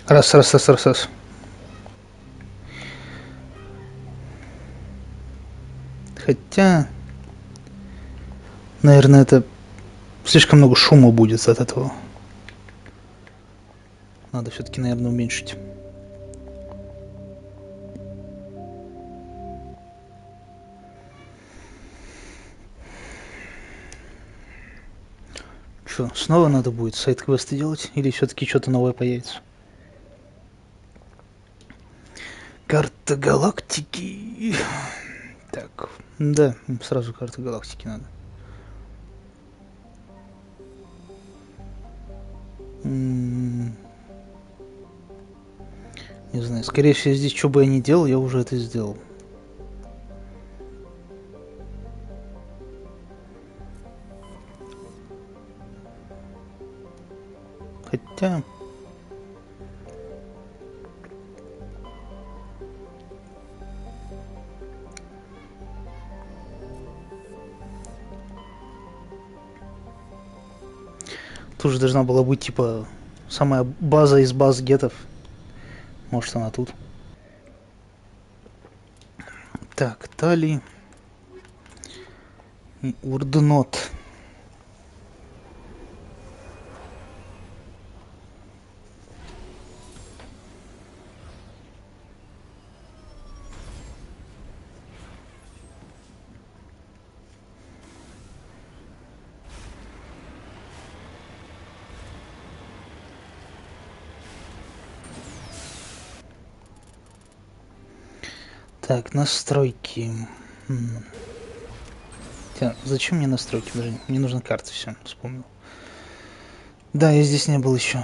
Раз, раз, раз, раз, раз. Хотя, наверное, это слишком много шума будет от этого. Надо все-таки, наверное, уменьшить. Что, снова надо будет сайт-квесты делать? Или все-таки что-то новое появится? Карта галактики. Так, да, сразу карта галактики надо. Не знаю, скорее всего, здесь, что бы я ни делал, я уже это сделал. Хотя... Тоже должна была быть, типа, самая база из баз гетов. Может, она тут. Так, Тали. Урднот. Так, настройки. Зачем мне настройки? Подожди, мне нужна карта, все, вспомнил. Да, я здесь не был еще.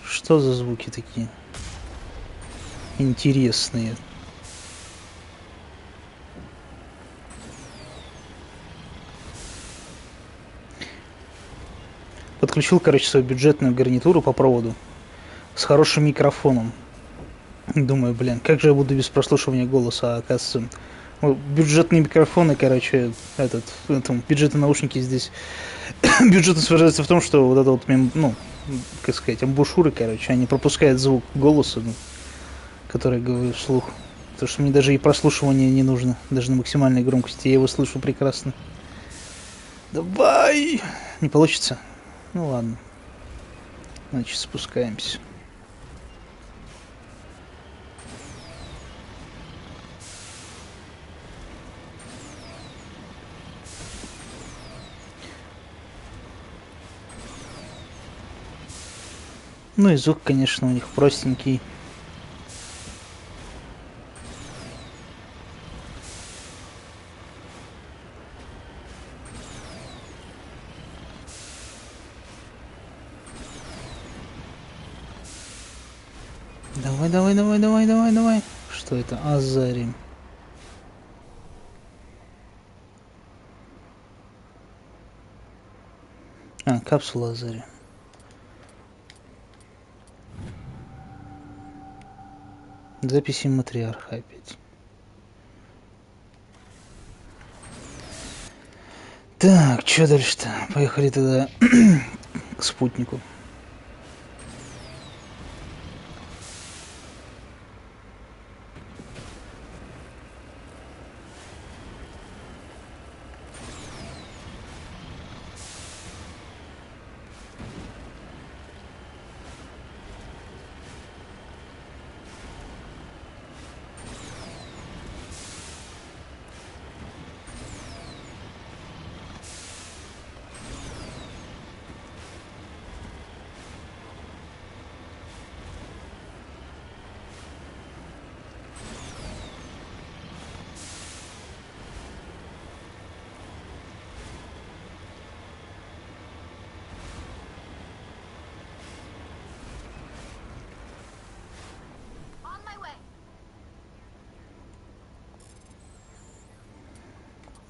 Что за звуки такие? Интересные. Подключил, короче, свою бюджетную гарнитуру по проводу с хорошим микрофоном. Думаю, блин, как же я буду без прослушивания голоса, а оказывается... Бюджетные микрофоны, короче, бюджетные наушники здесь... Бюджетность выражается в том, что вот это вот, ну, как сказать, амбушюры, короче, они пропускают звук голоса, ну, который я говорю вслух. Потому что мне даже и прослушивание не нужно, даже на максимальной громкости, я его слышу прекрасно. Давай! Не получится? Ну ладно. Значит, спускаемся. Ну и звук, конечно, у них простенький. Давай, давай, давай, давай, давай, давай. Что это? Азари. А, капсула Азари. Записи матриарха опять. Так, что дальше-то? Поехали тогда к спутнику.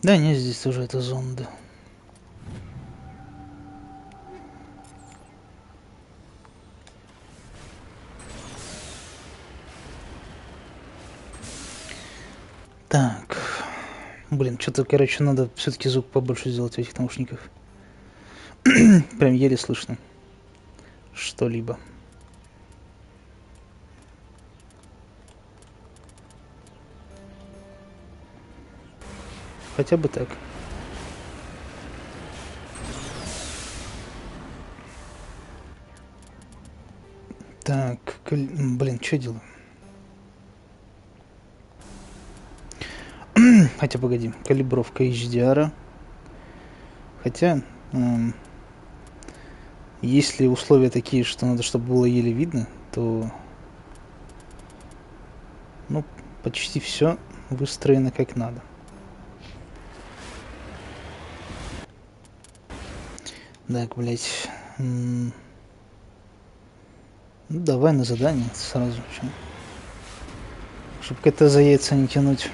Да, нет, здесь тоже это зонда. Так. Блин, что-то, короче, надо все-таки звук побольше сделать в этих наушниках. Прям еле слышно что-либо. Хотя бы так. Так, блин, что делаю? Хотя, погоди, калибровка HDR. Хотя, если условия такие, что надо, чтобы было еле видно, то, ну, почти все выстроено как надо. Так, блять. Ну, давай на задание сразу. Чтобы КТ за яйца не тянуть.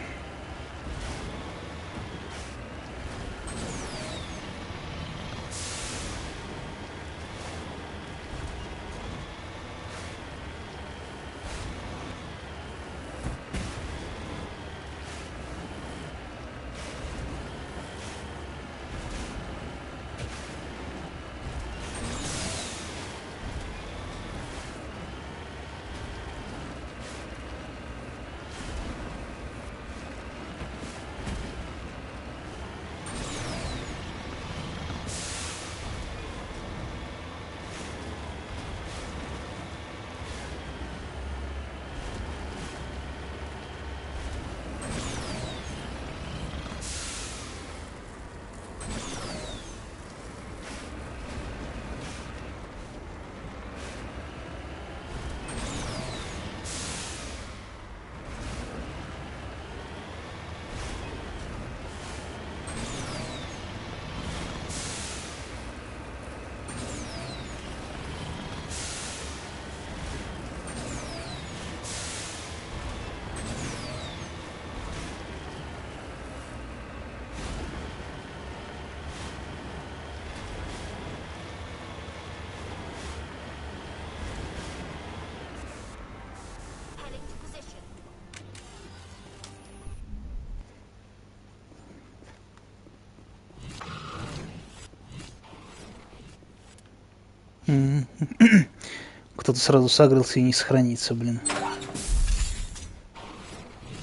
Кто-то сразу сагрился и не сохранится, блин.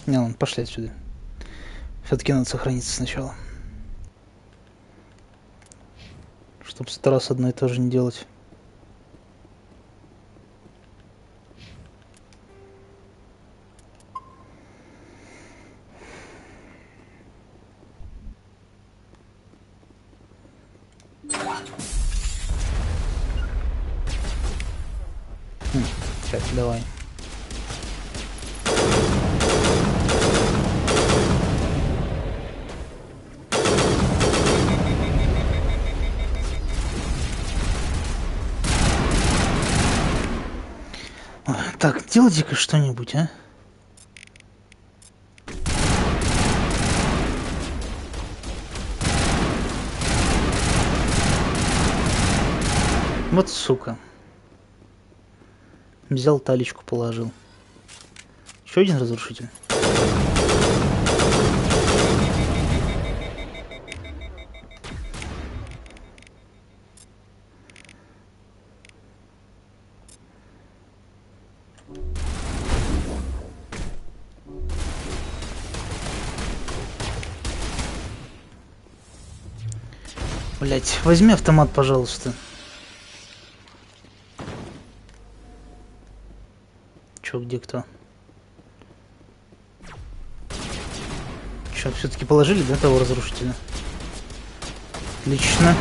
Не, ладно, пошли отсюда. Все-таки надо сохраниться сначала. Чтоб 100 раз одно и то же не делать. Так, давай. Так, делайте-ка что-нибудь, а? Вот сука. Взял таличку, положил. Еще один разрушитель. Блять, возьми автомат, пожалуйста. Чё, где кто? Чё, все-таки положили, да, того разрушителя? Отлично.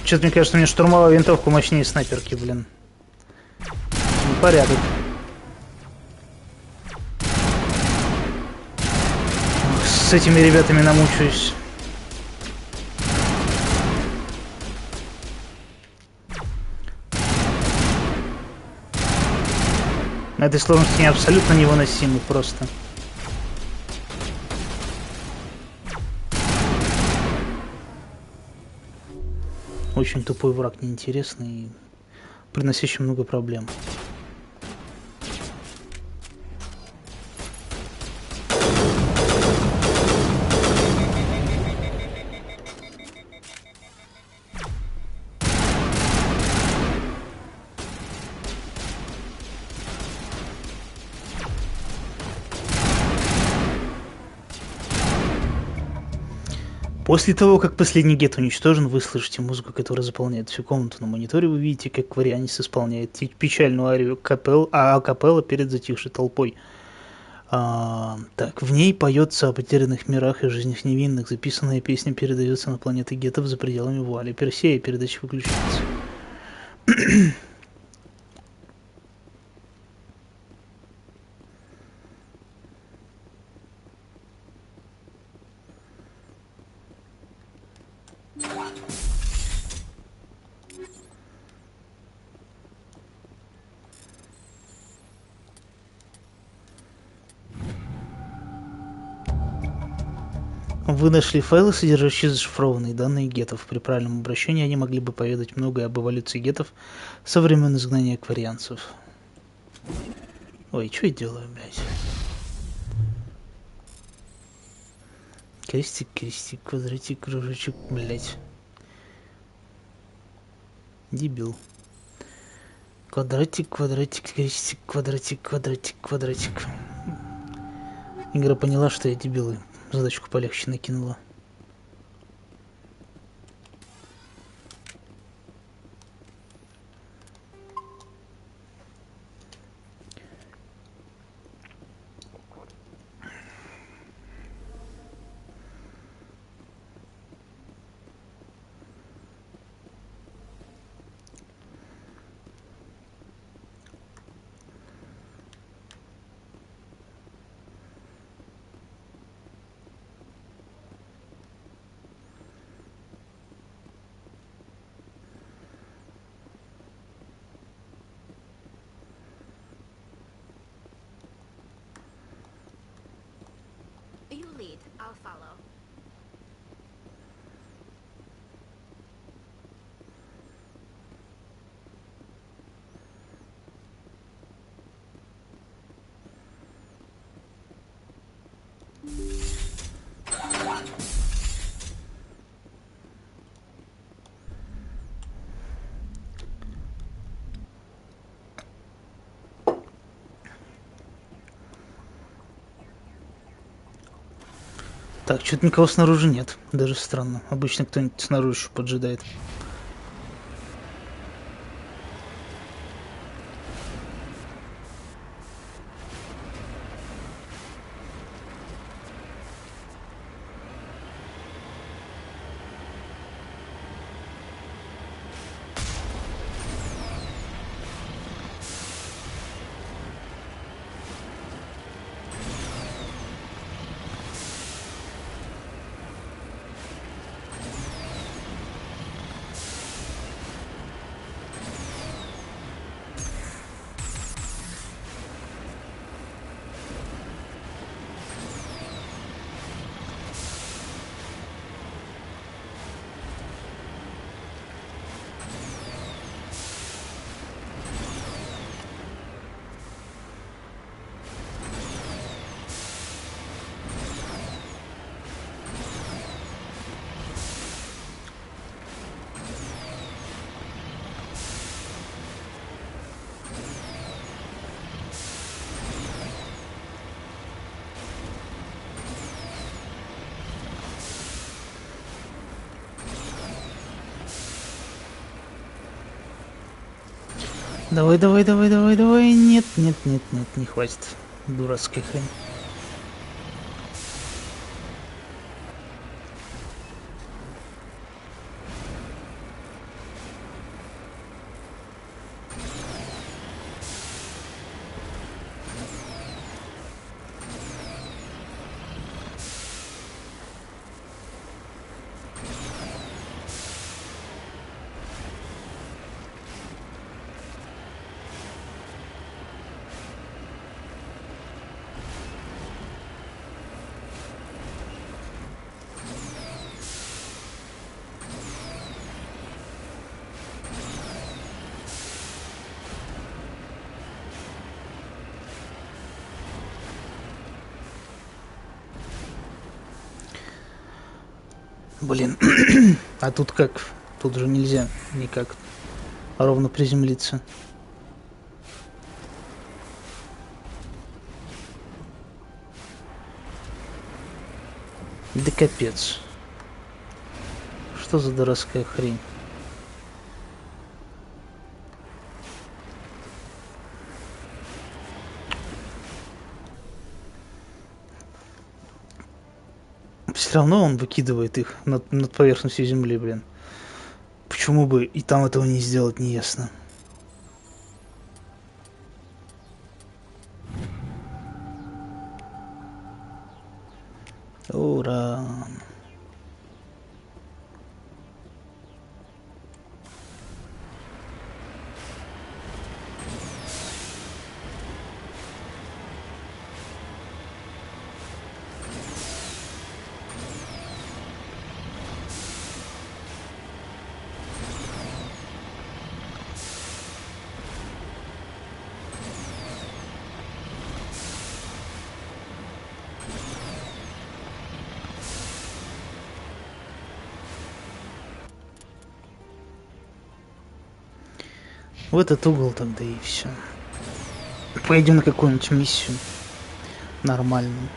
Что-то мне кажется, у меня штурмовая винтовка мощнее снайперки, блин. Порядок. С этими ребятами намучаюсь. На этой сложности не абсолютно невыносимы просто. Очень тупой враг, неинтересный и приносящий много проблем. После того, как последний гет уничтожен, вы слышите музыку, которая заполняет всю комнату. На мониторе вы видите, как Кварианис исполняет печальную арию акапелла перед затихшей толпой. Так, в ней поется о потерянных мирах и жизнях невинных. Записанная песня передается на планеты гетов за пределами вуали Персея. Передача выключается. Вы нашли файлы, содержащие зашифрованные данные гетов. При правильном обращении они могли бы поведать многое об эволюции гетов со времен изгнания акварианцев. Ой, что я делаю, блядь? Крестик, крестик, квадратик, кружочек, блядь. Дебил. Квадратик, квадратик, крестик, квадратик, квадратик, квадратик. Игра поняла, что я дебил, и задачку полегче накинула. You lead, I'll follow. Так, что-то никого снаружи нет. Даже странно. Обычно кто-нибудь снаружи еще поджидает. Давай, давай, давай, давай, давай. Нет, нет, нет, нет, не хватит. Дурацкая хрень. Блин. А тут как? Тут же нельзя никак ровно приземлиться. Да капец. Что за дурацкая хрень? Все равно он выкидывает их над поверхностью земли, блин. Почему бы и там этого не сделать, не ясно. Ура! В этот угол тогда и все. Пойдем на какую-нибудь миссию нормальную.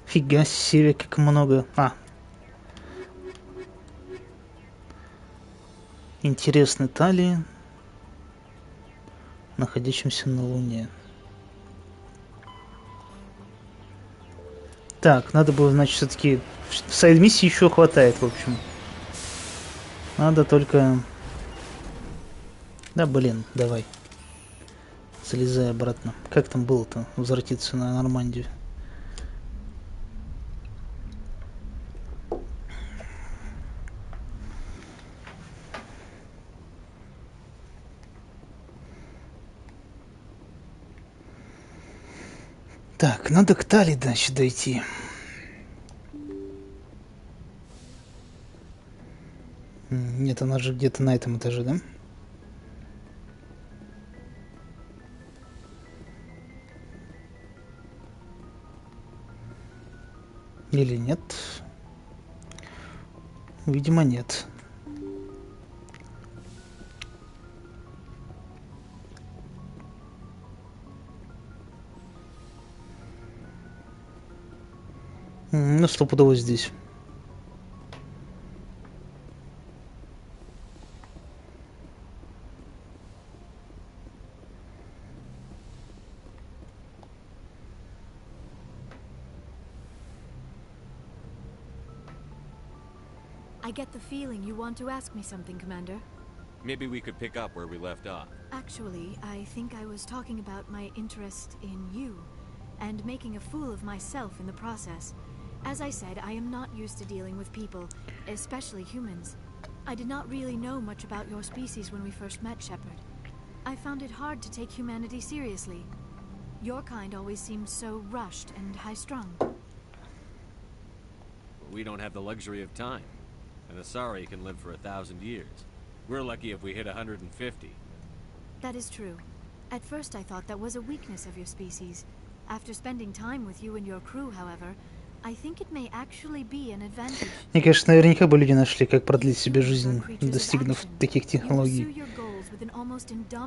Фига себе, как много. Интересны талии, находящимся на Луне. Так, надо было, значит, все-таки... Сайд-миссии еще хватает, в общем. Надо только... Да, блин, давай. Залезай обратно. Как там было-то возвратиться на Нормандию? Так, надо к Тали, значит, дойти. Нет, она же где-то на этом этаже, да? Или нет? Видимо, нет. Ну, стопудово здесь. I get the feeling you want to ask me something, Commander. Maybe we could pick up where we left off. Actually, I think I was talking about my interest in you, and making a fool of myself in the process. As I said, I am not used to dealing with people, especially humans. I did not really know much about your species when we first met, Shepard. I found it hard to take humanity seriously. Your kind always seemed so rushed and high-strung. We don't have the luxury of time. An Asari can live for 1,000 years. We're lucky if we hit 150. That is true. At first I thought that was a weakness of your species. After spending time with you and your crew, however, I think it may actually be an advantage. Мне кажется, наверняка бы люди нашли, как продлить себе жизнь, достигнув таких технологий,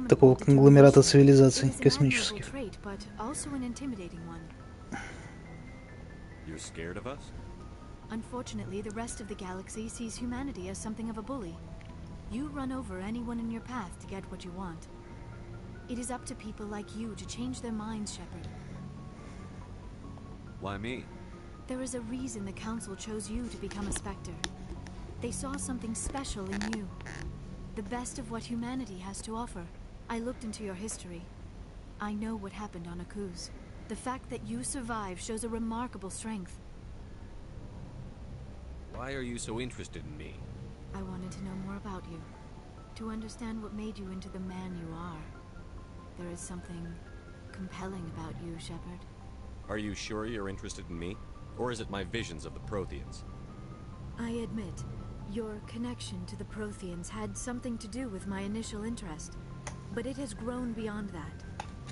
такого конгломерата цивилизаций космических. You're scared of us? Unfortunately, the rest of the galaxy sees humanity as something of a bully. You run over anyone in your path to get what you want. It is up to people like you to change their minds, Shepard. Why me? There is a reason the Council chose you to become a Spectre. They saw something special in you. The best of what humanity has to offer. I looked into your history. I know what happened on Akuz. The fact that you survived shows a remarkable strength. Why are you so interested in me? I wanted to know more about you. To understand what made you into the man you are. There is something compelling about you, Shepard. Are you sure you're interested in me? Or is it my visions of the Protheans? I admit, your connection to the Protheans had something to do with my initial interest. But it has grown beyond that.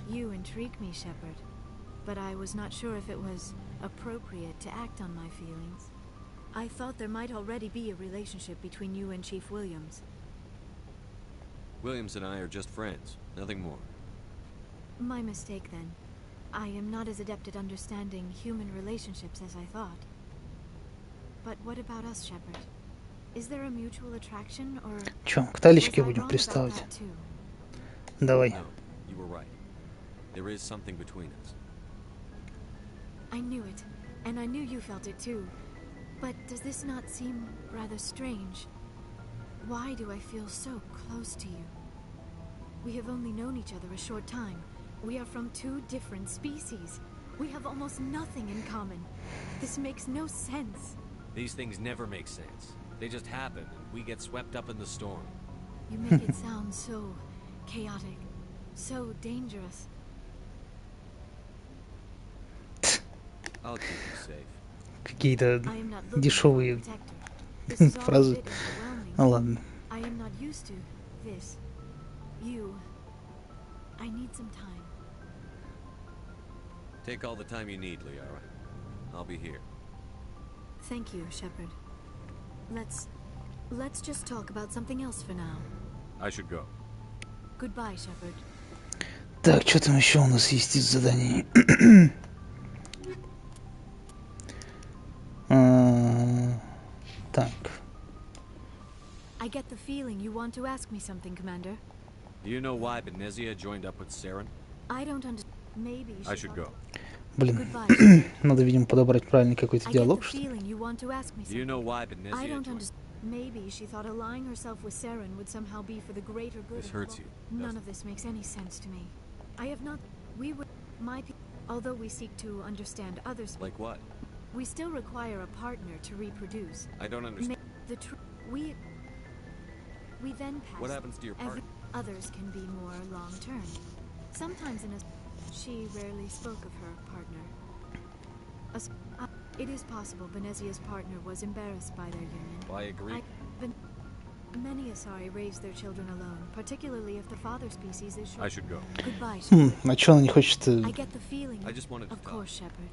You intrigue me, Shepard. But I was not sure if it was appropriate to act on my feelings. I thought there might already be a relationship between you and Chief Williams. Williams and I are just friends, nothing more. My mistake, then. I am not as adept at understanding human relationships as I thought. But what about us, Shepard? Is there a mutual attraction, or... Чё, к Талечке будем приставать? Давай. No, you were right. There is something between us. I knew it, and I knew you felt it too. But does this not seem rather strange? Why do I feel so close to you? We have only known each other a short time. We are from two different species. We have almost nothing in common. This makes no sense. These things never make sense. They just happen, and we get swept up in the storm. You make it sound so chaotic, so dangerous. I'll keep you safe. Какие-то дешевые фразы. Ну ладно. I am not used to this. You. I need some time. Take all the time you need, Liara. I'll be here. Thank you, Shepard. Let's just talk about something else for now. I should go. Goodbye, Shepard. Так, что там еще у нас есть из заданий? Так. I get the feeling you want to ask me something, Commander. Do you know why Benezia joined up with Saren? I don't understand. Maybe I should go. Блин, надо, видимо, подобрать правильный какой-то диалог, что ли? Do you know why Benezia I don't joined? understand. Maybe she thought allying herself with Saren would somehow be for the greater good. This hurts you. None of this makes any sense to me. I have not. We would. Although we seek to understand others. Like what? We still require a partner to reproduce. I don't understand. We then pass. What happens to your partner? Others can be more long-term. Sometimes in a... She rarely spoke of her partner. It is possible Benezia's partner was embarrassed by their union. Well, I agree. Many Asari raise their children alone, particularly if the father species is short. I should go. Goodbye, Shepard. А чё она не хочет... I get the feeling... I just wanted to Of course, Shepard.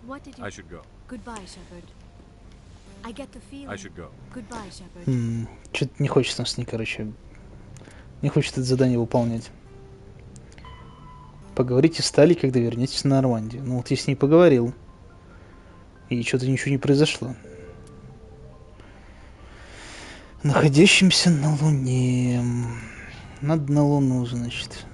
What did you... I should go. Goodbye, Shepard. I get the feeling... I should go. Goodbye, Shepard. Что-то не хочет он с ней, короче... Не хочет это задание выполнять. Поговорите с Талей, когда вернетесь на Нормандию. Ну вот я с ней поговорил. И что-то ничего не произошло. Находящимся на Луне. Надо на Луну, значит.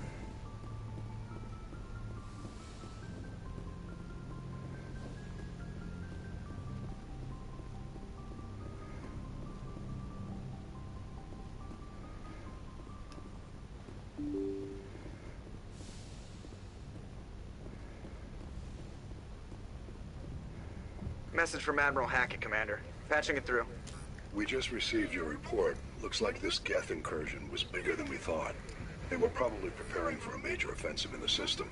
Message from Admiral Hackett, Commander. Patching it through. We just received your report. Looks like this Geth incursion was bigger than we thought. They were probably preparing for a major offensive in the system.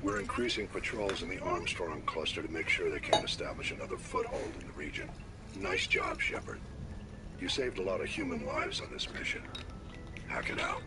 We're increasing patrols in the Armstrong cluster to make sure they can't establish another foothold in the region. Nice job, Shepard. You saved a lot of human lives on this mission. Hack it out.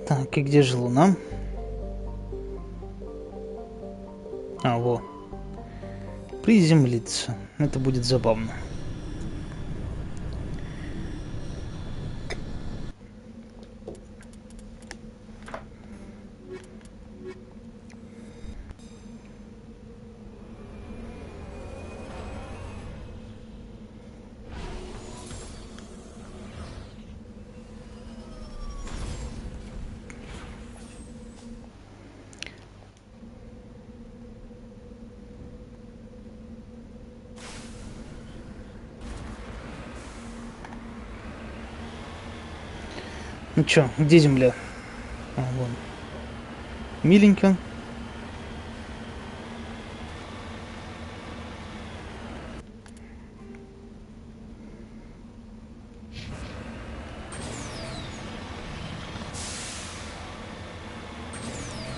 Так, и где же Луна? А, во. Приземлиться. Это будет забавно. Ну чё, где Земля? А, вон. Миленько.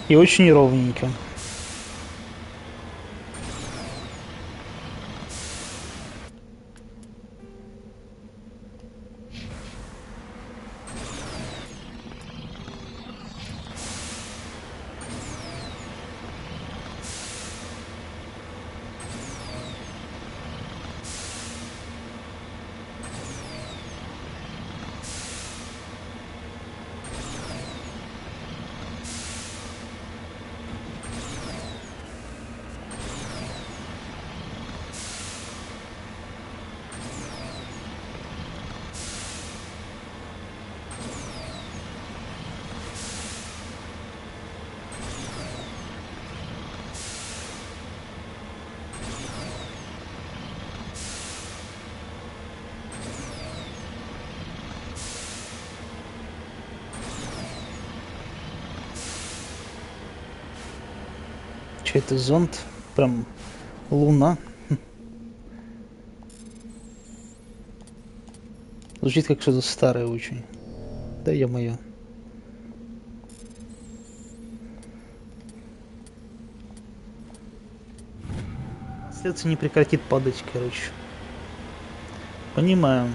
И очень ровненько. Че это, зонд? Прям Луна. Звучит как что-то старое очень. Да ё-моё. Следствие не прекратит падать, короче. Понимаю.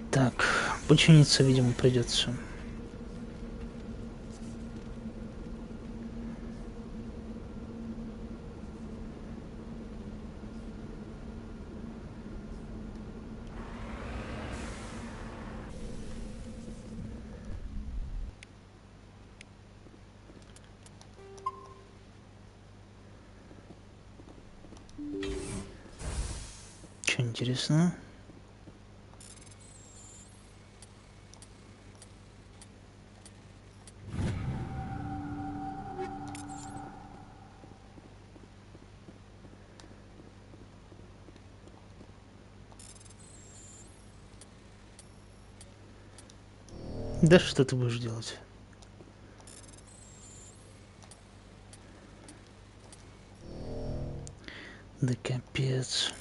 Так, починиться, видимо, придется. интересно. Да что ты будешь делать? Да капец.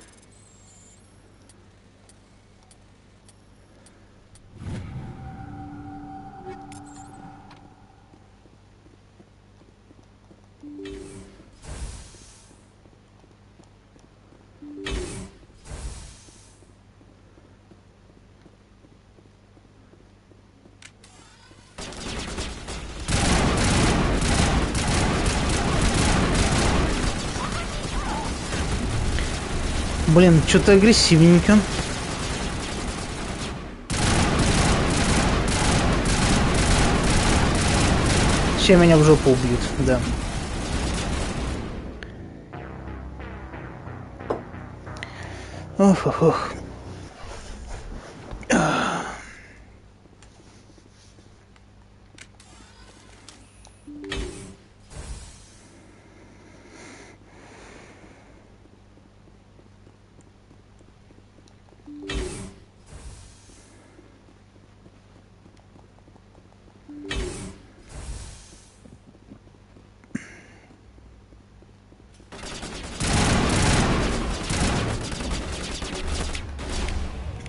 Блин, что-то агрессивненько. Все меня в жопу убьют, да. Ох, ох, ох.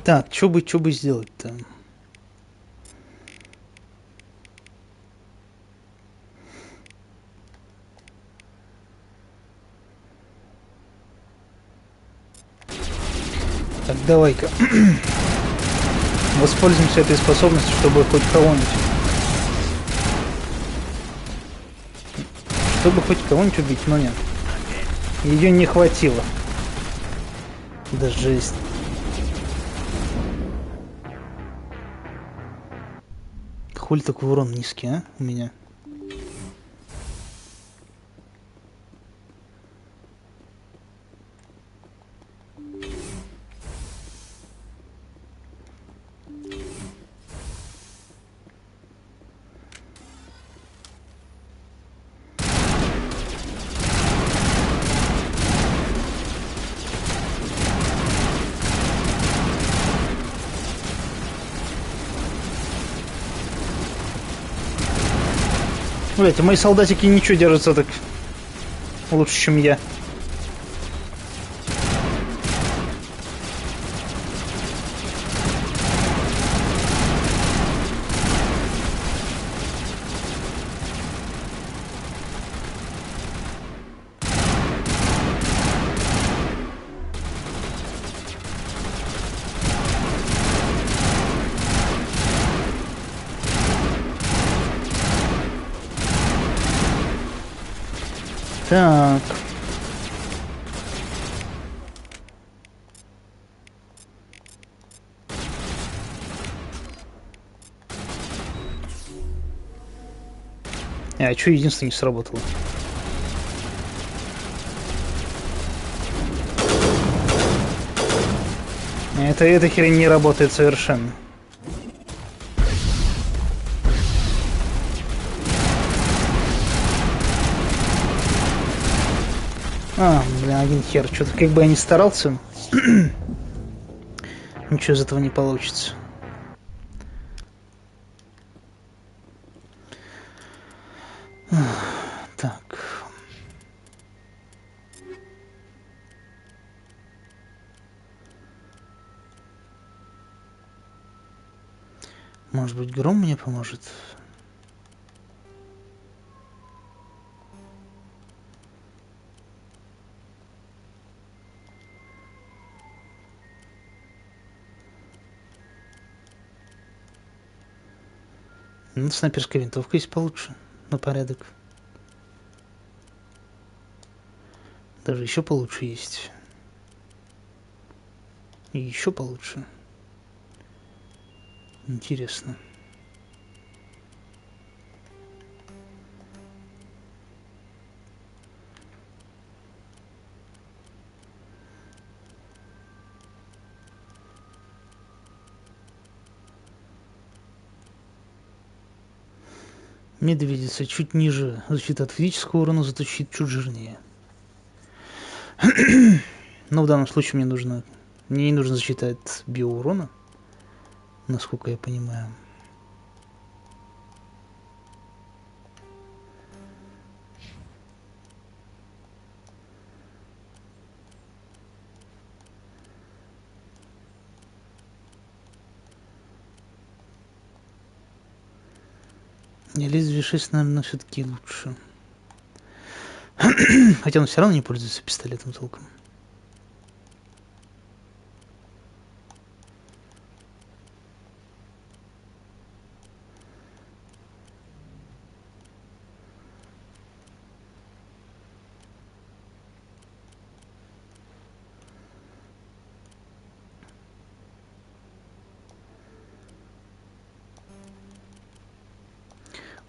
Так, что бы сделать-то? Так, давай-ка. Воспользуемся этой способностью, чтобы хоть кого-нибудь... Чтобы хоть кого-нибудь убить, но нет. Ее не хватило. Да жесть. Хули такой урон низкий, а? У меня. Блять, а мои солдатики ничего держатся так лучше, чем я. Так. А что единственное не сработало? Эта херень не работает совершенно. Блин, один хер. Что-то как бы я не старался. Ничего из этого не получится. Так. Может быть, гром мне поможет? Ну, снайперская винтовка есть получше. На порядок. Даже еще получше есть. И еще получше. Интересно. Медведица чуть ниже. Защита от физического урона, зато щит чуть жирнее. Но в данном случае мне не нужно защита от биоурона, насколько я понимаю. Лезвие 6, наверное, все-таки лучше. Хотя он все равно не пользуется пистолетом толком.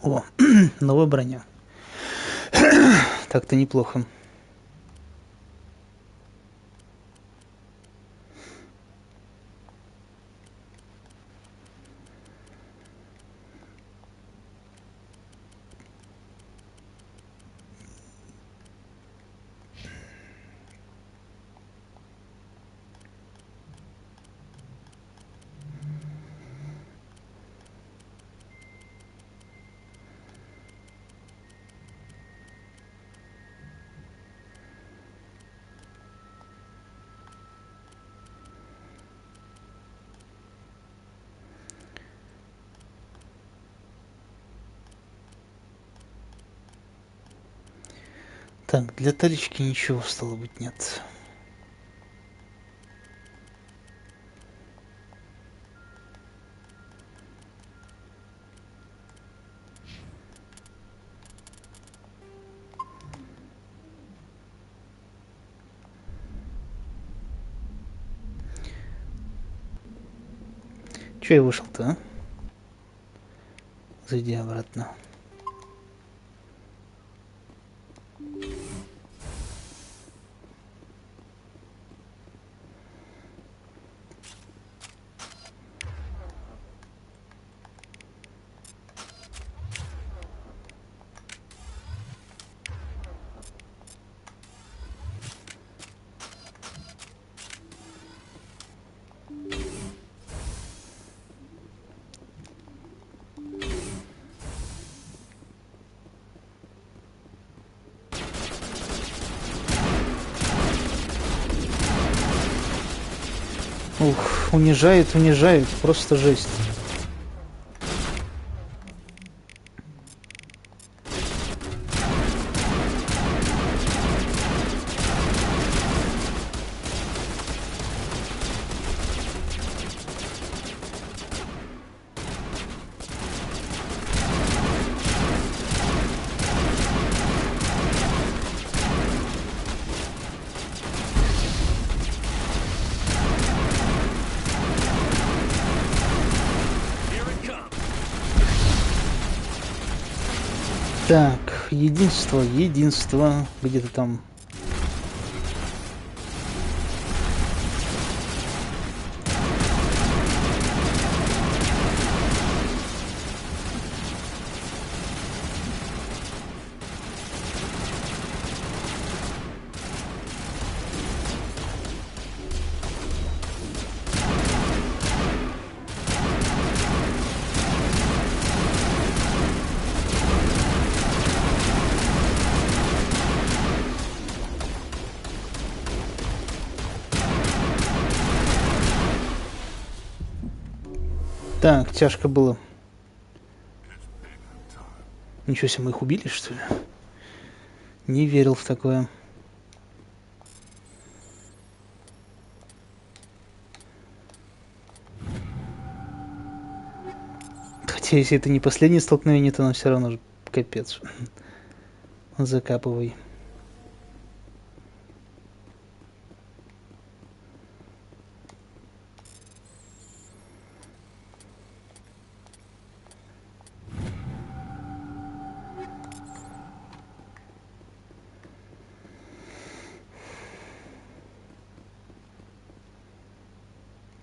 О, новая броня. Так-то неплохо. Так, для талечки ничего, стало быть, нет. Че я вышел-то, а? Зайди обратно. Ух, унижают, просто жесть. Так, единство, где-то там. Так, тяжко было. Ничего себе, мы их убили, что ли? Не верил в такое. Хотя, если это не последнее столкновение, то нам все равно же капец. Закапывай.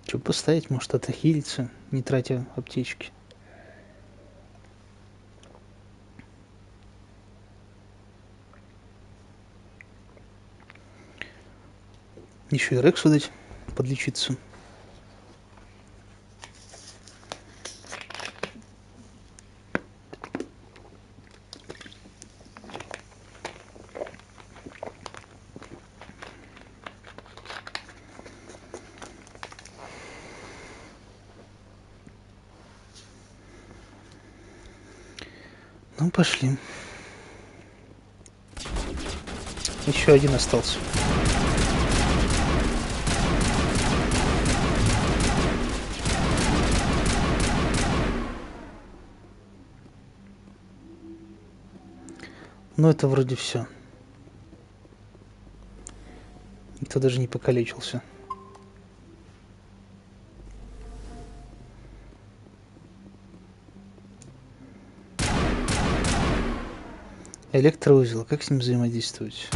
Что поставить? Может, отохилиться, не тратя аптечки. Еще и Рексу дать подлечиться. Ну, пошли. Еще один остался. Ну, это вроде все. Никто даже не покалечился. Электроузел. Как с ним взаимодействовать?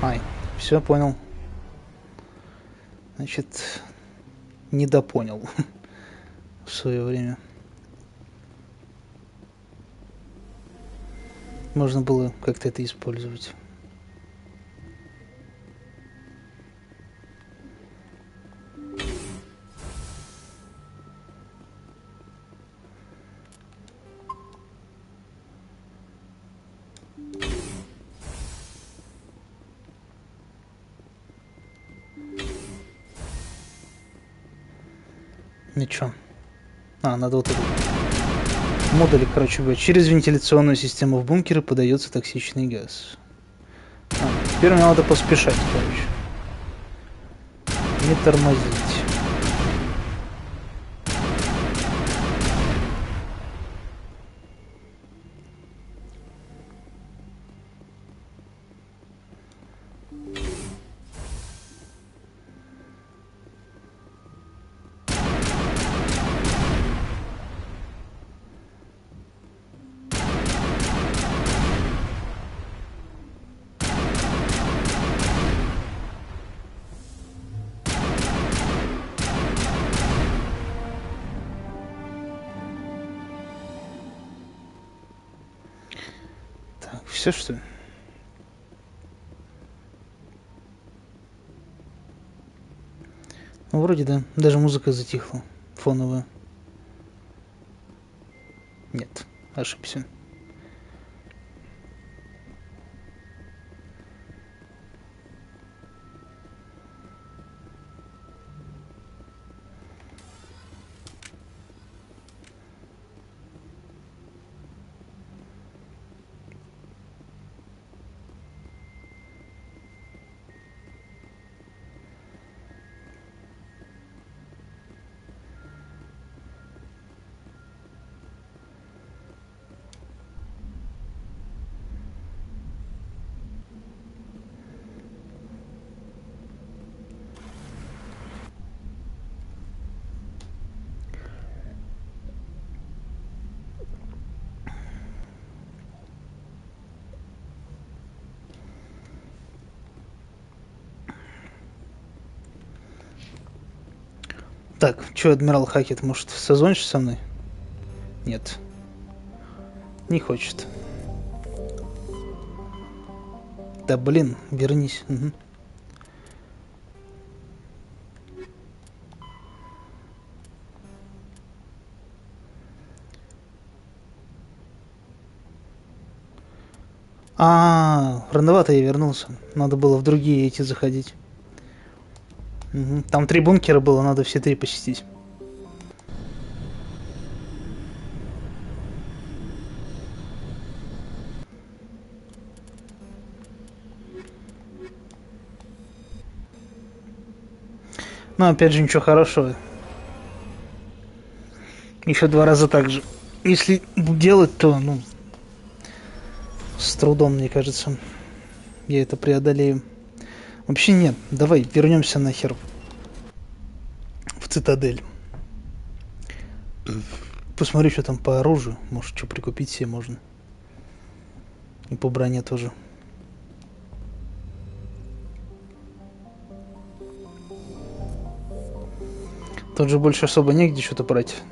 Ай, все понял. Значит, недопонял в свое время. Можно было как-то это использовать. Ничего. Надо вот это. Модули, короче говоря. Через вентиляционную систему в бункере подается токсичный газ. Теперь мне надо поспешать, короче. Не тормозить. Все, что ли? Ну, вроде да. Даже музыка затихла. Фоновая. Нет, ошибся. Так, что, адмирал Хакет, может, созвонишься со мной? Нет. Не хочет. Да блин, вернись. Угу. Рановато я вернулся. Надо было в другие эти заходить. Угу. Там 3 бункера было, надо все 3 посетить. Но опять же ничего хорошего. Еще 2 раза так же. Если делать, то, ну, с трудом, мне кажется, я это преодолею. Вообще нет, давай вернемся нахер в цитадель. Посмотрю, что там по оружию. Может, что прикупить себе можно. И по броне тоже. Тут же больше особо негде что-то брать.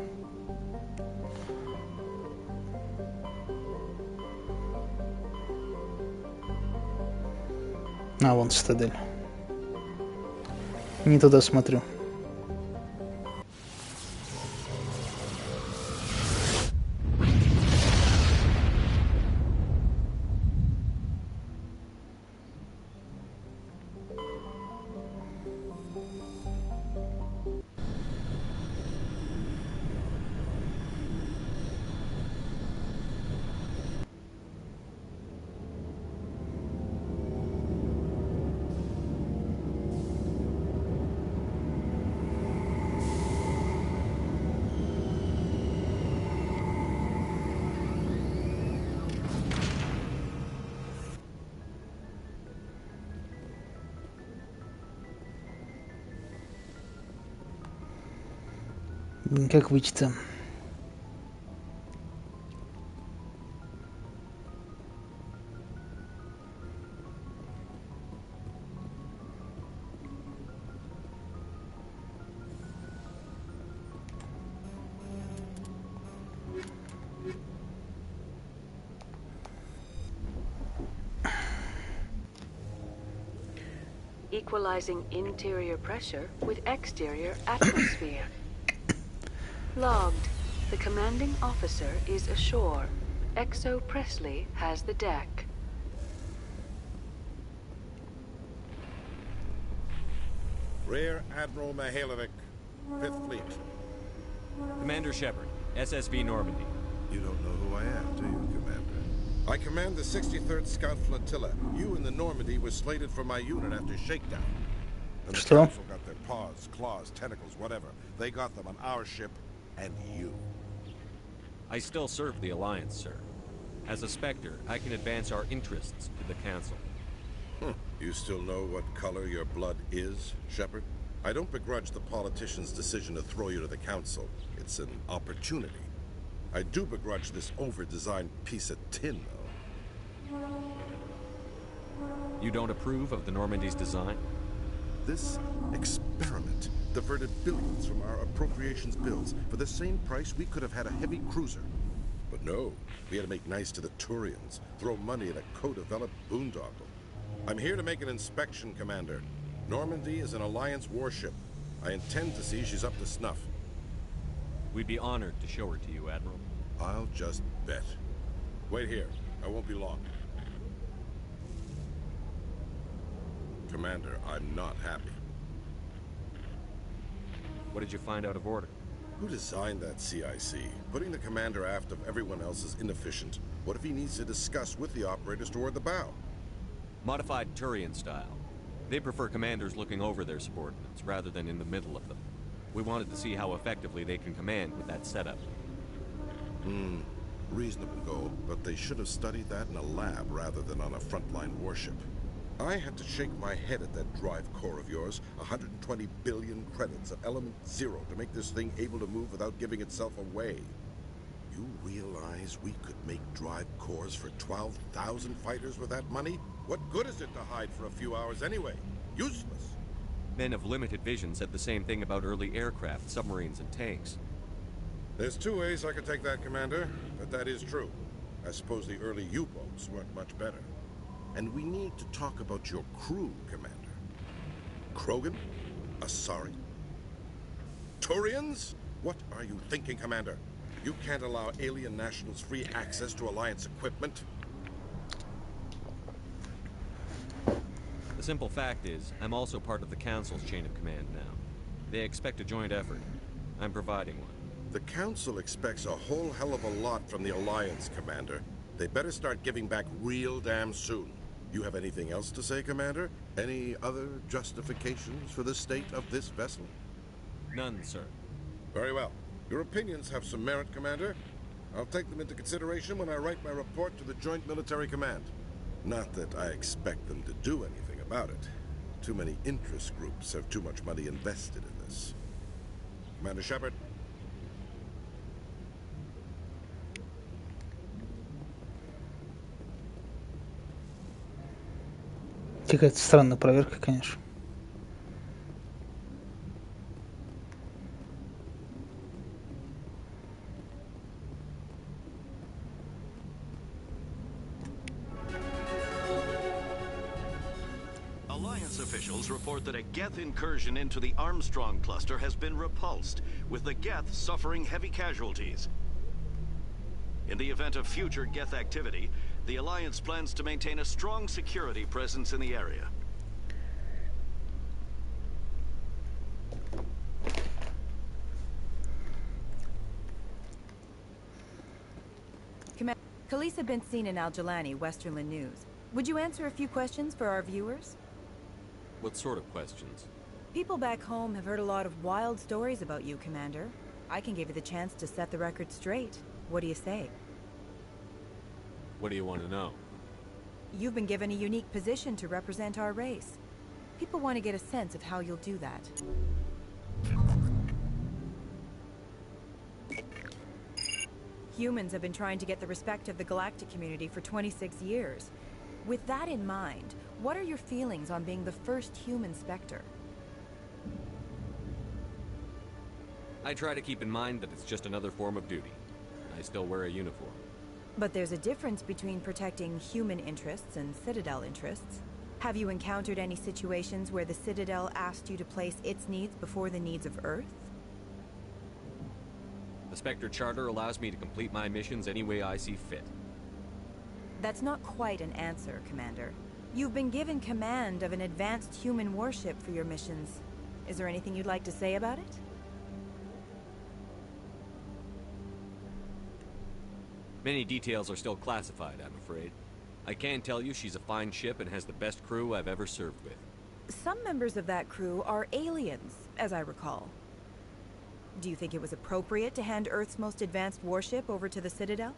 Вон цитадель. Не туда смотрю. Как выйти-то? Equalizing interior pressure with exterior atmosphere. Logged. The commanding officer is ashore. Exo Presley has the deck. Rear Admiral Mihailovic, 5th Fleet. Commander Shepard, SSV Normandy. You don't know who I am, do you, Commander? I command the 63rd Scout Flotilla. You and the Normandy were slated for my unit after shakedown. And the Что? Council got their paws, claws, tentacles, whatever. They got them on our ship and you. I still serve the Alliance, sir. As a Spectre, I can advance our interests to the Council. You still know what color your blood is, Shepard? I don't begrudge the politician's decision to throw you to the Council. It's an opportunity. I do begrudge this over-designed piece of tin, though. You don't approve of the Normandy's design? This experiment diverted billions from our appropriations bills. For the same price, we could have had a heavy cruiser. But no, we had to make nice to the Turians, throw money at a co-developed boondoggle. I'm here to make an inspection, Commander. Normandy is an Alliance warship. I intend to see she's up to snuff. We'd be honored to show her to you, Admiral. I'll just bet. Wait here. I won't be long. Commander, I'm not happy. What did you find out of order? Who designed that CIC? Putting the commander aft of everyone else is inefficient. What if he needs to discuss with the operators toward the bow? Modified Turian style. They prefer commanders looking over their subordinates rather than in the middle of them. We wanted to see how effectively they can command with that setup. Reasonable goal, but they should have studied that in a lab rather than on a frontline warship. I had to shake my head at that drive core of yours. 120 billion credits of element 0 to make this thing able to move without giving itself away. You realize we could make drive cores for 12,000 fighters with that money? What good is it to hide for a few hours anyway? Useless. Men of limited vision said the same thing about early aircraft, submarines, and tanks. There's two ways I could take that, Commander, but that is true. I suppose the early U-boats weren't much better. And we need to talk about your crew, Commander. Krogan? Asari? Turians? What are you thinking, Commander? You can't allow alien nationals free access to Alliance equipment. The simple fact is, I'm also part of the Council's chain of command now. They expect a joint effort. I'm providing one. The Council expects a whole hell of a lot from the Alliance, Commander. They better start giving back real damn soon. You have anything else to say, Commander? Any other justifications for the state of this vessel? None, sir. Very well. Your opinions have some merit, Commander. I'll take them into consideration when I write my report to the Joint Military Command. Not that I expect them to do anything about it. Too many interest groups have too much money invested in this. Commander Shepard? Какая-то странная проверка, конечно. Alliance official. officials report that a Geth incursion into the Armstrong cluster has been repulsed, with the Geth suffering heavy casualties. In the event of future Geth activity, the Alliance plans to maintain a strong security presence in the area. Khalees had been seen in Al-Jalani, Westerland News. Would you answer a few questions for our viewers? What sort of questions? People back home have heard a lot of wild stories about you, Commander. I can give you the chance to set the record straight. What do you say? What do you want to know? You've been given a unique position to represent our race. People want to get a sense of how you'll do that. Humans have been trying to get the respect of the galactic community for 26 years. With that in mind, what are your feelings on being the first human Spectre? I try to keep in mind that it's just another form of duty. I still wear a uniform. But there's a difference between protecting human interests and Citadel interests. Have you encountered any situations where the Citadel asked you to place its needs before the needs of Earth? The Spectre Charter allows me to complete my missions any way I see fit. That's not quite an answer, Commander. You've been given command of an advanced human warship for your missions. Is there anything you'd like to say about it? Many details are still classified, I'm afraid. I can tell you she's a fine ship and has the best crew I've ever served with. Some members of that crew are aliens, as I recall. Do you think it was appropriate to hand Earth's most advanced warship over to the Citadel?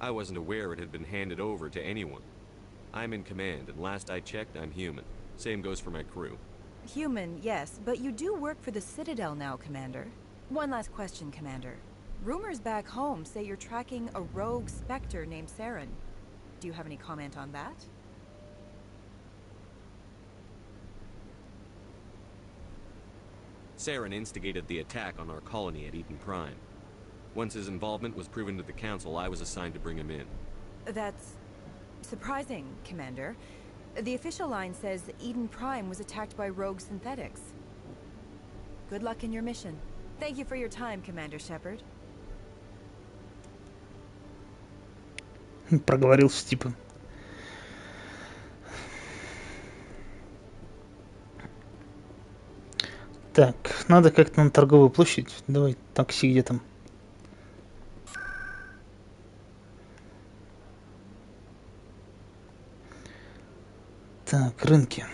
I wasn't aware it had been handed over to anyone. I'm in command, and last I checked, I'm human. Same goes for my crew. Human, yes, but you do work for the Citadel now, Commander. One last question, Commander. Rumors back home say you're tracking a rogue Spectre named Saren. Do you have any comment on that? Saren instigated the attack on our colony at Eden Prime. Once his involvement was proven to the Council, I was assigned to bring him in. That's surprising, Commander. The official line says Eden Prime was attacked by rogue synthetics. Good luck in your mission. Thank you for your time, Commander Shepard. Проговорился типа. Так, надо как-то на торговую площадь. Давай, такси где там. Так, рынки.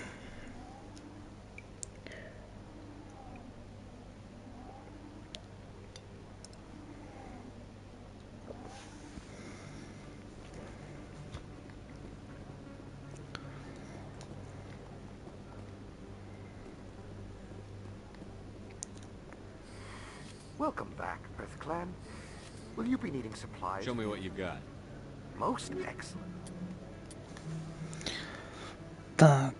Welcome back, Earth Clan. Will you be needing supplies? Show me what you've got. Most excellent. Так.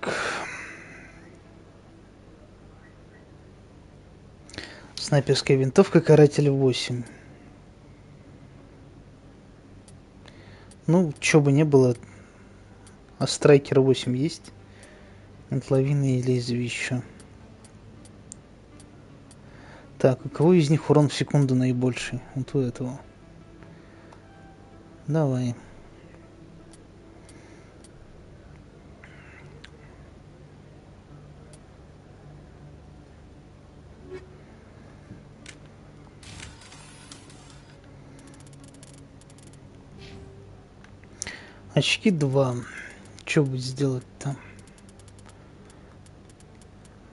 Снайперская винтовка, каратель 8. Ну, чё бы не было. А страйкер 8 есть? Лавины и лезвие еще. Так, у кого из них урон в секунду наибольший? Вот у этого. Давай. Очки 2. Что будет сделать-то?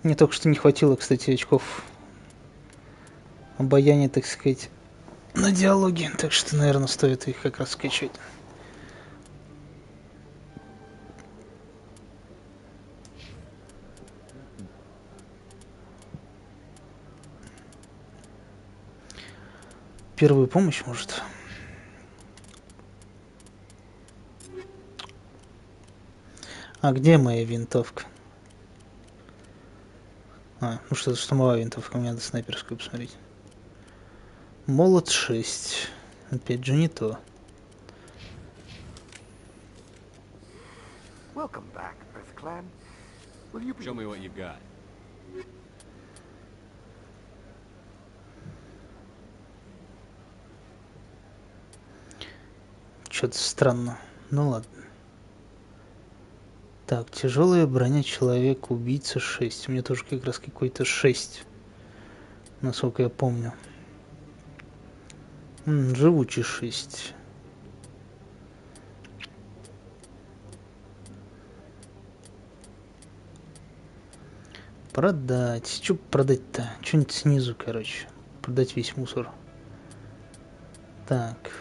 Мне только что не хватило, кстати, очков обаяния, так сказать, на диалоге. Так что, наверное, стоит их как раз скачать. Первую помощь, может? А где моя винтовка? А, ну что, штурмовая винтовка, мне надо снайперскую посмотреть. Молот 6. Опять же не то. Welcome back, Earth Clan. Will you be... Show me what you've got. Что-то странно. Ну ладно. Так, тяжелая броня человека, убийца 6. У меня тоже как раз какой-то 6. Насколько я помню. Живучий 6. Продать. Что продать-то? Что-нибудь снизу, короче. Продать весь мусор. Так.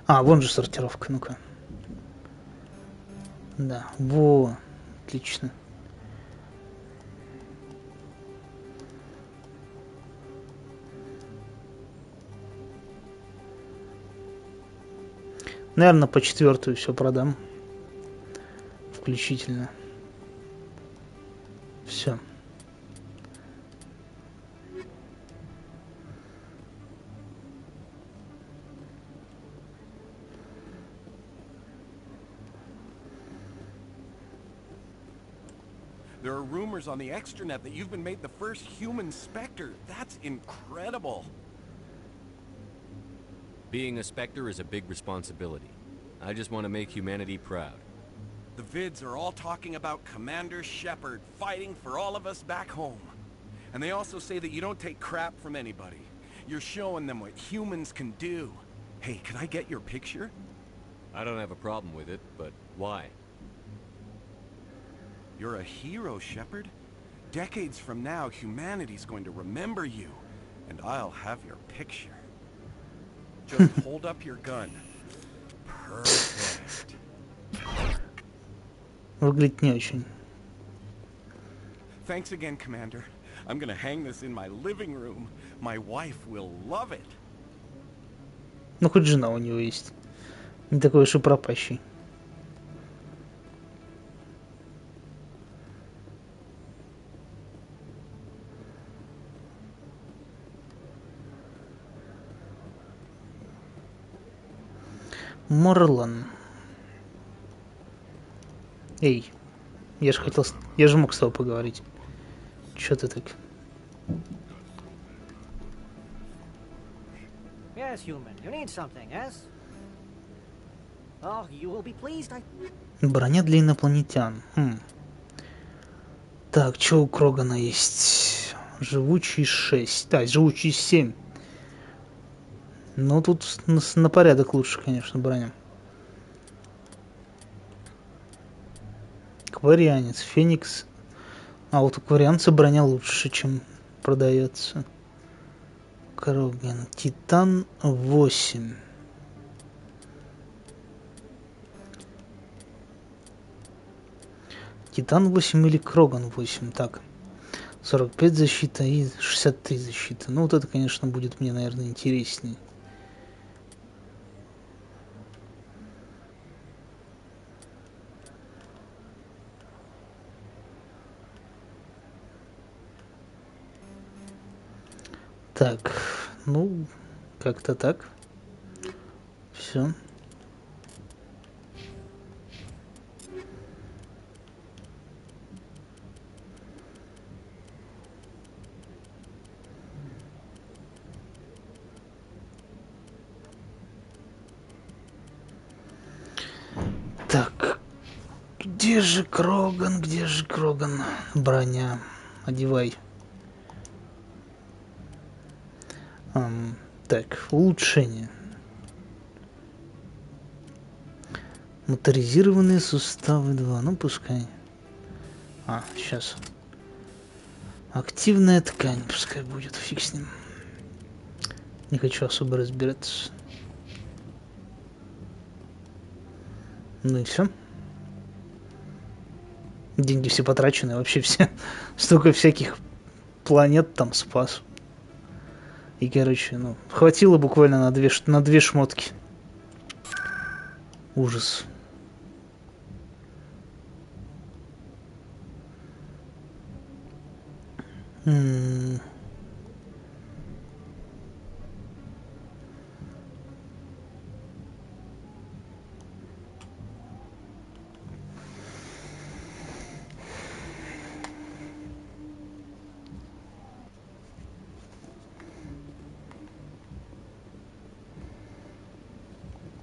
А, вон же сортировка, ну-ка. Да, во, отлично. Наверное, по 4-ю все продам. Включительно. Все. There are rumors on the extranet that you've been made the first human Spectre. That's incredible. Being a Spectre is a big responsibility. I just want to make humanity proud. The vids are all talking about Commander Shepard fighting for all of us back home. And they also say that you don't take crap from anybody. You're showing them what humans can do. Hey, can I get your picture? I don't have a problem with it, but why? You're a hero, Shepard. Decades from now, humanity's going to remember you. And I'll have your picture. Just hold up your gun. Perfect. Выглядит не очень. Thanks again, Commander. I'm gonna hang this in my living room. My wife will love it. Ну, хоть жена у него есть. Не такой уж и пропащий. Морлан. Эй, я же мог с тобой поговорить. Чё ты так? Yes, human. You need something, yes? Oh, you will be pleased. Броня для инопланетян. Так, что у Крогана есть? Живучий 6. Да, живучий 7. Ну, тут на порядок лучше, конечно, броня. Кварианец, Феникс. А вот у кварианца броня лучше, чем продается. Кроган. Титан 8. Титан 8 или Кроган 8. Так. 45 защита и 63 защита. Ну, вот это, конечно, будет мне, наверное, интереснее. Так, ну, как-то так. Все. Так, где же Кроган, где же Кроган? Броня, одевай. Так, улучшение. Моторизированные суставы 2. Ну, пускай. Сейчас. Активная ткань. Пускай будет. Фиг с ним. Не хочу особо разбираться. Ну и все. Деньги все потрачены, вообще все. Столько всяких планет там спас. И, короче, ну, хватило буквально на две шмотки. Ужас.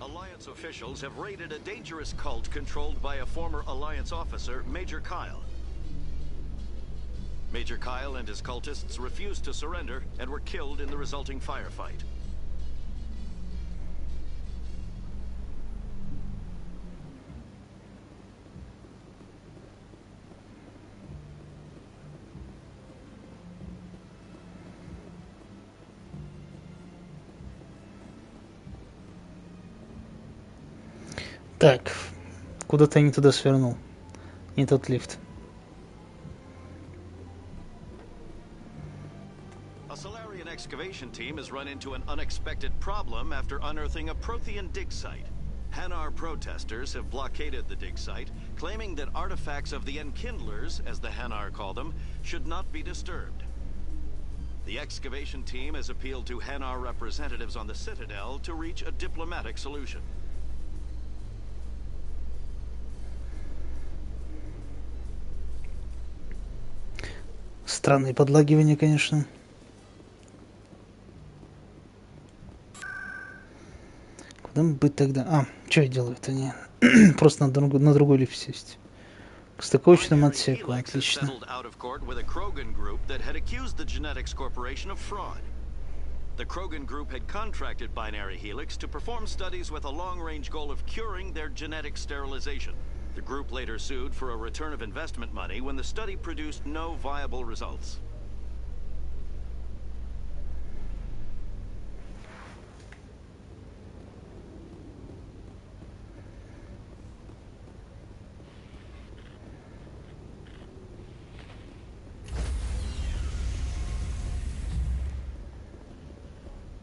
Alliance officials have raided a dangerous cult controlled by a former Alliance officer, Major Kyle. Major Kyle and his cultists refused to surrender and were killed in the resulting firefight. Так, куда-то я не туда свернул. Не тот лифт. A Solarian excavation team has run into an unexpected problem after unearthing a Prothean dig site. Hanar protesters have blockaded the dig site, claiming that artifacts of the Enkindlers, as the Hanar call them, should not be disturbed. The excavation team has appealed to Hanar representatives on the Citadel to reach a diplomatic solution. Странные подлагивания, конечно. Куда бы быть тогда? Что я делаю? Это не... Просто на другой лифт сесть. К стыковочному отсеку. Отлично. The Krogan group had contracted Binary Helix to perform studies with a long-range goal of curing their genetic sterilization. The group later sued for a return of investment money when the study produced no viable results.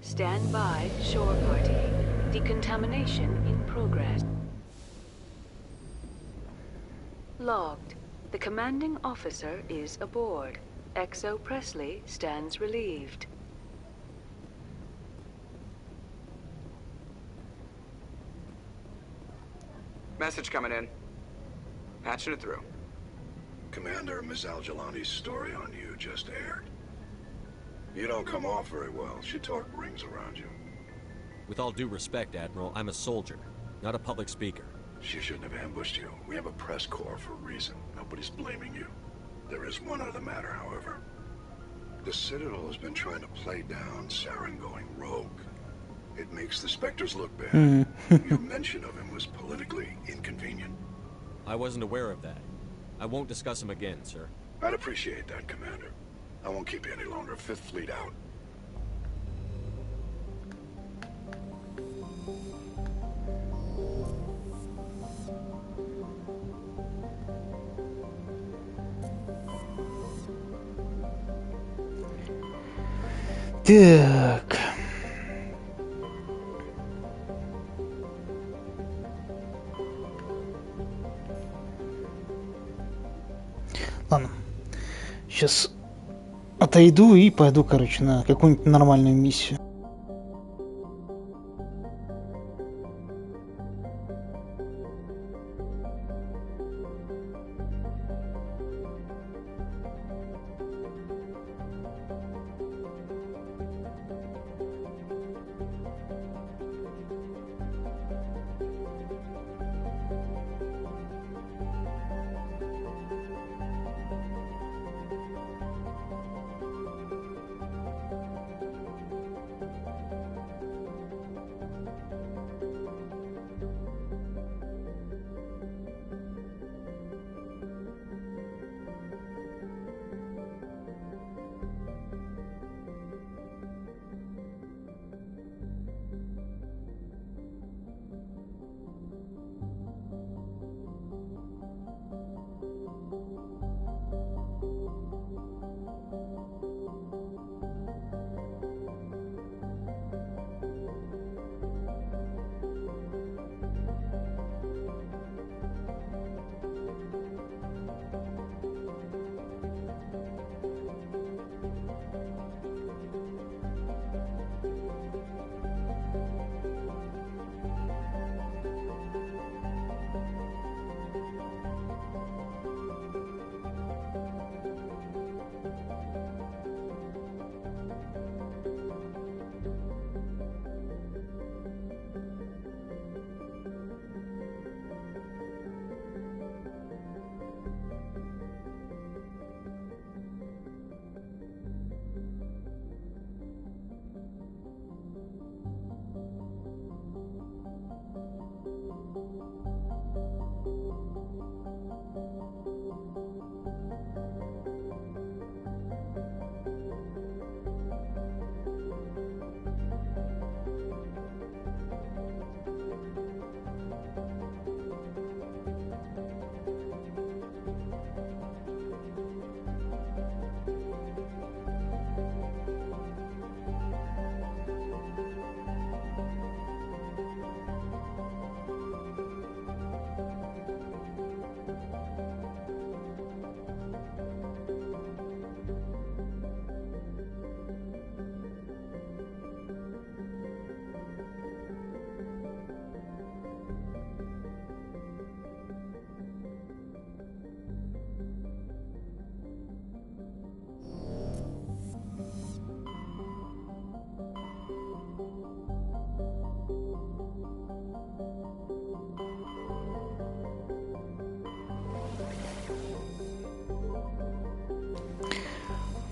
Stand by, shore party. Decontamination in progress. Logged. The commanding officer is aboard. XO Presley stands relieved. Message coming in. Patching it through. Commander, Ms. Al-Jalani's story on you just aired. You don't come off very well. She talk rings around you. With all due respect, Admiral, I'm a soldier, not a public speaker. She shouldn't have ambushed you. We have a press corps for a reason. Nobody's blaming you. There is one other matter, however. The Citadel has been trying to play down Saren going rogue. It makes the Spectres look bad. Your mention of him was politically inconvenient. I wasn't aware of that. I won't discuss him again, sir. I'd appreciate that, Commander. I won't keep you any longer. Fifth Fleet out. Так. Ладно. Сейчас отойду и пойду, короче, на какую-нибудь нормальную миссию.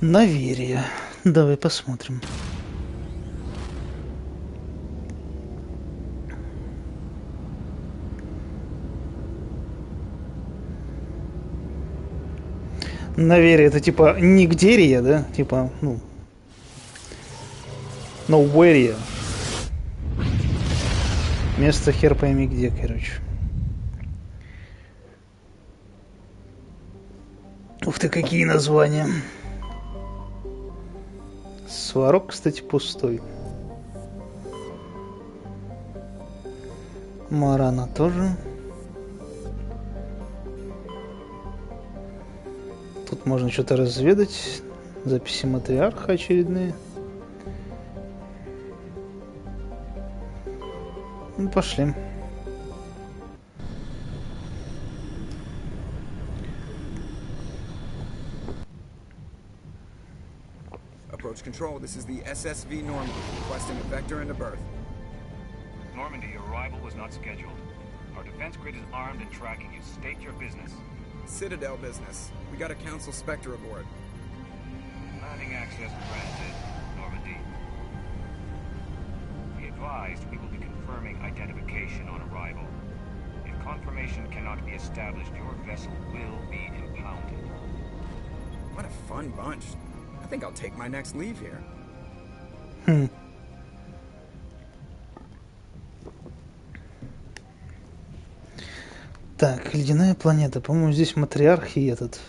Наверие. Давай посмотрим. Наверие это типа нигдерия, да? Типа, ну... Nowhere. Место хер пойми где, короче. Ух ты, какие названия. Сварог, кстати, пустой. Марана тоже. Тут можно что-то разведать. Записи матриарха очередные. Ну, пошли. Approach control, this is the SSV Normandy, requesting a vector into berth. Normandy, your arrival was not scheduled. Our defense grid is armed and tracking you. State your business. Citadel business. We got a Council Spectre aboard. Landing access granted, Normandy. Be advised, we will be confirming identification on arrival. If confirmation cannot be established, your vessel will be impounded. What a fun bunch. I think I'll take my next leave here. Так, ледяная планета. По-моему, здесь матриарх и этот.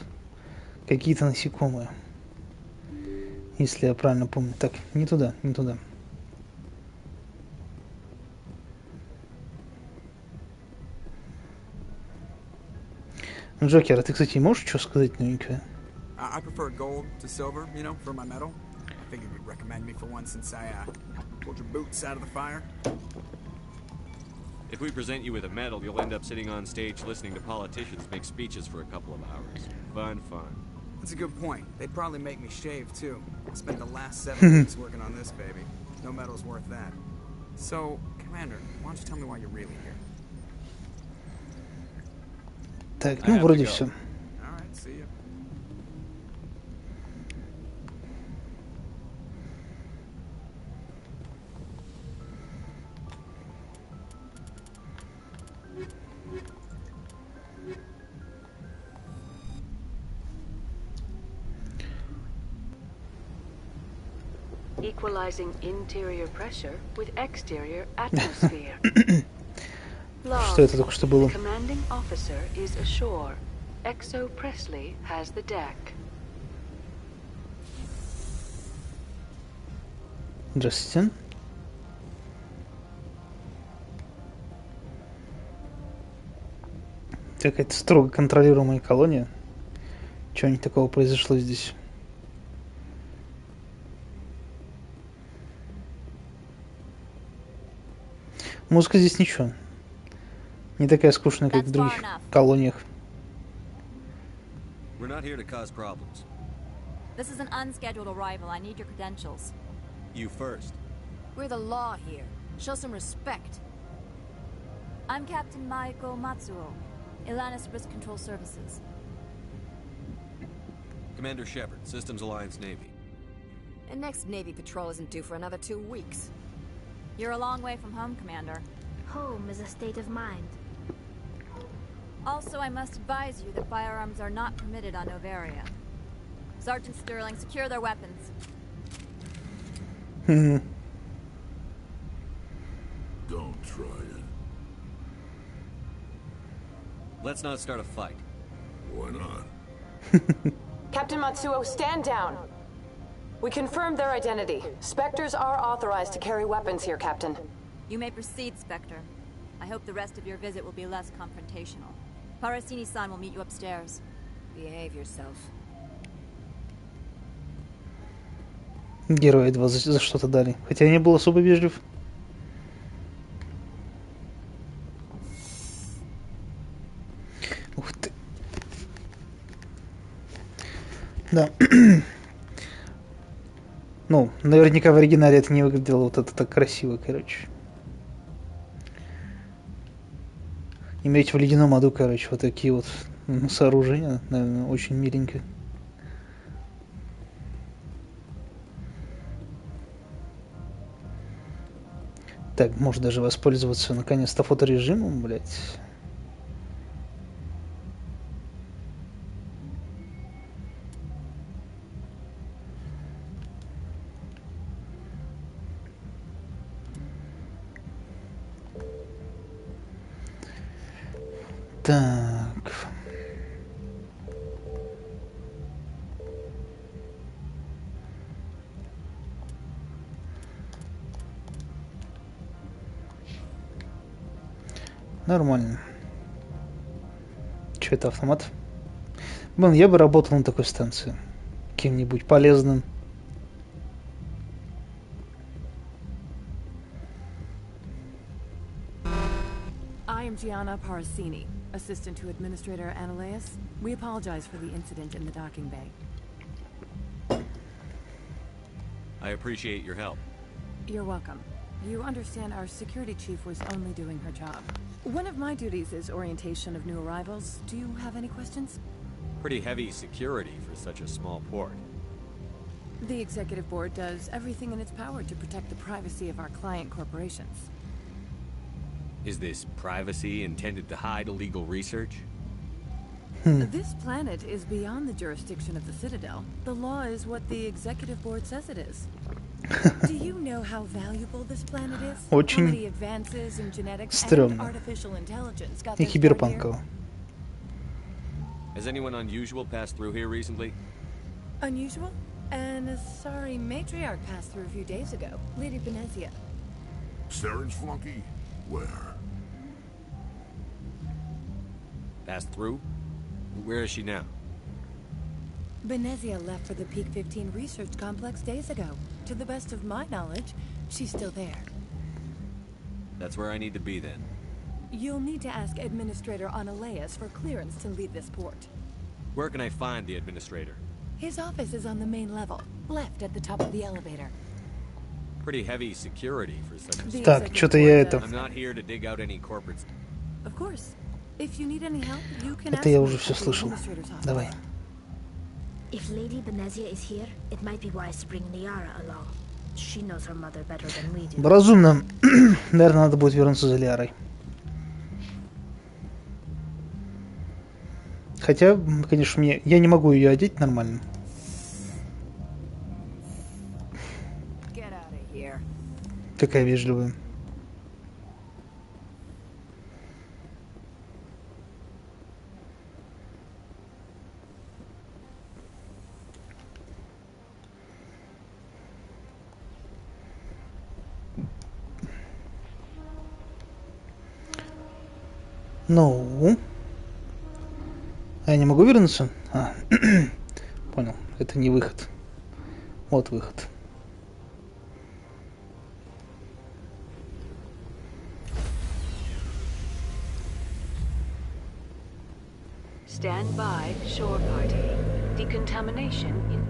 Какие-то насекомые. Если я правильно помню. Так, не туда, не туда. Джокер, а ты, кстати, можешь что сказать новенькое? I prefer gold to silver, you know, for my metal. I figured you'd recommend me for one since I pulled your boots out of the fire. If we present you with a medal, you'll end up sitting on stage listening to politicians make speeches for a couple of hours. Fun, fun. That's a good point. They'd probably make me shave, too. I spent the last 7 weeks working on this baby. No medal's worth that. So, Commander, why don't you tell me why you're really here? Так, ну вроде все. All right, see ya. Equalizing interior pressure with exterior atmosphere. Что это только что было? The commanding officer is ashore. Exo Presley has the deck. Здравствуйте. Какая-то строго контролируемая колония. Чего-нибудь такого произошло здесь? Музыка здесь ничего. Не такая скучная, как в других колониях. We're not here to cause problems. This is an unscheduled arrival. I need your credentials. You first. We're the law here. Show some respect. I'm Captain Maiko Matsuo, Ilanis Risk Control Services. Commander Shepard, Systems Alliance Navy. The next Navy patrol isn't due for another 2 weeks. You're a long way from home, Commander. Home is a state of mind. Also, I must advise you that firearms are not permitted on Novaria. Sergeant Sterling, secure their weapons. Don't try it. Let's not start a fight. Why not? Captain Matsuo, stand down. We confirmed their identity. Spectres are authorized to carry weapons here, Captain. You may proceed, Spectre. I hope the rest of your visit will be less confrontational. Parasini-san will meet you upstairs. Behave yourself. Героя 2 за что-то дали. Хотя я не был особо вежлив. Ух ты. Да. Ну, наверняка в оригинале это не выглядело вот это так красиво, короче. Иметь в ледяном аду, короче, вот такие вот сооружения, наверное, очень миленько. Так, можно даже воспользоваться наконец-то фоторежимом, блять. Так. Нормально. Че это автомат? Блин, я бы работал на такой станции. Кем-нибудь полезным. I am Gianna Parasini, assistant to Administrator Analeas. We apologize for the incident in the docking bay. I appreciate your help. You're welcome. You understand our security chief was only doing her job. One of my duties is orientation of new arrivals. Do you have any questions? Pretty heavy security for such a small port. The executive board does everything in its power to protect the privacy of our client corporations. Is this privacy intended to hide illegal research? This planet is beyond the jurisdiction of the Citadel. The law is what the executive board says it is. Do you know how valuable this planet is? How many advances in genetics and artificial intelligence got this far here? Has anyone unusual passed through here recently? Unusual? An Asari matriarch passed through a few days ago. Lady Benezia. Saren's flunky? Where? Passed through? Where is she now? Benezia left for the Peak 15 research complex days ago. To the best of my knowledge, she's still there. That's where I need to be then. You'll need to ask Administrator Analeas for clearance to leave this port. Where can I find the administrator? His office is on the main level, left at the top of the elevator. Pretty heavy security for such a... Так, что-то я это... I'm not here to dig out any corporate... Of course. If you need any help, you can Это я уже все слышал. Давай. If Lady Benezia is here, it might be wise to bring Liara along. She knows her mother better than we do. Разумно. Наверное, надо будет вернуться за Лиарой. Хотя, конечно, я не могу ее одеть нормально. Какая вежливая. Ну, а я не могу вернуться? А, понял, это не выход. Вот выход. Stand by, shore party. Decontamination in...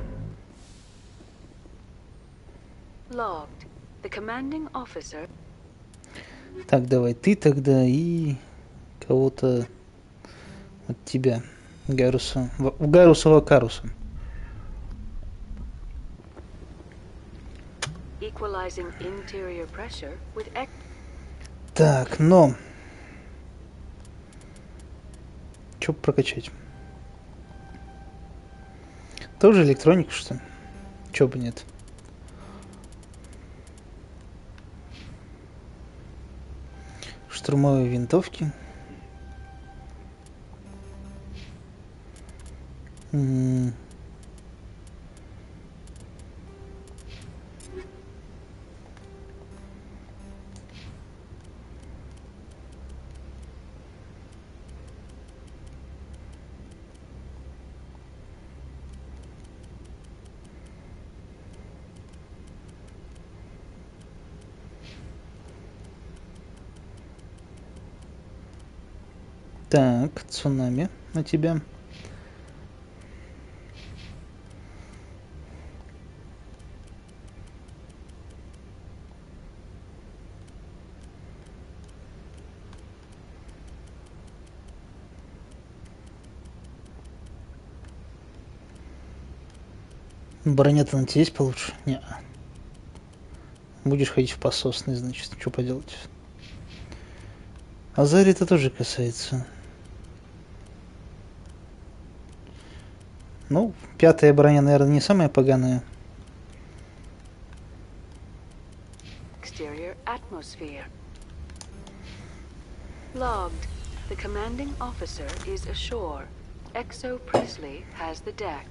Logged. The commanding officer... Так, давай ты тогда и кого-то от тебя. Гаруса. Гарусова Каруса. Equalizing interior pressure with... Так, но... Что прокачать? Тоже электроника, что ли? Чё бы нет. Штурмовые винтовки. Так, цунами на тебя. Броня-то на тебе есть получше? Не. Будешь ходить в пососный, значит, что поделать. Азари это тоже касается. Ну, 5-я броня, наверное, не самая поганая. Exterior atmosphere. Logged. The commanding officer is ashore. Exo Presley has the deck.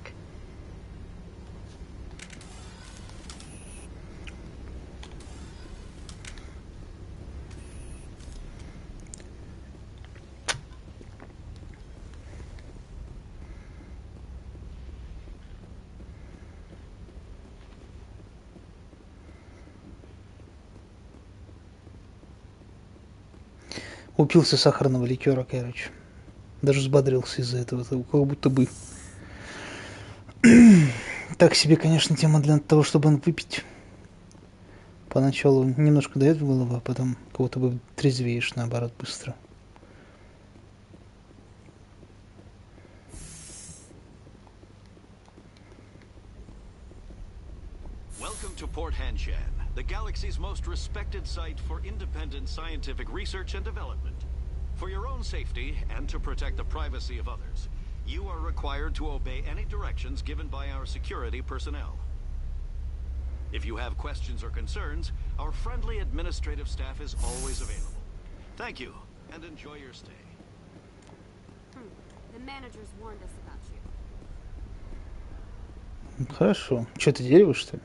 Упился сахарного ликера, короче. Даже взбодрился из-за этого. Это как будто бы... Так себе, конечно, тема для того, чтобы он выпить. Поначалу немножко дает в голову, а потом кого-то бы трезвеешь, наоборот, быстро. Welcome to Port Hanshan, the galaxy's most respected site for independent scientific research and development. For your own safety and to protect the privacy of others, you are required to obey any directions given by our security personnel. If you have questions or concerns, our friendly administrative staff is always available. Thank you, and enjoy your stay. The managers warned us about you. Хорошо. Что, это дерево, что ли?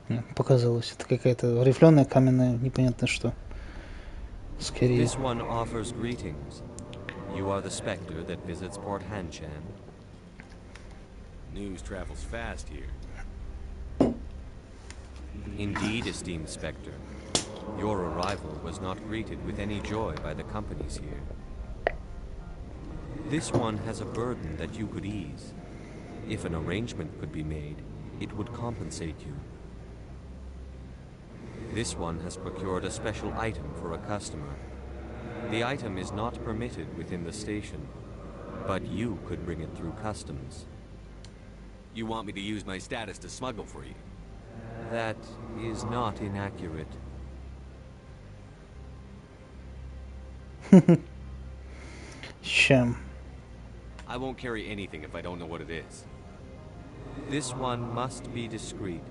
Нет, показалось. Это какая-то рифленая, каменная, непонятно что. Скорее. This one offers greetings. You are the specter that visits Port Hanshan. News travels fast here. Indeed, esteemed Spectre. Your arrival was not greeted with any joy by the companies here. This one has a burden that you could ease. If an arrangement could be made, it would compensate you. This one has procured a special item for a customer. The item is not permitted within the station, but you could bring it through customs. You want me to use my status to smuggle for you? That is not inaccurate. Чем? I won't carry anything if I don't know what it is. This one must be discreet.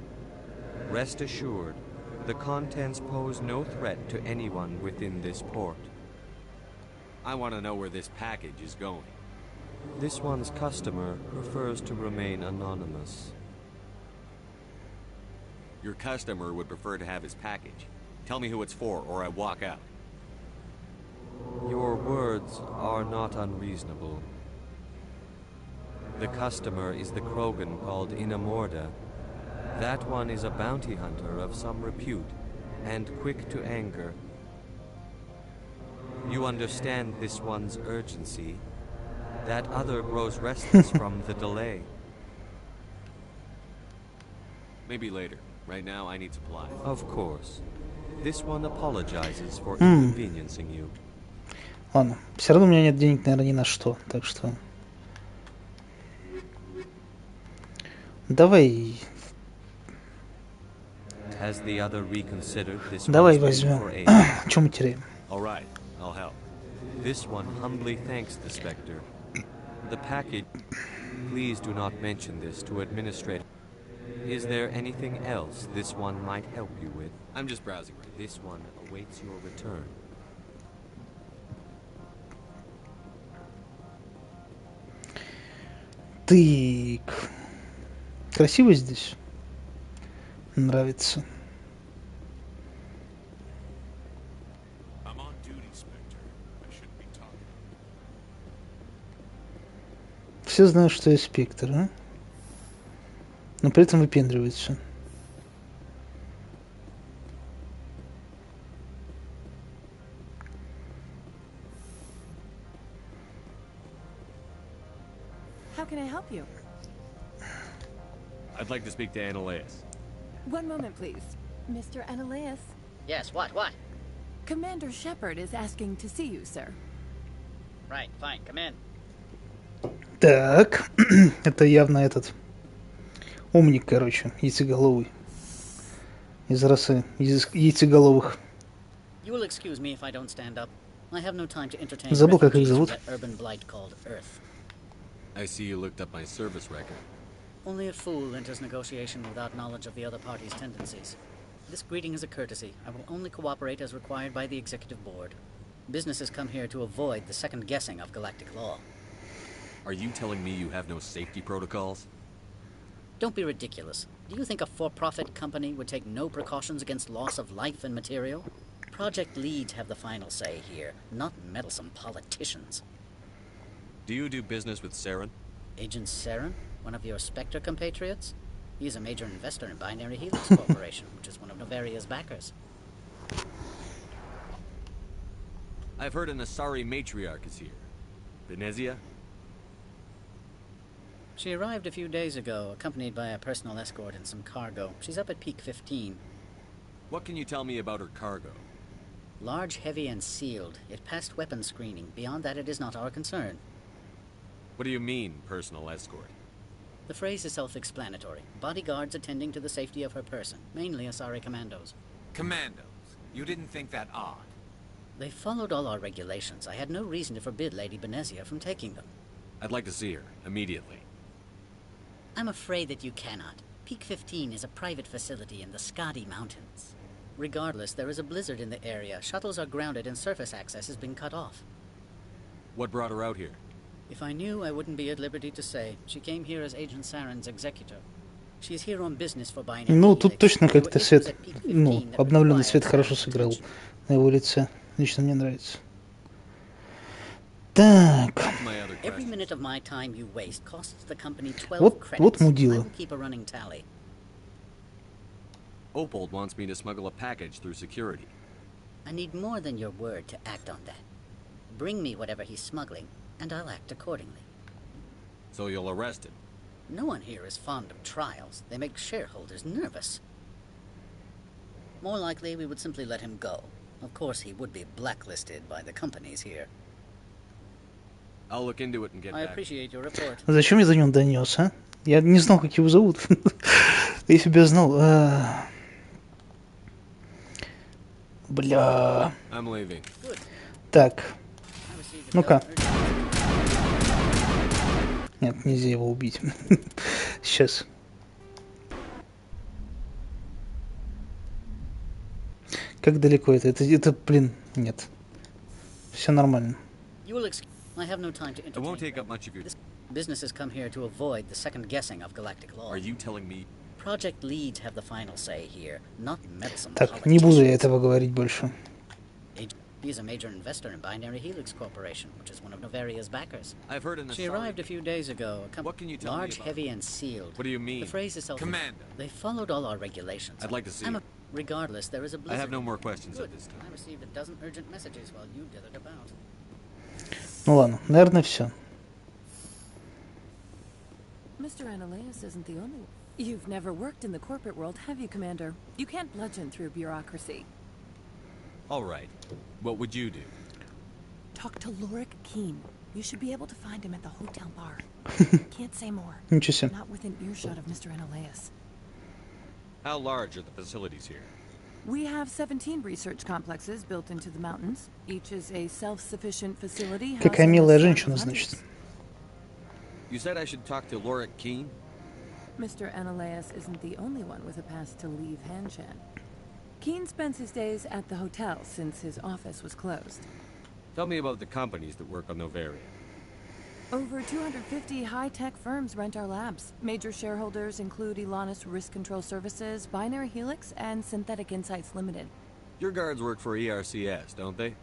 Rest assured, the contents pose no threat to anyone within this port. I want to know where this package is going. This one's customer prefers to remain anonymous. Your customer would prefer to have his package. Tell me who it's for, or I walk out. Your words are not unreasonable. The customer is the Krogan called Inamorda. That one is a bounty hunter of some repute, and quick to anger. You understand this one's urgency. That other grows restless from the delay. Maybe later. Right now, I need supplies. Of course. This one apologizes for inconveniencing you. Ладно, все равно у меня нет денег, наверное, ни на что, так что... Давай... Has the other reconsidered this Давай возьмем. Чем мы теряем? All right, I'll help. This one humbly thanks the Spectre. The package... Please do not mention this to administrators. Is there anything else this one might help you with? I'm just browsing. This one awaits your return. Так. Красиво здесь. Нравится. I'm on duty, Spectre. I shouldn't be talking. Все знают, что я спектр, а? Но при этом выпендривается. How can I help you? I'd like to speak to Annaleas. One moment, please. Mr. Annaleas. Yes, what? Commander Shepard is asking to see you, sir. Right, fine, come in. Так, это явно этот умник, короче, яйцеголовый. из расы яйцеголовых. You will excuse me if I don't stand up. I have no time to entertain Забыл, как их refugees from зовут. that urban blight called Earth. I see you looked up my service record. Only a fool enters negotiation without knowledge of the other party's tendencies. This greeting is a courtesy. I will only cooperate as required by the Executive Board. Businesses come here to avoid the second guessing of galactic law. Are you telling me you have no safety protocols? Don't be ridiculous. Do you think a for-profit company would take no precautions against loss of life and material? Project leads have the final say here, not meddlesome politicians. Do you do business with Saren? Agent Saren? One of your Spectre compatriots? He is a major investor in Binary Helix Corporation, which is one of Novaria's backers. I've heard an Asari matriarch is here. Venezia? She arrived a few days ago, accompanied by a personal escort and some cargo. She's up at Peak 15. What can you tell me about her cargo? Large, heavy, and sealed. It passed weapons screening. Beyond that, it is not our concern. What do you mean, personal escort? The phrase is self-explanatory. Bodyguards attending to the safety of her person, mainly Asari commandos. Commandos? You didn't think that odd? They followed all our regulations. I had no reason to forbid Lady Benezia from taking them. I'd like to see her, immediately. I'm afraid that you cannot. Peak 15 is a private facility in the Skadi Mountains. Regardless, there is a blizzard in the area. Shuttles are grounded and surface access has been cut off. What brought her out here? If I knew, I wouldn't be at liberty to say. She came here as Agent Saren's executor. She is here on business for Binary Ну, Helix. тут точно как-то свет, ну, обновленный свет хорошо сыграл на его лице. Лично мне нравится. Так. Every minute of my time you waste costs the company 12 Вот credits. I мудила. will keep a running tally. Opold wants me to smuggle a package through security. I need more than your word to act on that. Bring me whatever he's smuggling, and I'll act accordingly. So you'll arrest him? No one here is fond of trials. They make shareholders nervous. More likely, we would simply let him go. Of course, he would be blacklisted by the companies here. I'll look into it and get I back. appreciate your report. Зачем я за ним донес, а? Я не знал, как его зовут. Если бы я знал... Бля... I'm leaving. Так. Ну-ка. Нет, нельзя его убить. Сейчас. Как далеко это? Это, блин, нет. Все нормально. I have no time to I won't take up much of your... Businesses come here to avoid the second guessing of galactic law. Are you telling me... Project leads have the final say here, not meddlesome Так, не буду я этого говорить больше. He is a major investor in Binary Helix Corporation, which is one of Novaria's backers. I've heard an She arrived a few days ago. What can you tell me large, about heavy, it? and sealed. What do you mean? The phrase is self... Commando. They followed all our regulations. I'd like to see her. Regardless, there is a I blizzard. have no more questions Good. at this time. I received a dozen urgent messages while you dithered about. Ну ладно, наверное, все. Mr. Ananias isn't the only one. You've never worked in the corporate world, have you, Commander? You can't bludgeon through bureaucracy. All right. What would you do? Talk to Lorik Keen. You should be able to find him at the hotel bar. Can't say more. Ничего себе. Not within earshot of Mr. Ananias. How large are the facilities here? We have 17 research complexes built into the mountains. Each is a self-sufficient facility. Какая милая женщина, значит. You said I should talk to Lorik Keen? Mr. Ananias isn't the only one with a pass to leave Hanshan. Keen spends his days at the hotel since his office was closed. Tell me about the companies that work on Novaria. Over 250 high-tech firms rent our labs. Major shareholders include Elanis Risk Control Services, Binary Helix, and Synthetic Insights Limited. Your guards work for ERCS, don't they?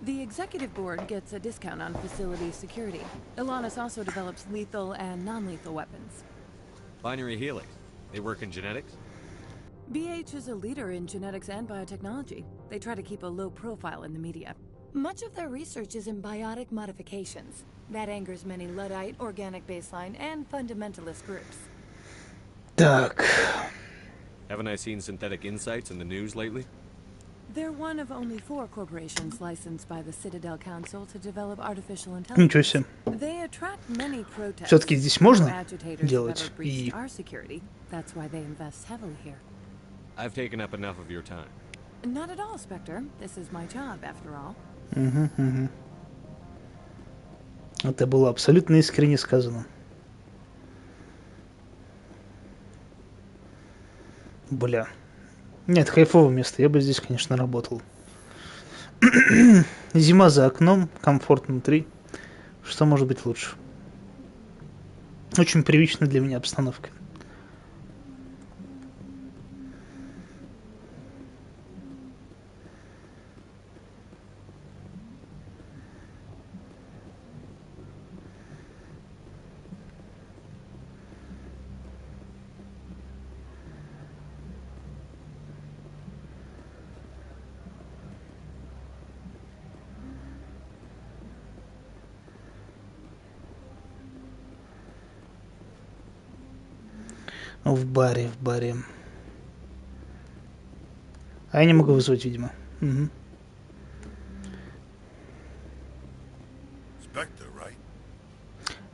The executive board gets a discount on facility security. Elanis also develops lethal and non-lethal weapons. Binary Helix. They work in genetics? BH is a leader in genetics and biotechnology. They try to keep a low profile in the media. Much of their research is in biotic modifications. That angers many Luddite, organic baseline, and fundamentalist groups. Так. Haven't I seen Synthetic Insights in the news lately? They're one of only 4 corporations licensed by the Citadel Council to develop artificial Ничего intelligence. себе. They attract many protests. Всё-таки здесь можно Agitators делать who've ever breached и... our security. That's why they invest heavily here. I've taken up enough of your time. Not at all, Spectre. This is my job, after all. Это было абсолютно искренне сказано. Бля. Нет, кайфовое место. Я бы здесь, конечно, работал. Зима за окном, комфорт внутри. Что может быть лучше? Очень привычная для меня обстановка. В баре. А я не могу вызвать, видимо. Угу.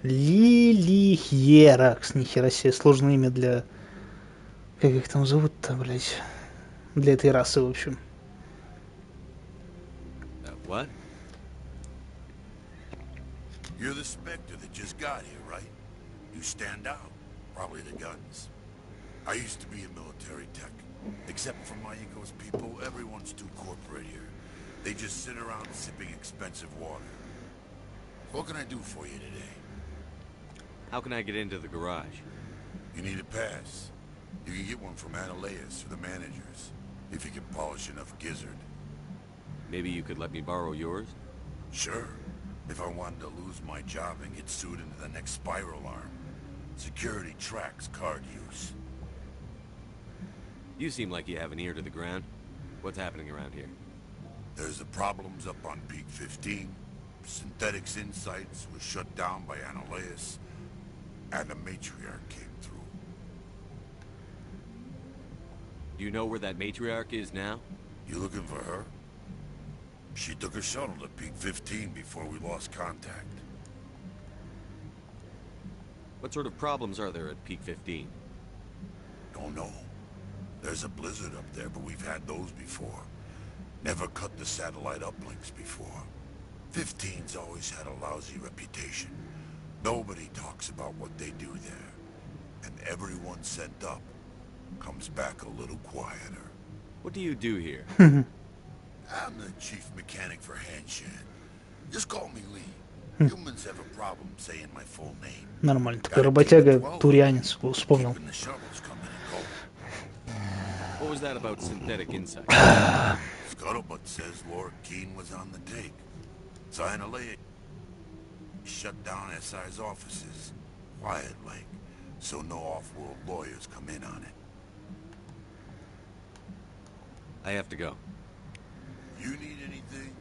Лилиеракс, нихера себе, сложное имя для... Как их там зовут-то, блядь? Для этой расы, в общем. What? You're the Spectre that just got here, right? You stand out. Probably the guns. I used to be a military tech. Except for Mayuko's people, everyone's too corporate here. They just sit around sipping expensive water. What can I do for you today? How can I get into the garage? You need a pass. You can get one from Ananias or the managers, if you can polish enough gizzard. Maybe you could let me borrow yours? Sure. If I wanted to lose my job and get sued into the next spiral arm. Security tracks card use. You seem like you have an ear to the ground. What's happening around here? There's the problems up on Peak 15. Synthetics Insights was shut down by Ananias. And the matriarch came through. Do you know where that matriarch is now? You looking for her? She took a shuttle to Peak 15 before we lost contact. What sort of problems are there at Peak 15? Don't know. There's a blizzard up there, but we've had those before. Never cut the satellite uplinks before. 15's always had a lousy reputation. Nobody talks about what they do there. And everyone sent up comes back a little quieter. What do you do here? I'm the chief mechanic for Hanshan. Just call me Lee. Humans have a problem saying my full name. Нормально, такой работяга, турианец, вспомнил. What was that about synthetic insight? Scuttlebutt says Laura Keene was on the take. Sinalea shut down SI's offices, quiet like, so no off-world lawyers come in on it. I have to go. You need anything?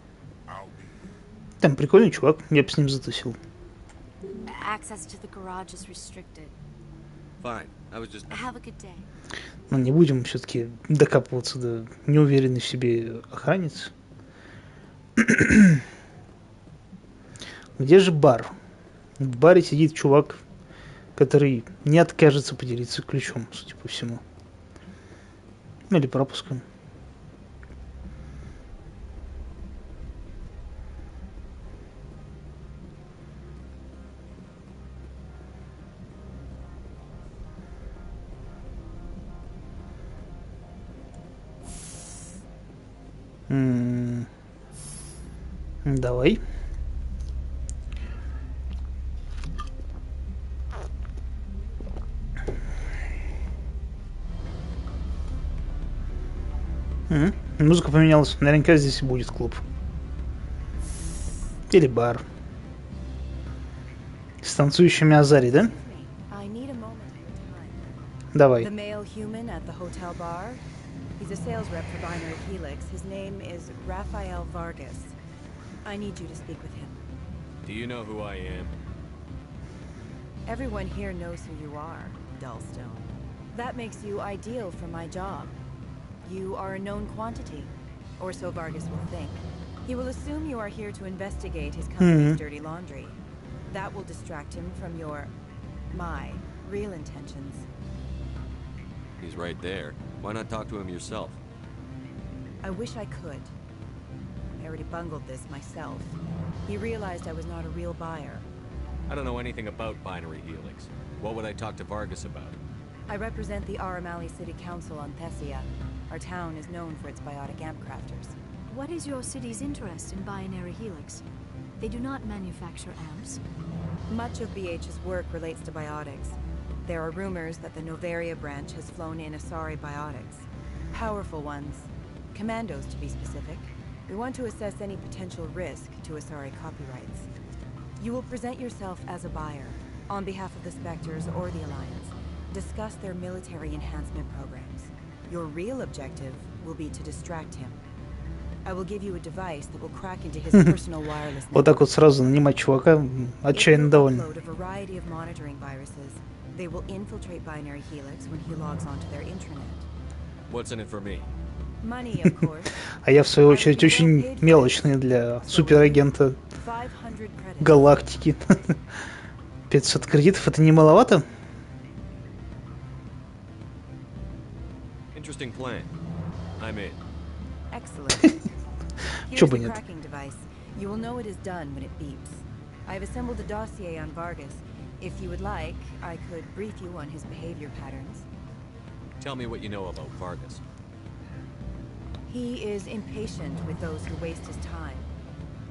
I'll be. Там прикольный чувак, я бы с ним затусил. Access to the garage is restricted. Fine. I was just... Have a good day. Но не будем все-таки докапываться до неуверенной в себе охранницы. Где же бар? В баре сидит чувак, который не откажется поделиться ключом, судя по всему. Или пропуском. Давай. Музыка поменялась. Наверняка здесь и будет клуб. Или бар. С танцующими Азари, да? Давай. The male human at the hotel bar. He's a sales rep for Binary Helix. His name is Rafael Vargas. I need you to speak with him. Do you know who I am? Everyone here knows who you are, Dullstone. That makes you ideal for my job. You are a known quantity, or so Vargas will think. He will assume you are here to investigate his company's dirty laundry. That will distract him from my real intentions. He's right there. Why not talk to him yourself? I wish I could. I already bungled this myself. He realized I was not a real buyer. I don't know anything about binary helix. What would I talk to Vargas about? I represent the Aramali City Council on Thessia. Our town is known for its biotic amp crafters. What is your city's interest in binary helix? They do not manufacture amps. Much of BH's work relates to biotics. There are rumors that the Novaria branch has flown in Asari biotics. Powerful ones. Commandos, to be specific. We want to assess any potential risk to Asari copyrights. You will present yourself as a buyer, on behalf of the Spectres or the Alliance. Discuss their military enhancement programs. Your real objective will be to distract him. I will give you a device that will crack into his personal wireless network. Вот так вот сразу нанимать чувака, отчаянно довольно. Upload a variety of monitoring viruses. They will infiltrate binary helix when he logs onto their intranet. What's in it for me? Money, of course. А я в свою очередь очень мелочный для суперагента галактики. 500 кредитов, это не маловато? Interesting plan. I'm in. Excellent. Чё Here's бы the нет. cracking device. You will know it is done when it beeps. I've assembled a dossier on Vargas. If you would like, I could brief you on his behavior patterns. Tell me what you know about Vargas. He is impatient with those who waste his time.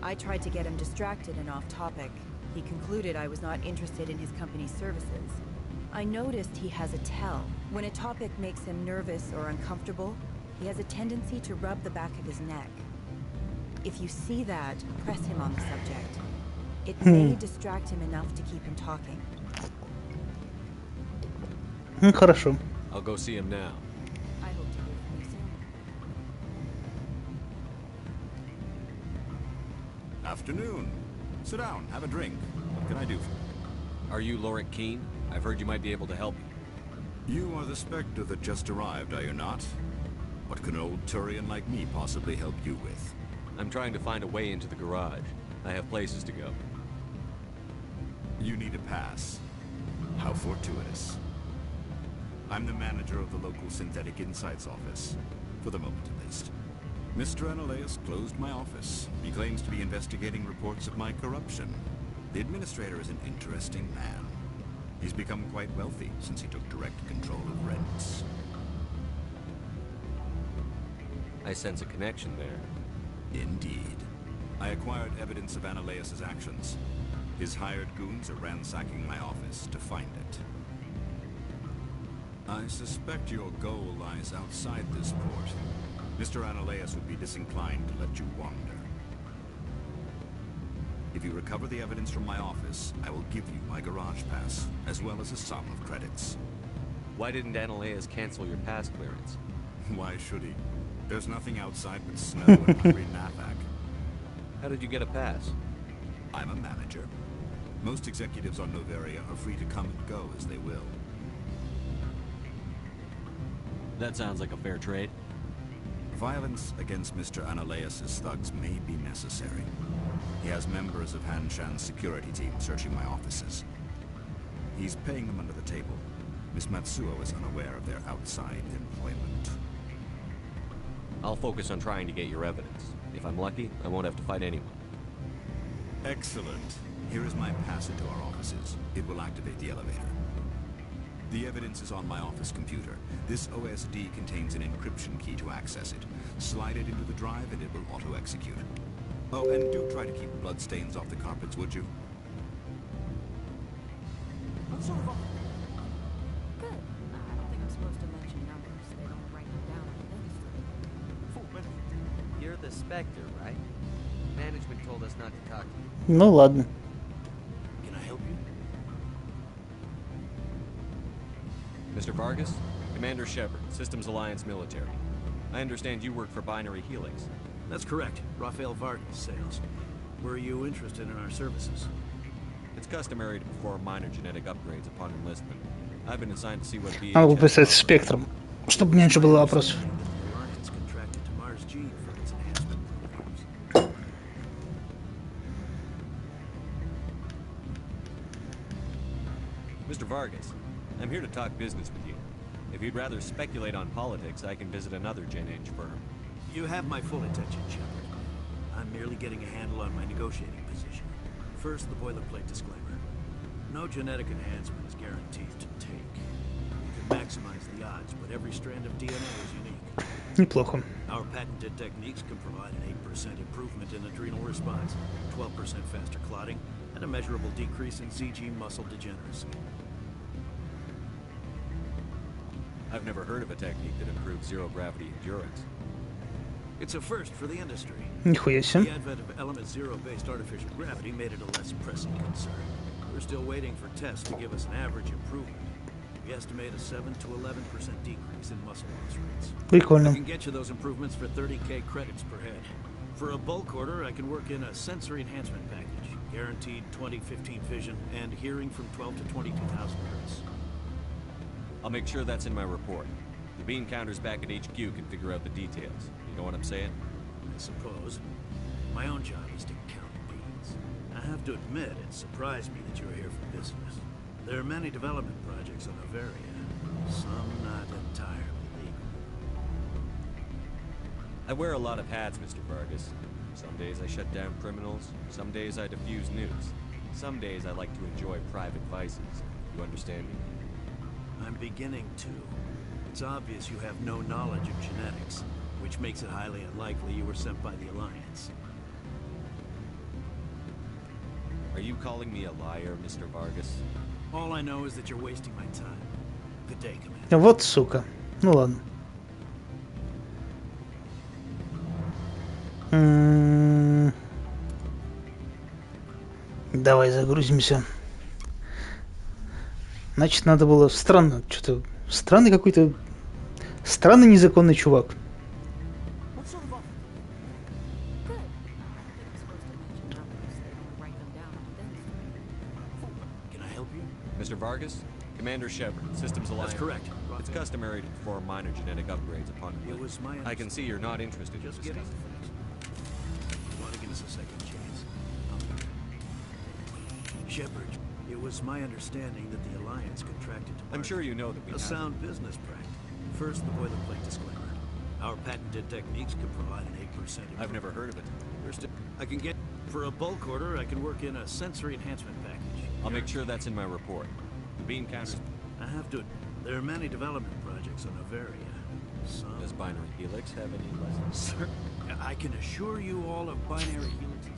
I tried to get him distracted and off topic. He concluded I was not interested in his company's services. I noticed he has a tell. When a topic makes him nervous or uncomfortable, he has a tendency to rub the back of his neck. If you see that, press him on the subject. It may distract him enough to keep him talking. Хорошо. I'll go see him now. I hope to hear from you soon. Afternoon. Sit down, have a drink. What can I do for you? Are you Laurent Keene? I've heard you might be able to help me. You are the Spectre that just arrived, are you not? What can an old Turian like me possibly help you with? I'm trying to find a way into the garage. I have places to go. You need a pass. How fortuitous. I'm the manager of the local Synthetic Insights office. For the moment, at least. Mr. Analeus closed my office. He claims to be investigating reports of my corruption. The administrator is an interesting man. He's become quite wealthy since he took direct control of rents. I sense a connection there. Indeed. I acquired evidence of Analeus' actions. His hired goons are ransacking my office to find it. I suspect your goal lies outside this port. Mr. Analeus would be disinclined to let you wander. If you recover the evidence from my office, I will give you my garage pass, as well as a sum of credits. Why didn't Analeus cancel your pass clearance? Why should he? There's nothing outside but snow and hungry Navak. How did you get a pass? I'm a manager. Most executives on Novaria are free to come and go as they will. That sounds like a fair trade. Violence against Mr. Analeus' thugs may be necessary. He has members of Hanshan's security team searching my offices. He's paying them under the table. Miss Matsuo is unaware of their outside employment. I'll focus on trying to get your evidence. If I'm lucky, I won't have to fight anyone. Excellent. Here is my pass into our offices. It will activate the elevator. The evidence is on my office computer. This OSD contains an encryption key to access it. Slide it into the drive and it will auto-execute. Oh, and do try to keep bloodstains off the carpets, would you? What sort of... Good. I don't think I'm supposed to mention numbers. They don't write them down on the register. You're the Spectre, right? Management told us not to talk to you. Ну ладно. Can I help you? Mr. Vargas? Commander Shepard, Systems Alliance Military. I understand you work for Binary Helix. That's correct. Rafael Vargas, sales. Were you interested in our services? It's customary to perform minor genetic upgrades upon enlistment. I've been assigned to see what BH Надо писать спектром, чтобы меньше было вопросов. The Alliance contracted to Mars Gene for its enhancement programs. Mr. Vargas, I'm here to talk business with you. If you'd rather speculate on politics, I can visit another Gen Age firm. You have my full attention, Shepard. I'm merely getting a handle on my negotiating position. First, the boilerplate disclaimer. No genetic enhancement is guaranteed to take. You can maximize the odds, but every strand of DNA is unique. Неплохо. Our patented techniques can provide an 8% improvement in adrenal response, 12% faster clotting, and a measurable decrease in ZG muscle degeneracy. I've never heard of a technique that improves zero-gravity endurance. It's a first for the industry. Нихуя себе. The advent of element zero-based artificial gravity made it a less pressing concern. We're still waiting for tests to give us an average improvement. We estimate a 7 to 11% decrease in muscle loss rates. Прикольно. I can get you those improvements for 30k credits per head. For a bulk order, I can work in a sensory enhancement package, guaranteed 20/15 vision and hearing from 12 to 22,000 hertz. I'll make sure that's in my report. The bean counters back at HQ can figure out the details. You know what I'm saying? I suppose. My own job is to count beans. I have to admit, it surprised me that you're here for business. There are many development projects on Avaria, some not entirely legal. I wear a lot of hats, Mr. Vargas. Some days I shut down criminals, some days I diffuse nukes. Some days I like to enjoy private vices. You understand me? I'm beginning to. It's obvious you have no knowledge of genetics, which makes it highly unlikely you were sent by the Alliance. Are you calling me a liar, Mr. Vargas? All I know is that you're wasting my time. Good day, Commander. Вот сука. Ну ладно. Давай загрузимся. Значит, надо было... Странно, что-то... Странный какой-то... Странный незаконный чувак. Mr. Vargas? Commander Shepard, Systems Alliance. That's correct. It's customary to perform minor genetic upgrades upon release. I can see you're not interested in this stuff. You want to give us a second chance? Shepard, it was my understanding that the Alliance contracted to... I'm sure you know that we have... A sound business practice. First, the boilerplate disclaimer. Our patented techniques can provide an 8% improvement. I've never heard of it. First, I can get... For a bulk order, I can work in a sensory enhancement package. I'll make sure that's in my report. The bean counters... I have to... There are many development projects on Avaria. Some... Does Binary Helix have any lessons? Sir, I can assure you all of Binary Helixes.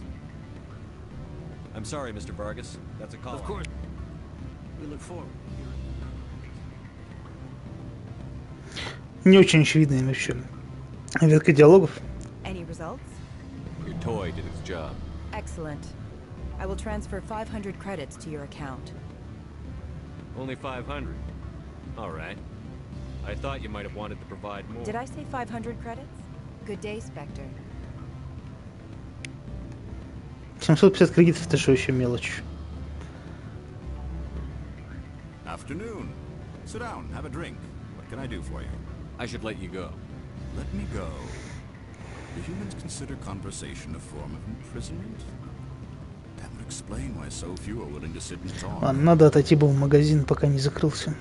I'm sorry, Mr. Vargas. That's a call. Of course. We look forward to Не очень очевидная вообще ветка диалогов. Any results? Your toy did its job. Excellent. I will transfer 500 credits to your account. Only 500. All right. I thought you might have wanted to provide more. Did I say 500 credits? Good day, Spectre. 750 кредитов, это что еще мелочь? Afternoon. Sit down, have a drink. What can I do for you? I should let you go. Let me go. Do humans consider conversation a form of imprisonment? That would explain why so few are willing to sit and talk. Ладно, надо отойти был в магазин, пока не закрылся.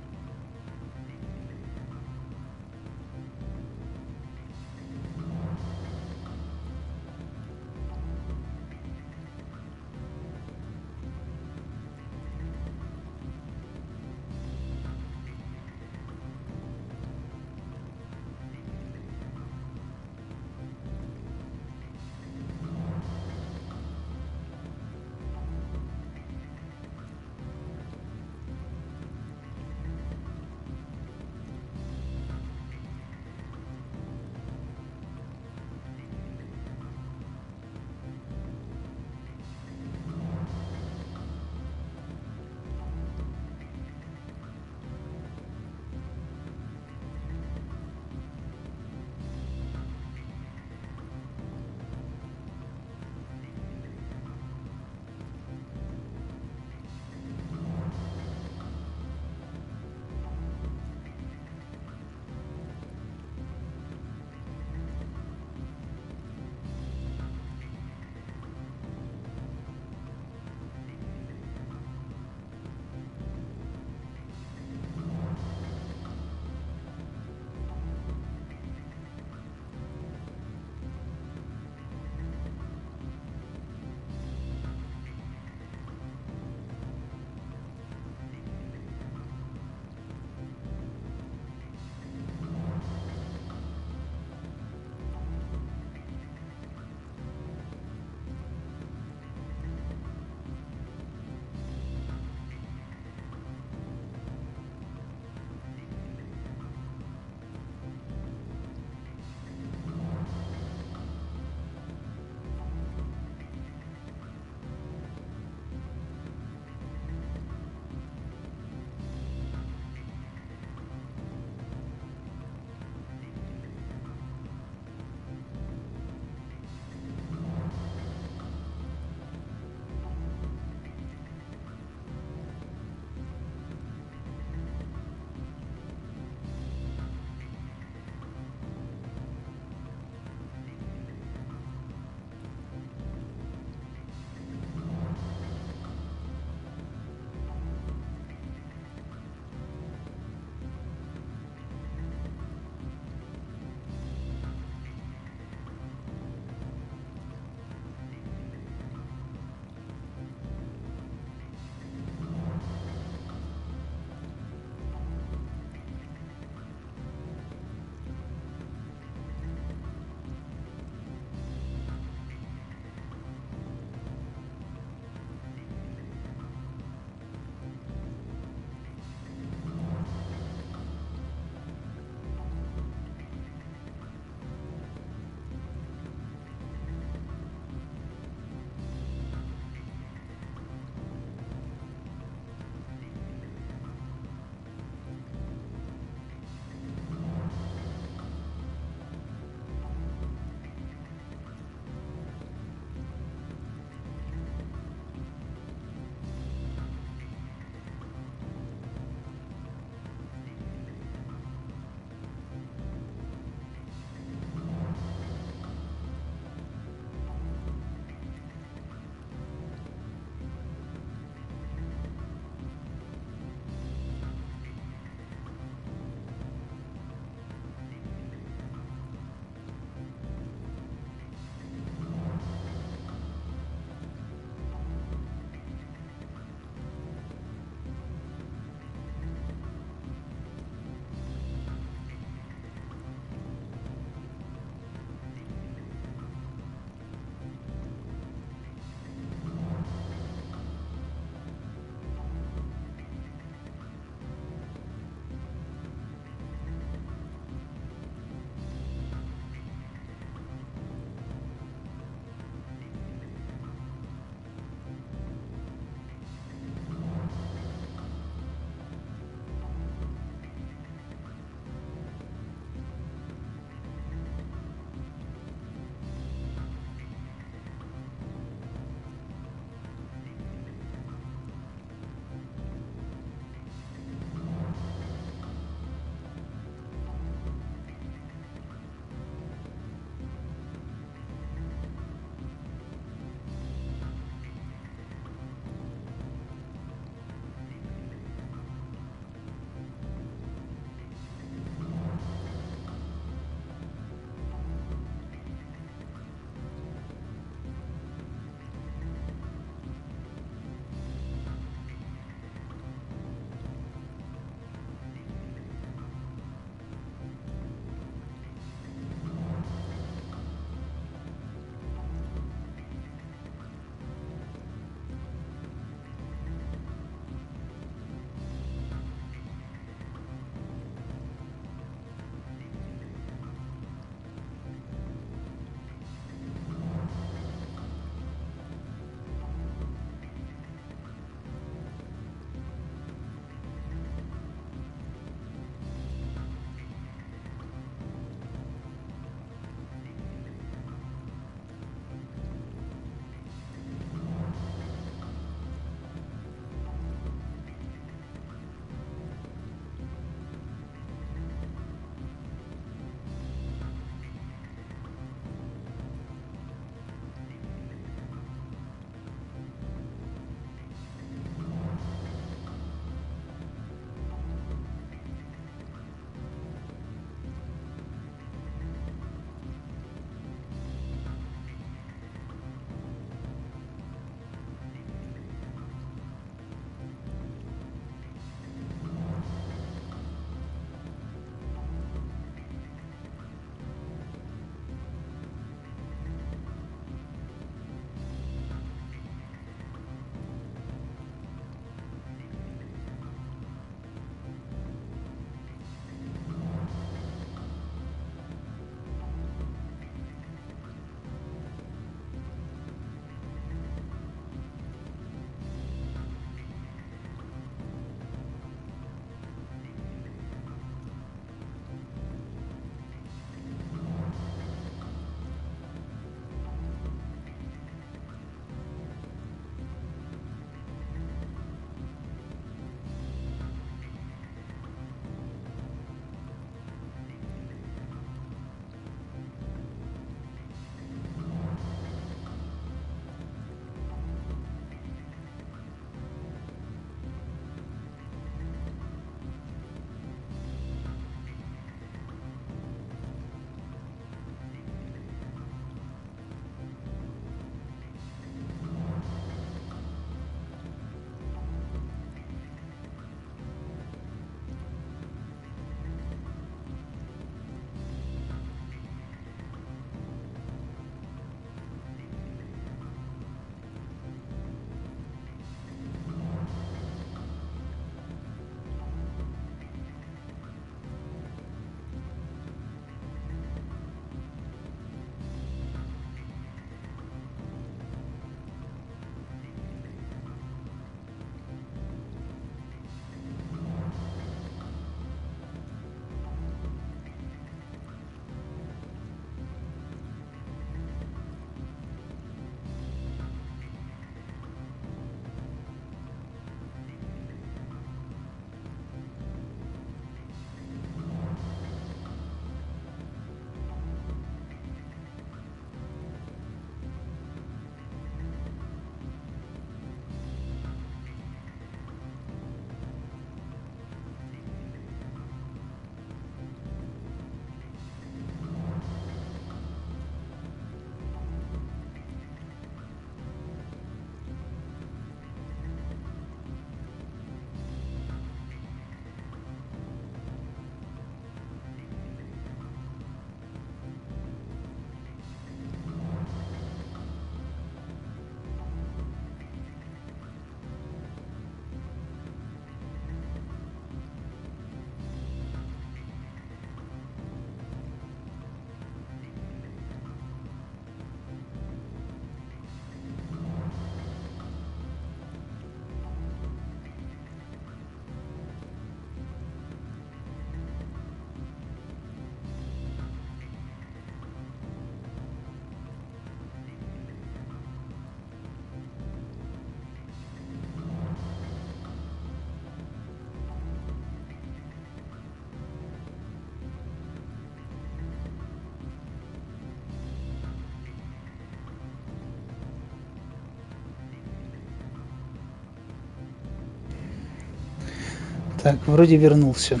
Так, вроде вернулся.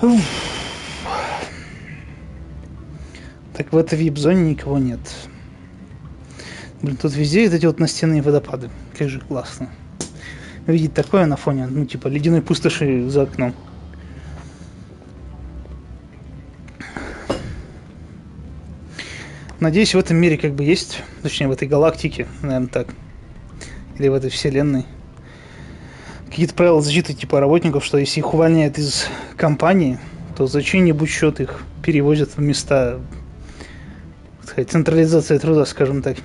Уф. Так, в этой вип-зоне никого нет. Блин, тут везде вот эти вот настенные водопады. Как же классно. Видеть такое на фоне, ну, типа, ледяной пустоши за окном. Надеюсь, в этом мире как бы есть, точнее, в этой галактике, наверное, так. Или в этой вселенной. Какие-то правила защиты типа работников, что если их увольняют из компании, то за чей-нибудь счет их перевозят в места, так сказать, централизации труда, скажем так.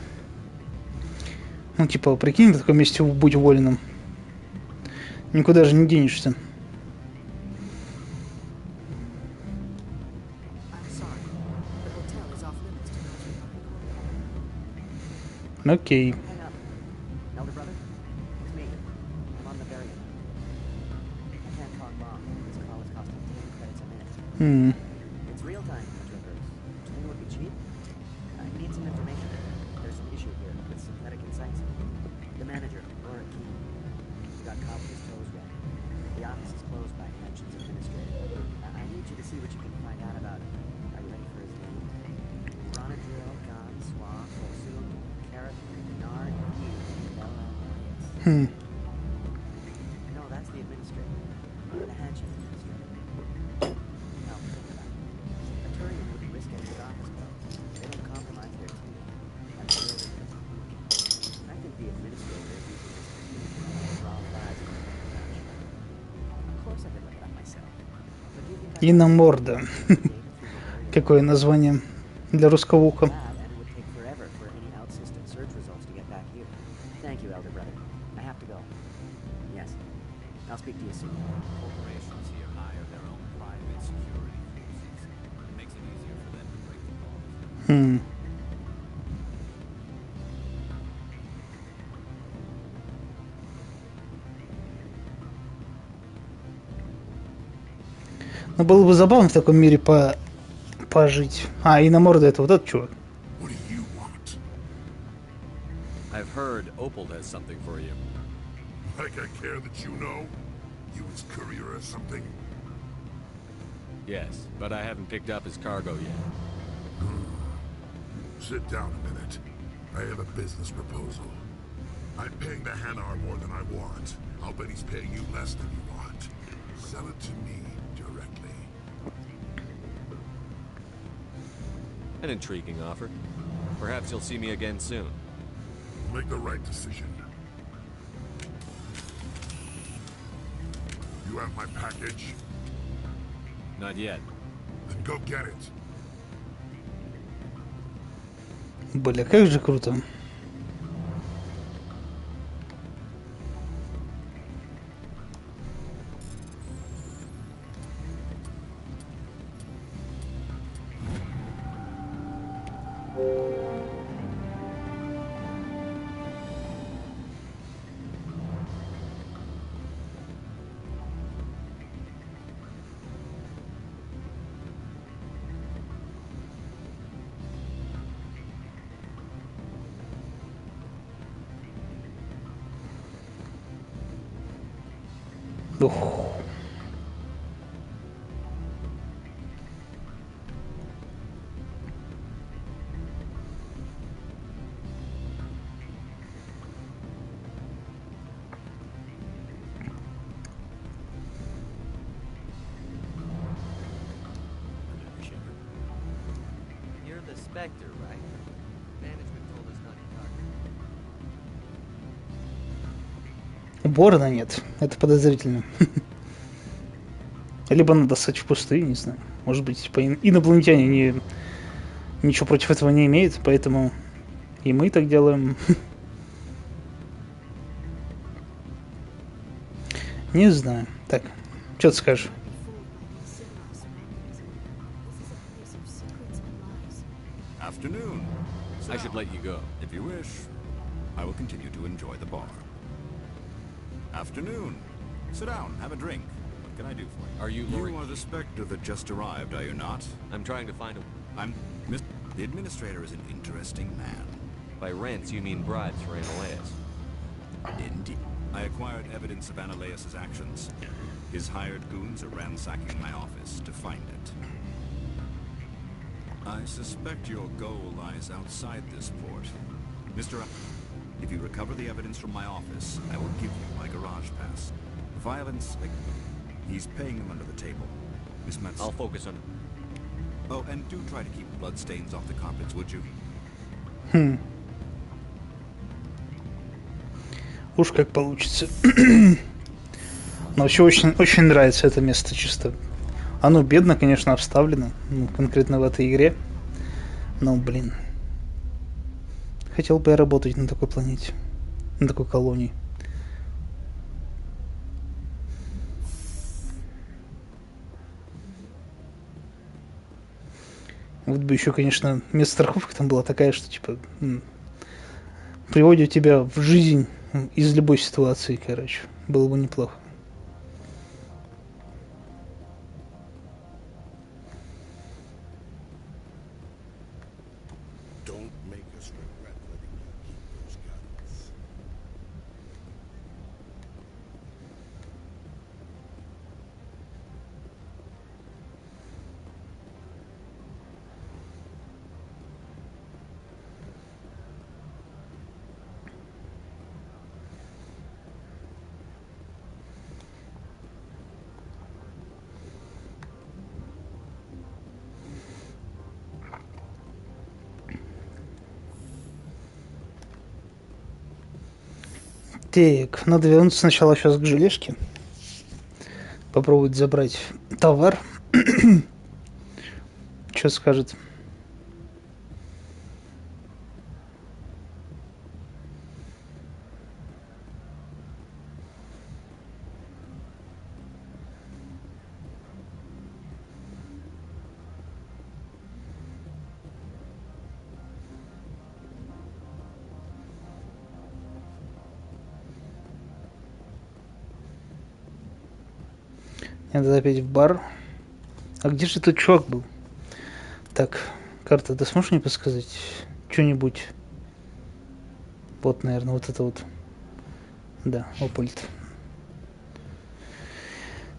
Ну, типа, прикинь, в таком месте будь уволенным. Никуда же не денешься. Окей. It's real time, Troopers. Do you think it would be cheap? I need some information. There's an issue here with synthetic insights. The manager, Laura Key, got caught with his toes wet. The office is closed by Hanson's administrator. I need you to see what you can find out about him. Are you ready for his name? Ronadrill, Gon, Swamp, Fosun, Carrot, Nard, Hugh, Bella, Elliott. No, that's the administrator. The Hanson administrator. Now, think about it. A Turian wouldn't risk getting his office closed. They don't compromise their team. That's the way it is. I think the administrator is using this to draw flies in the production. Of course I could look it up myself. But do you think I Иноморда. Какое название для русского уха. and it would take forever for any out-system search results to get back here. Thank you, Elder Brother. I have to go. Yes. I'll speak to you soon. Corporations here hire their own private security forces. It makes it easier for them to break the laws. Ну, было бы забавно в таком мире пожить. А, иноморда это вот этот чувак. I've heard Opal has something for you. Like I care that you know? You his courier or something? Yes, but I haven't picked up his cargo yet. Sit down a minute. I have a business proposal. I'm paying the Hanar more than I want. I'll bet he's paying you less than you want. Sell it to me directly. An intriguing offer. Perhaps you'll see me again soon. Make the right decision. You have my package? Not yet. Then go get it. Бля, как же круто. Ух. You're the Spectre, right? Management told us not to talk. Борона нет. Это подозрительно. Либо надо ссать в пустые, не знаю. Может быть, типа, инопланетяне ничего против этого не имеют, поэтому и мы так делаем. Не знаю. Так, что ты скажешь? Afternoon. I should let you go. If you wish, I will continue to enjoy the bar. Afternoon. Sit down, have a drink. What can I do for you? Are you Lori? You are the Spectre that just arrived, are you not? I'm trying to find a... The administrator is an interesting man. By rents, you mean bribes for Analeus. Indeed. I acquired evidence of Ananias' actions. His hired goons are ransacking my office to find it. I suspect your goal lies outside this port. Mr. If you recover the evidence from my office, I will give you my garage pass. Violence, he's paying them under the table. Miss Metz. I'll focus on it. Oh, and do try to keep bloodstains off the carpets, would you? Уж как получится. Но вообще очень нравится это место, чисто. Оно бедно, конечно, обставлено, ну, конкретно в этой игре. Но, блин. Хотел бы я работать на такой планете, на такой колонии. Вот бы еще, конечно, медстраховка там была такая, что типа приводит тебя в жизнь из любой ситуации, короче. Было бы неплохо. Так, надо вернуться сначала сейчас к железке. Попробовать забрать товар. Что скажет? Надо опять в бар. А где же этот чувак был? Так, карта, ты сможешь мне подсказать что-нибудь? Вот, наверное, вот это вот. Да, опульт.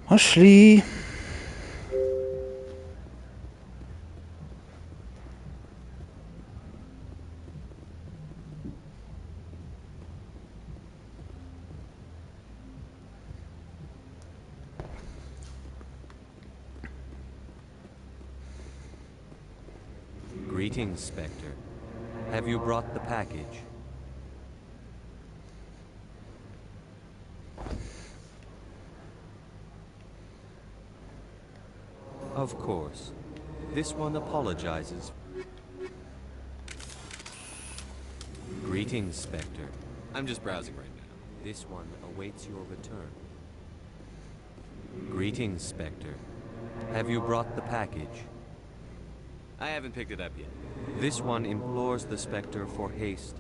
Пошли. Greetings, Spectre. Have you brought the package? Of course. This one apologizes. Greetings, Spectre. I'm just browsing right now. This one awaits your return. Greetings, Spectre. Have you brought the package? I haven't picked it up yet. This one implores the Spectre for haste.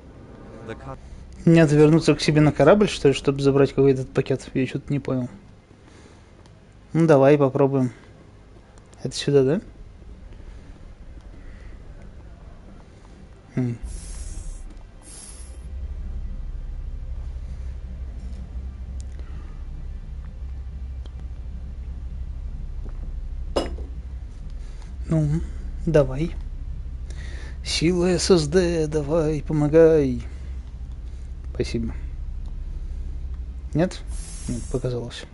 Мне надо вернуться к себе на корабль, что ли, чтобы забрать какой-то пакет? Я что-то не понял. Ну, давай попробуем. Это сюда, да? Ну, давай. Сила ССД, давай, помогай. Спасибо. Нет? Нет, показалось.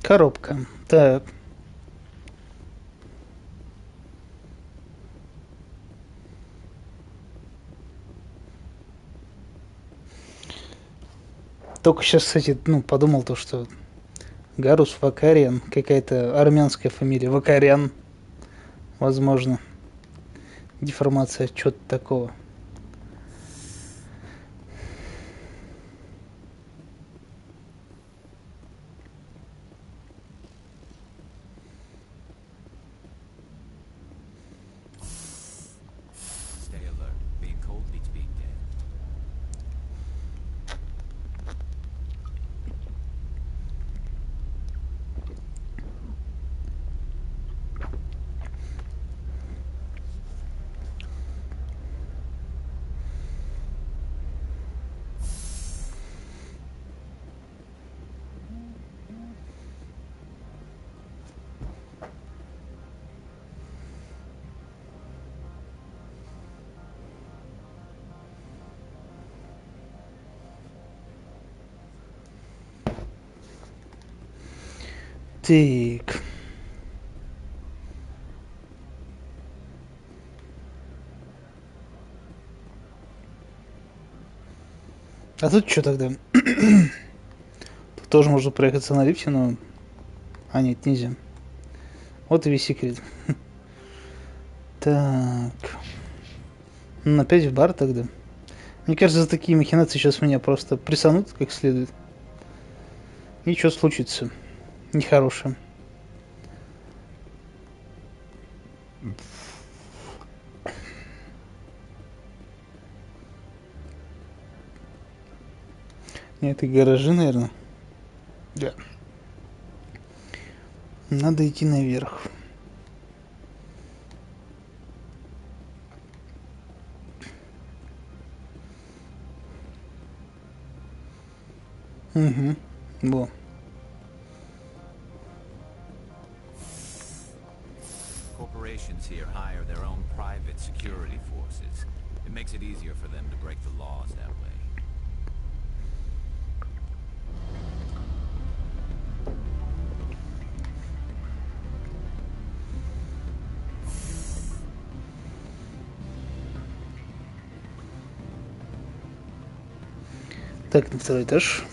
Коробка. Так. Только сейчас, кстати, подумал то, что Гарус Вакариан, какая-то армянская фамилия, Вакарян, возможно. Деформация чего-то такого. Так. А тут что тогда? Тут тоже можно проехаться на лифте, но... А, нет, нельзя. Вот и весь секрет. Так. Ну, опять в бар тогда. Мне кажется, за такие махинации сейчас меня просто прессанут как следует. И что случится? Нехорошее. Нет, это гаражи, наверное. Да. Надо идти наверх. Угу. Во. Corporations here hire their own private security forces. It makes it easier for them to break the laws that way. Так, на второй этаж.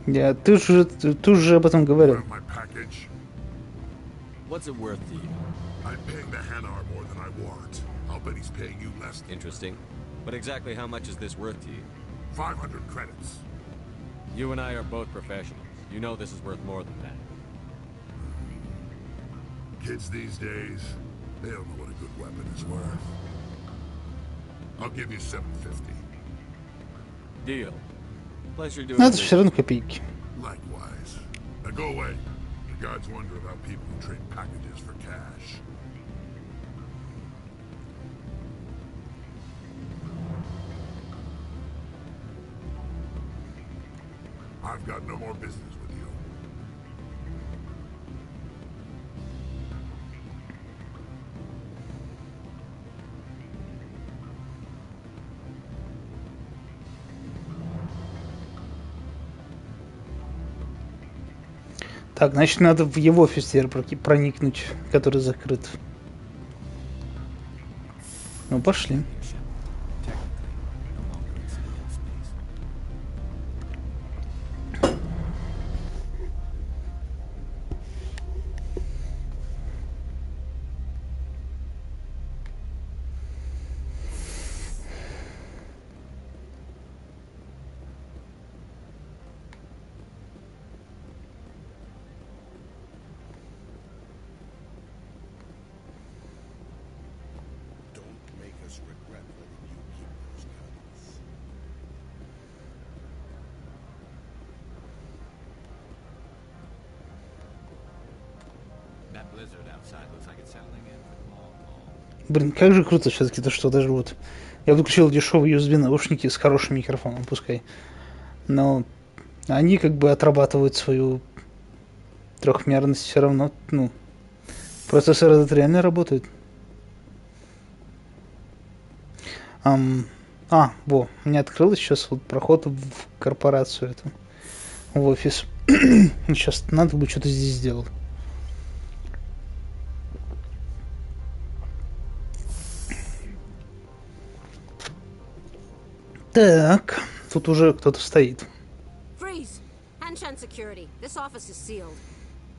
Я, ты уже об этом говорил. What's it worth to you? I'm paying the Hanar more than I want. I'll bet he's paying you less. Interesting. But exactly how much is this worth to you? 500 credits. You and I are both professionals. You know this is worth more than that. Kids these days, they don't know what a good weapon is worth. I'll give you 750. Deal. Pleasure doing Но это business. все равно копейки. Likewise. Now go away. The gods wonder about people who trade packages for cash. I've got no more business with you. Так, значит, надо в его офис теперь проникнуть, который закрыт. Ну, пошли. That blizzard outside looks like it's settling in for the long haul. Блин, как же круто все-таки то, что даже вот... Я выключил дешевые USB наушники с хорошим микрофоном, пускай. Но они как бы отрабатывают свою трехмерность все равно. Ну, процессор этот реально работает. Во, у меня открылось сейчас вот проход в корпорацию эту, в офис. Сейчас надо бы что-то здесь сделать. Так, тут уже кто-то стоит. Freeze! Hanshan security. This office is sealed.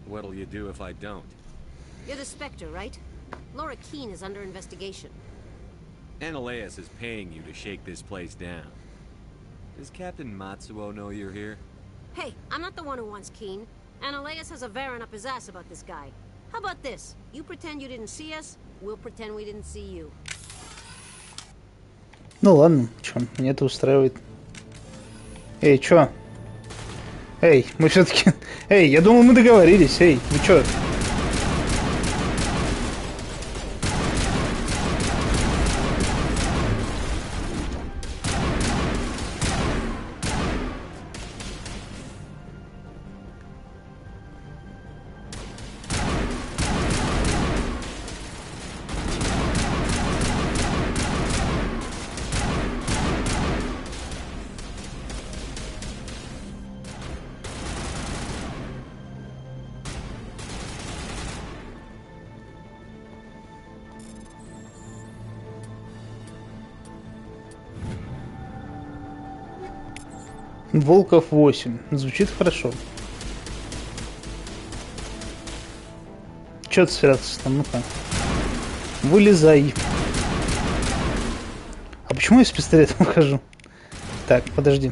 What'll you do if I don't? You're the Spectre, right? Laura Keene is under investigation. Ananias is paying you to shake this place down. Does Captain Matsuo know you're here? Hey, I'm not the one who wants Keene. Ananias has a Varan up his ass about this guy. How about this? You pretend you didn't see us, we'll pretend we didn't see you. Ну ладно, чё, меня это устраивает. Эй, чё? Эй, мы все-таки... Эй, я думал, мы договорились. Эй, вы чё? Волков 8. Звучит хорошо. Чё ты связался там? Ну-ка. Вылезай. А почему я с пистолетом хожу? Так, подожди.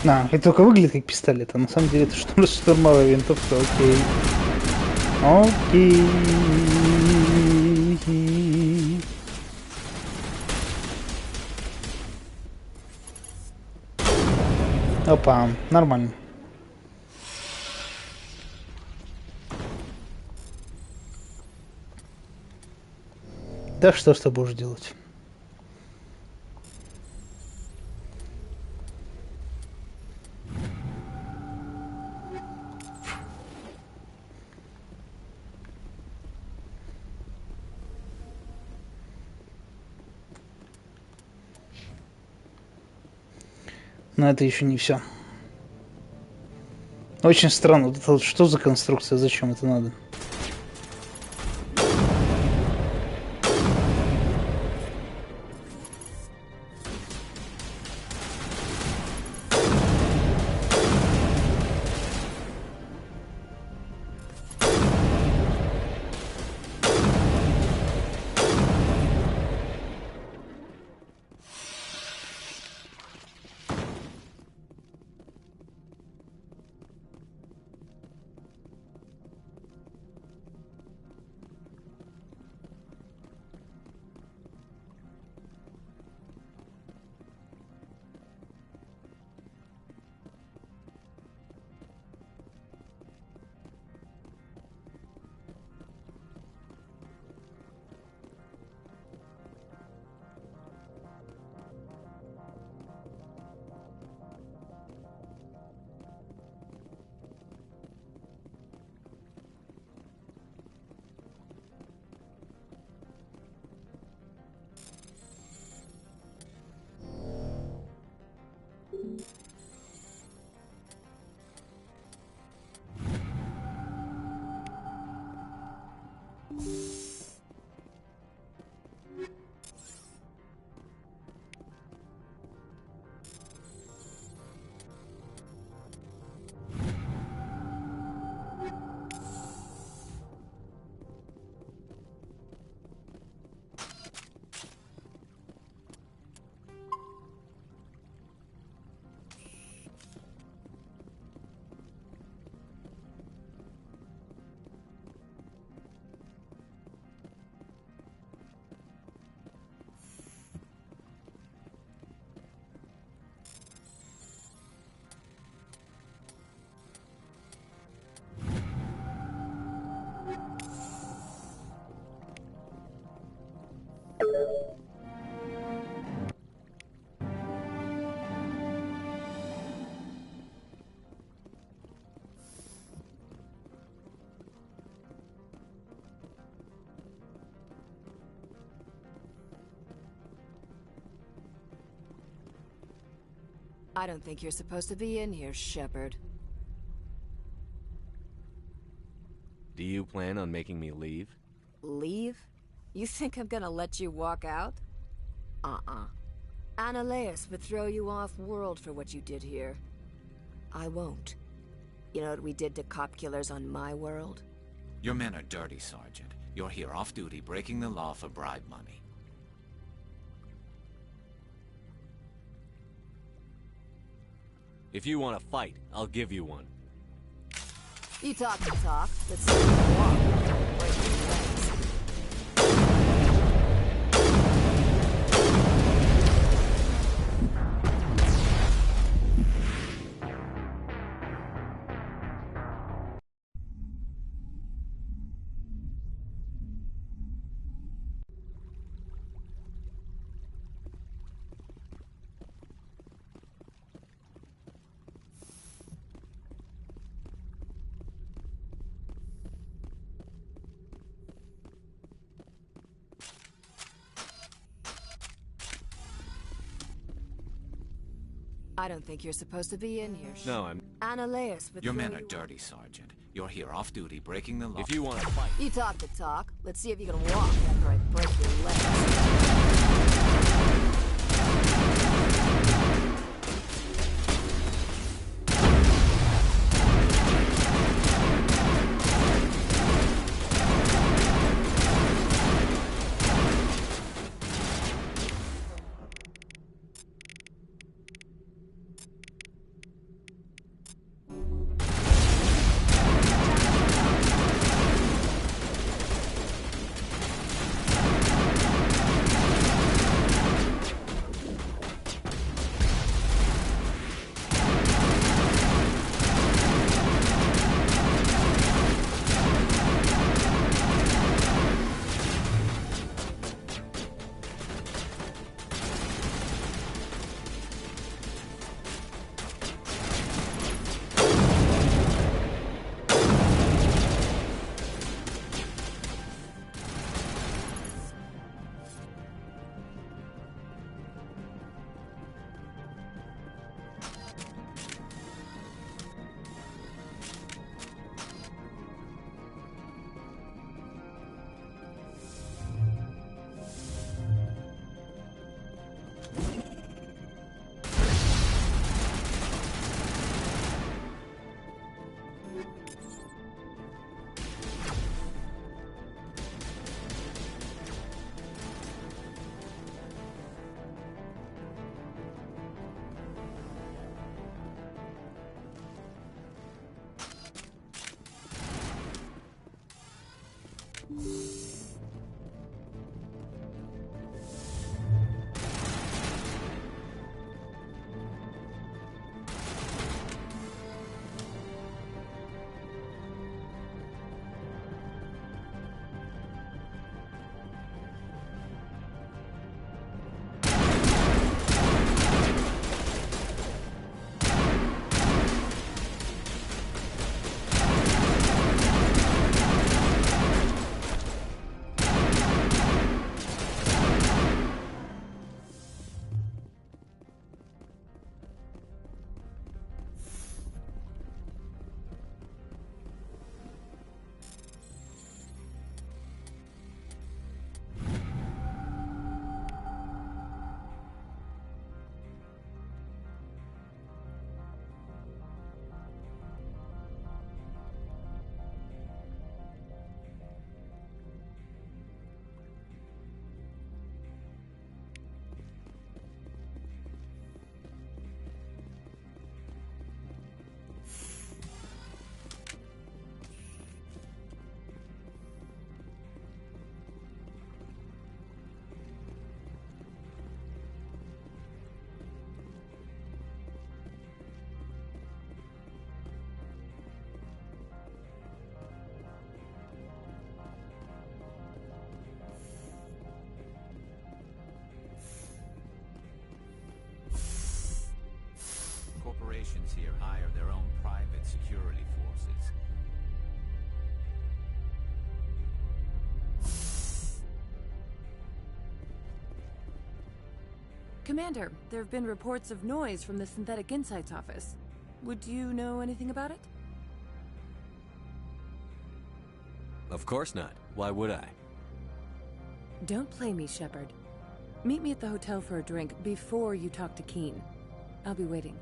Это только выглядит как пистолет, а на самом деле это штурмовая винтовка. Окей. Окей. Опа, нормально. Да что с тобой будешь делать? Но это еще не все. Очень странно. Вот это вот что за конструкция? Зачем это надо? I don't think you're supposed to be in here, Shepard. Do you plan on making me leave? Leave? You think I'm gonna let you walk out? Uh-uh. Annaleus would throw you off-world for what you did here. I won't. You know what we did to cop killers on my world? Your men are dirty, Sergeant. You're here off-duty, breaking the law for bribe money. If you want to fight, I'll give you one. You talk the talk, but see you walk. Break your legs. I don't think you're supposed to be in here. No, I'm... Analeus, but Your men are dirty, Sergeant. You're here off duty, breaking the law. If you want to fight... You talk the talk. Let's see if you can walk after I break your legs. Corporations here hire their own private security forces. Commander, there have been reports of noise from the Synthetic Insights office. Would you know anything about it? Of course not. Why would I? Don't play me, Shepard. Meet me at the hotel for a drink before you talk to Keen. I'll be waiting.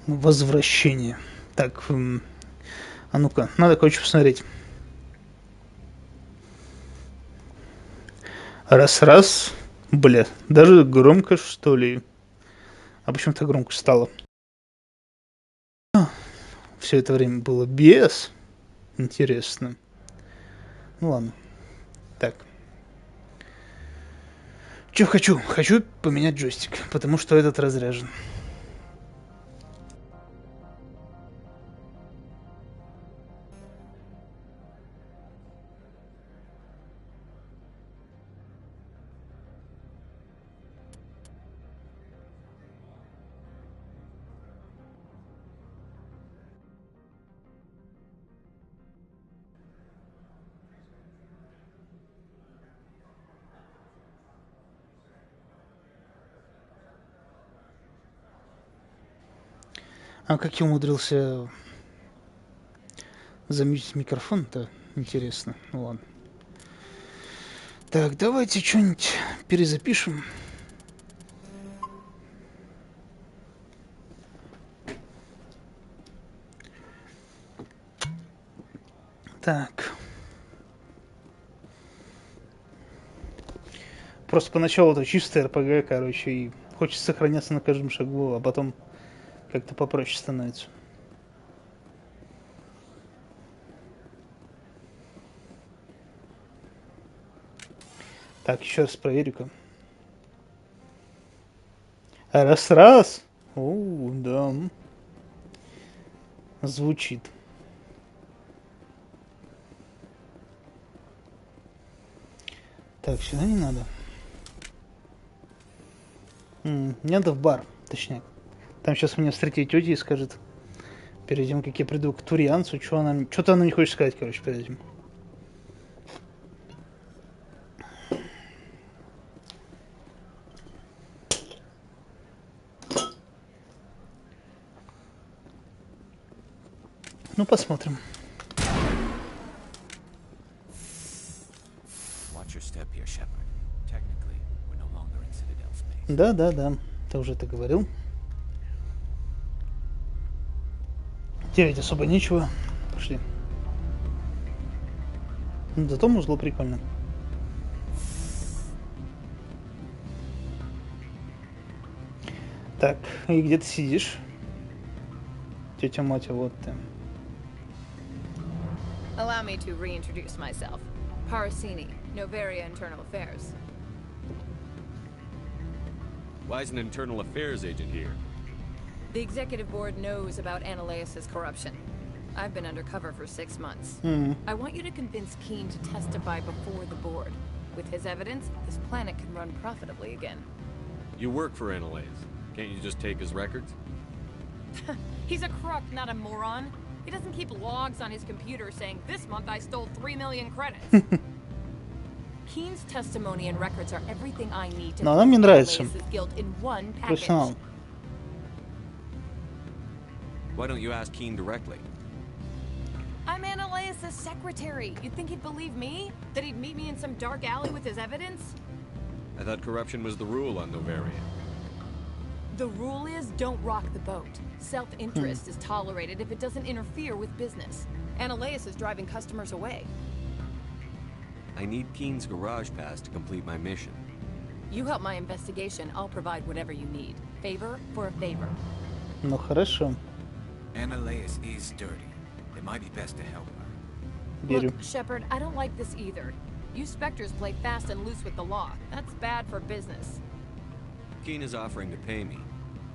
Возвращение. Так, а ну-ка, надо кое-что посмотреть. Раз-раз. Бля, даже громко, что ли? А почему-то громко стало. Все это время было без. Интересно. Ну ладно. Так. Че хочу? Хочу поменять джойстик, потому что этот разряжен. А как я умудрился замьютить микрофон-то? Интересно. Ну ладно. Так, давайте что-нибудь перезапишем. Так. Просто поначалу это чистая РПГ, короче, и хочется сохраняться на каждом шагу, а потом как-то попроще становится. Так, еще раз проверю-ка. Раз-раз. О, да. Звучит. Так, сюда не надо. Не надо в бар, точнее. Там сейчас меня встретит тетя и скажет, перед тем, как я приду к турианцу, что-то она не хочет сказать, короче, перед этим. Ну, посмотрим. Да, ты уже это говорил. Терять особо нечего. Пошли. Ну, зато музло прикольно. Так, и где ты сидишь? Тетя Матя, вот ты. Allow me to reintroduce myself. Parasini, Novaria Internal Affairs. Why is an internal affairs agent here? The executive board knows about Ananias' corruption. I've been undercover for 6 months. I want you to convince Keene to testify before the board. With his evidence, this planet can run profitably again. You work for Ananias. Can't you just take his records? He's a crook, not a moron. He doesn't keep logs on his computer saying, this month I stole 3 million credits. Keene's testimony and records are everything I need to prove Ananias' guilt in one package. Why don't you ask Keene directly? I'm Ananias' secretary. You'd think he'd believe me? That he'd meet me in some dark alley with his evidence? I thought corruption was the rule on Novaria. The rule is don't rock the boat. Self-interest is tolerated if it doesn't interfere with business. Ananias is driving customers away. I need Keene's garage pass to complete my mission. You help my investigation, I'll provide whatever you need. Favor for a favor. Ну хорошо. Ananias is dirty. It might be best to help her. Беру. Look, Shepard, I don't like this either. You Spectres play fast and loose with the law. That's bad for business. Keene is offering to pay me.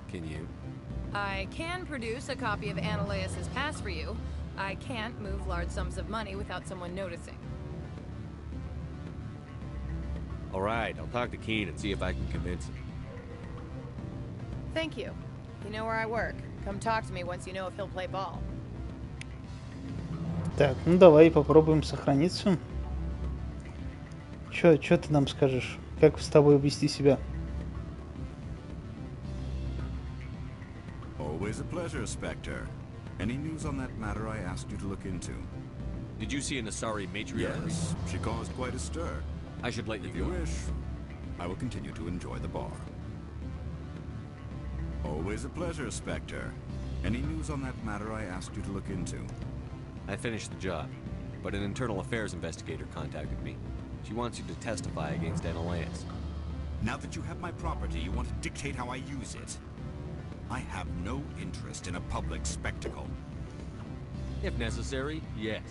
Can you? I can produce a copy of Ananias' pass for you. I can't move large sums of money without someone noticing. All right, I'll talk to Keene and see if I can convince him. Thank you. You know where I work. Come talk to me once you know if he'll play ball. Так, ну давай попробуем сохраниться. Чё ты нам скажешь? Как с тобой вести себя? Always a pleasure, Spectre. Any news on that matter I asked you to look into? Did you see an Asari matriarch? Yes, she caused quite a stir. I should let you If go. you wish, I will continue to enjoy the bar. Always a pleasure, Spectre. Any news on that matter I asked you to look into? I finished the job, but an internal affairs investigator contacted me. She wants you to testify against Analeus. Now that you have my property, you want to dictate how I use it? I have no interest in a public spectacle. If necessary, yes.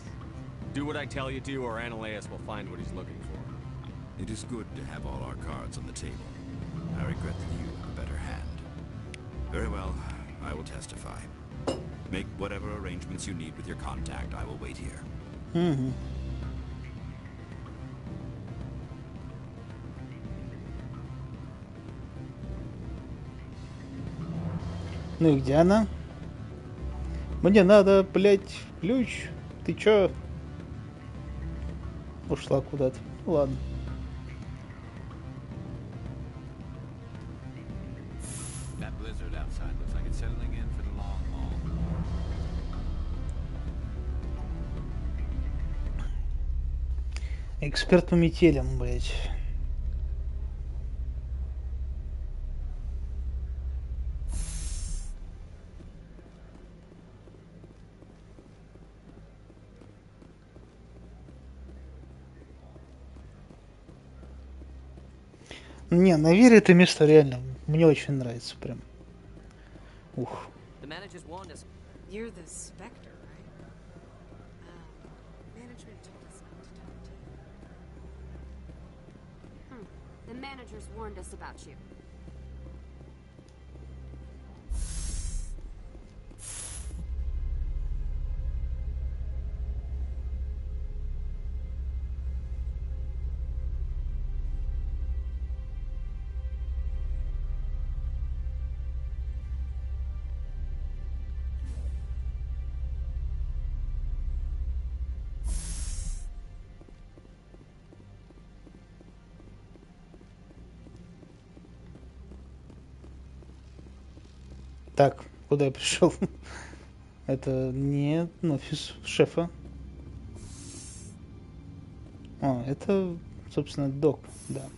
Do what I tell you to, or Analeus will find what he's looking for. It is good to have all our cards on the table. I regret that you have a better hand. Very well, I will testify. Make whatever arrangements you need with your contact. I will wait here. Угу. Ну и где она? Мне надо, блять, ключ. Ты чё? Ушла куда-то. Ну, ладно. That blizzard outside looks like it's settling in for the long haul. Эксперт по метелям, блять. Не, на Вере это место реально мне очень нравится прям. Ух. You're the Spectre, right? Management told us not to talk to you. The managers warned us about you. Так, куда я пришел? Это не офис шефа. А, это, собственно, док, да.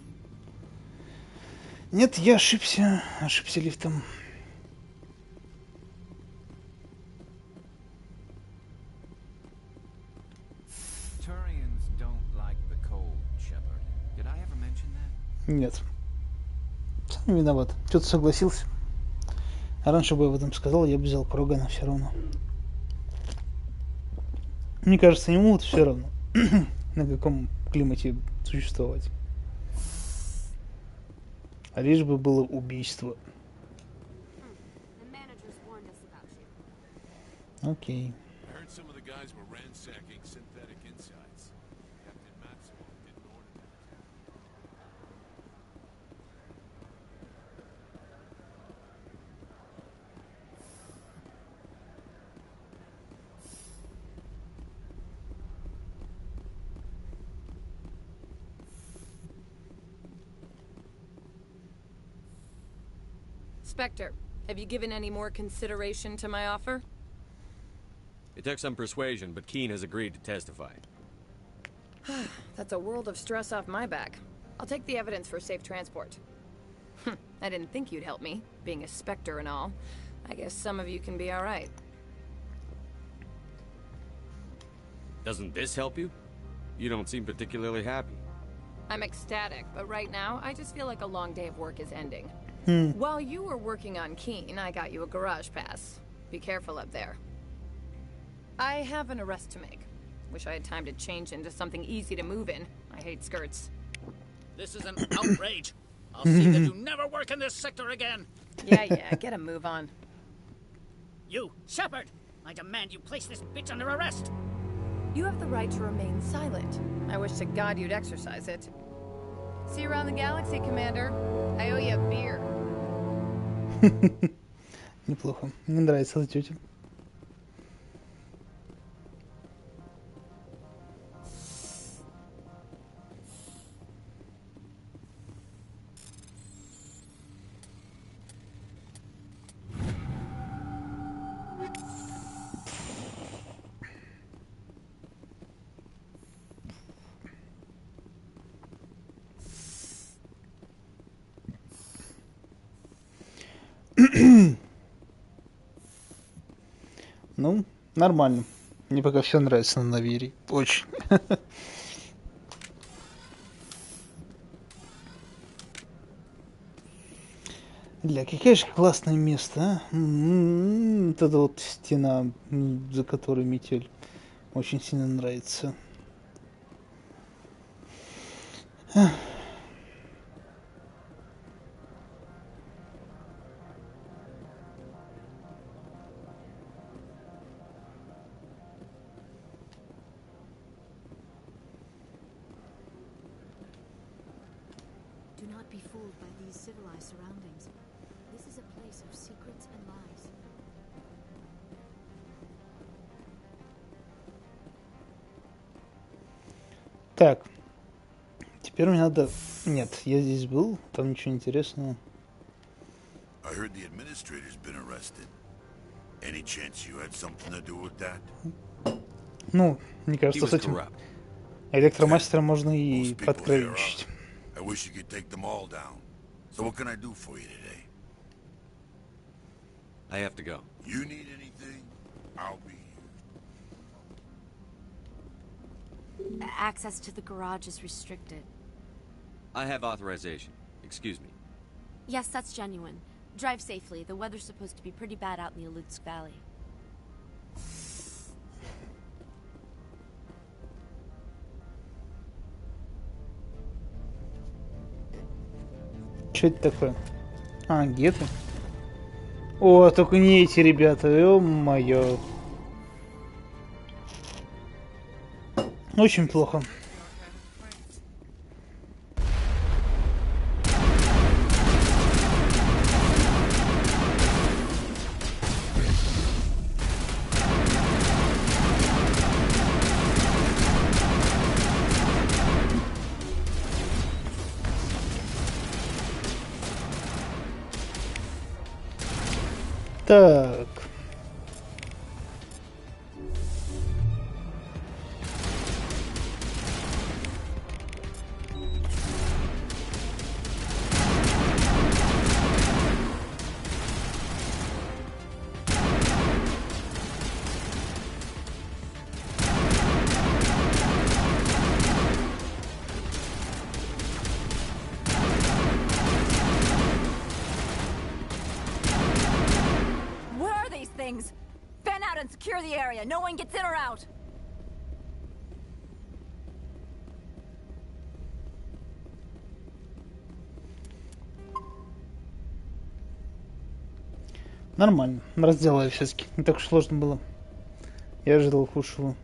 Нет, я ошибся лифтом. Turians don't like the cold, Shepard. Did I ever mention that? Нет. Сам виноват. Что-то согласился. А раньше бы я об этом сказал, я бы взял Крогана все равно. Мне кажется, ему вот все равно, на каком климате существовать. А лишь бы было убийство. Окей. Spectre, have you given any more consideration to my offer? It took some persuasion, but Keene has agreed to testify. That's a world of stress off my back. I'll take the evidence for safe transport. I didn't think you'd help me, being a Spectre and all. I guess some of you can be alright. Doesn't this help you? You don't seem particularly happy. I'm ecstatic, but right now, I just feel like a long day of work is ending. While you were working on Keene, I got you a garage pass. Be careful up there. I have an arrest to make. Wish I had time to change into something easy to move in. I hate skirts. This is an outrage. I'll see that you never work in this sector again. Yeah, get a move on. You, Shepard! I demand you place this bitch under arrest. You have the right to remain silent. I wish to God you'd exercise it. See you around the galaxy, Commander. I owe you a beer. Неплохо. Мне нравится эта тетя. Ну, нормально. Мне пока все нравится на Навере. Очень. Бля, какое же классное место, а? Вот эта вот стена, за которой метель. Очень сильно нравится. Do not be fooled by these civilized surroundings. This is a place of secrets and lies. Так. Теперь мне надо... Нет, я здесь был, там ничего интересного. I heard the administrator's been arrested. Any chance you had something to do with that? Ну, мне кажется, с этим электромастером можно и подкровенчить. I wish you could take them all down. So what can I do for you today? I have to go. You need anything? I'll be here. Access to the garage is restricted. I have authorization. Excuse me. Yes, that's genuine. Drive safely. The weather's supposed to be pretty bad out in the Alutsk Valley. Что это такое? А, геты. О, только не эти ребята, ё-моё. Очень плохо. Так. Fan out and secure the area. No one gets in or out. Нормально. Разделали все-таки. Не так уж сложно было. Я ожидал худшего.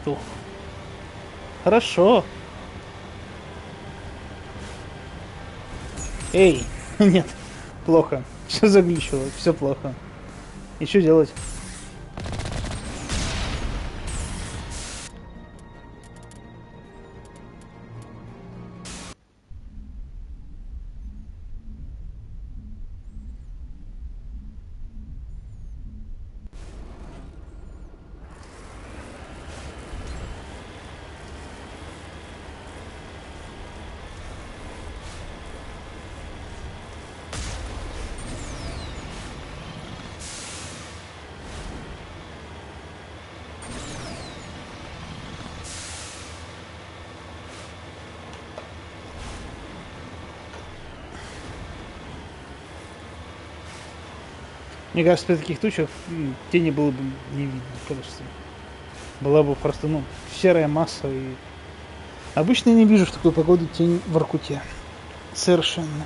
Ух. Хорошо. Эй, нет, плохо. Все заглючило, все плохо. И что делать? Мне кажется, при таких тучах тени было бы не видно просто. Была бы просто, ну, серая масса. И обычно я не вижу в такую погоду тень в Воркуте. Совершенно.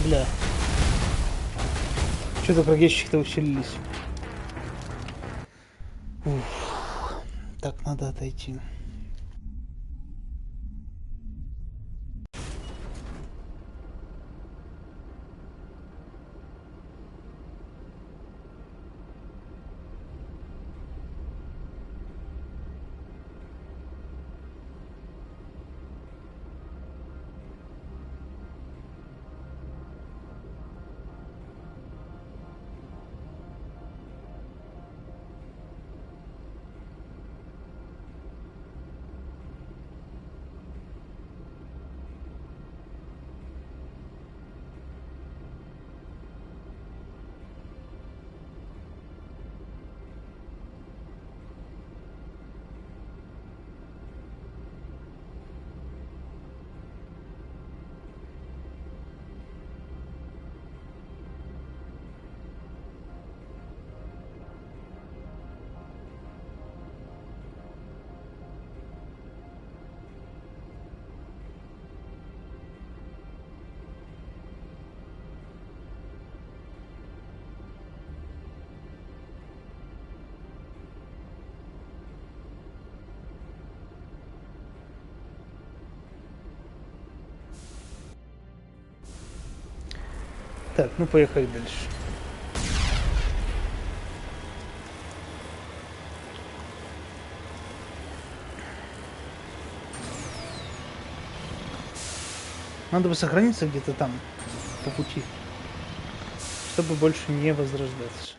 бля. Что-то прогрещики-то усилились. Уф. Так, надо отойти. Так, ну поехали дальше. Надо бы сохраниться где-то там, по пути, чтобы больше не возрождаться.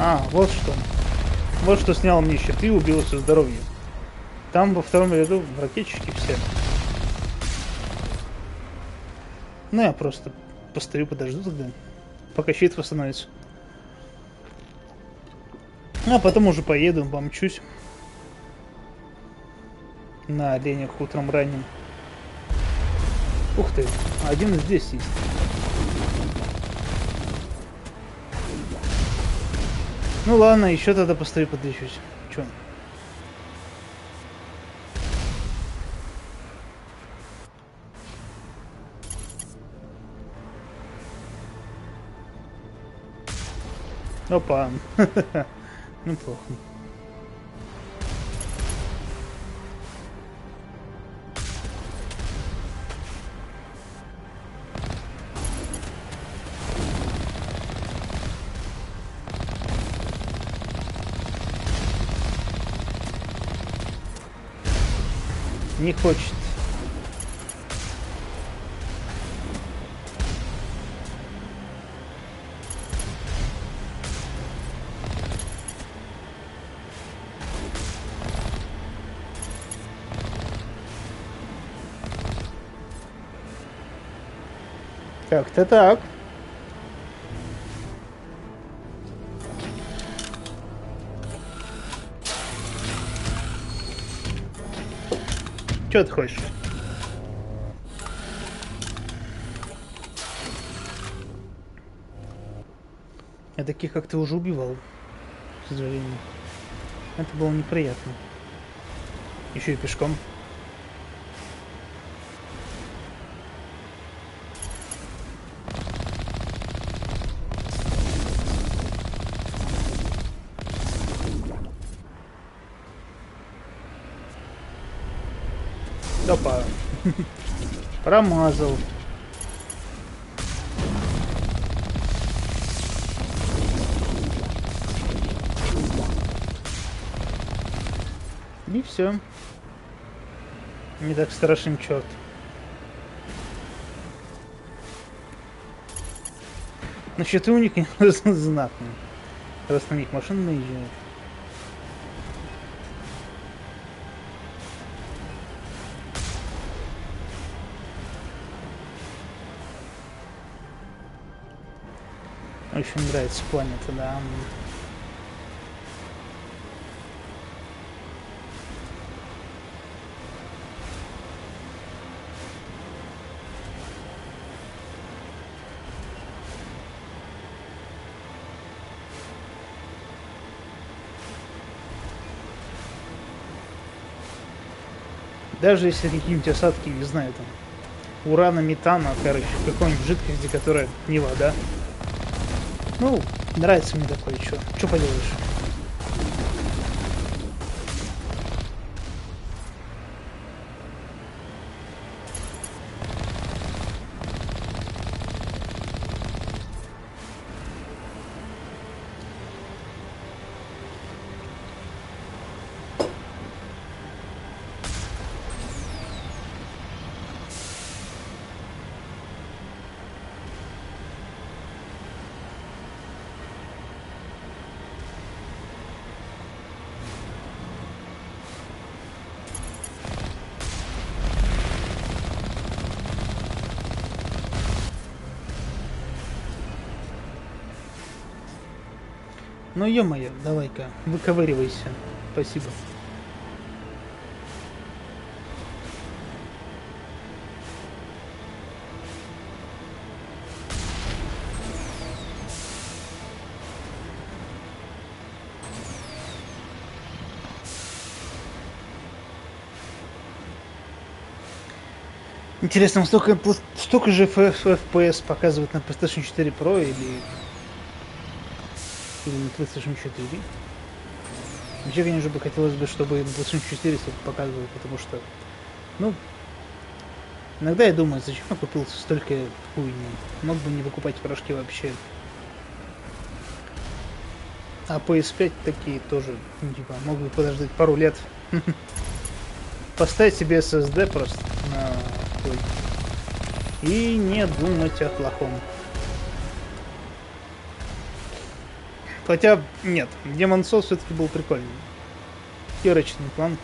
А, вот что. Вот что снял мне щиты и убил все здоровье. Там во втором ряду ракетчики все. Ну, я просто постою, подожду тогда, пока щит восстановится. А потом уже поеду, помчусь. На оленях утром ранним. Ух ты, один здесь есть. Ну ладно, еще тогда постою, подлечусь. Чё? Опа. Неплохо. Не хочет. Как-то так. Чё ты хочешь? Я таких, как ты, уже убивал, к сожалению. Это было неприятно. Еще и пешком. Опа. Промазал. И все. Не так страшен черт. Но щиты у них знатные. Раз на них машины наезжают. Очень нравится планета, да. Даже если какие-нибудь осадки, не знаю, там, урана, метана, короче, какой-нибудь жидкости, которая не вода. Ну, нравится мне такое, что поделаешь. Ну ё-моё, давай-ка, выковыривайся. Спасибо. Интересно, столько же FPS показывает на PlayStation 4 Pro или на PlayStation 4? Вообще, конечно, бы хотелось бы, чтобы на PlayStation 4 столько показывало, потому что, ну, иногда я думаю, зачем я купил столько хуйни? Мог бы не выкупать порошки вообще. А PS5 такие тоже, ну, типа, мог бы подождать пару лет. Поставить себе SSD просто на хуй. И не думать о плохом. Хотя, нет, Demon's Souls все-таки был прикольный. Херочный план.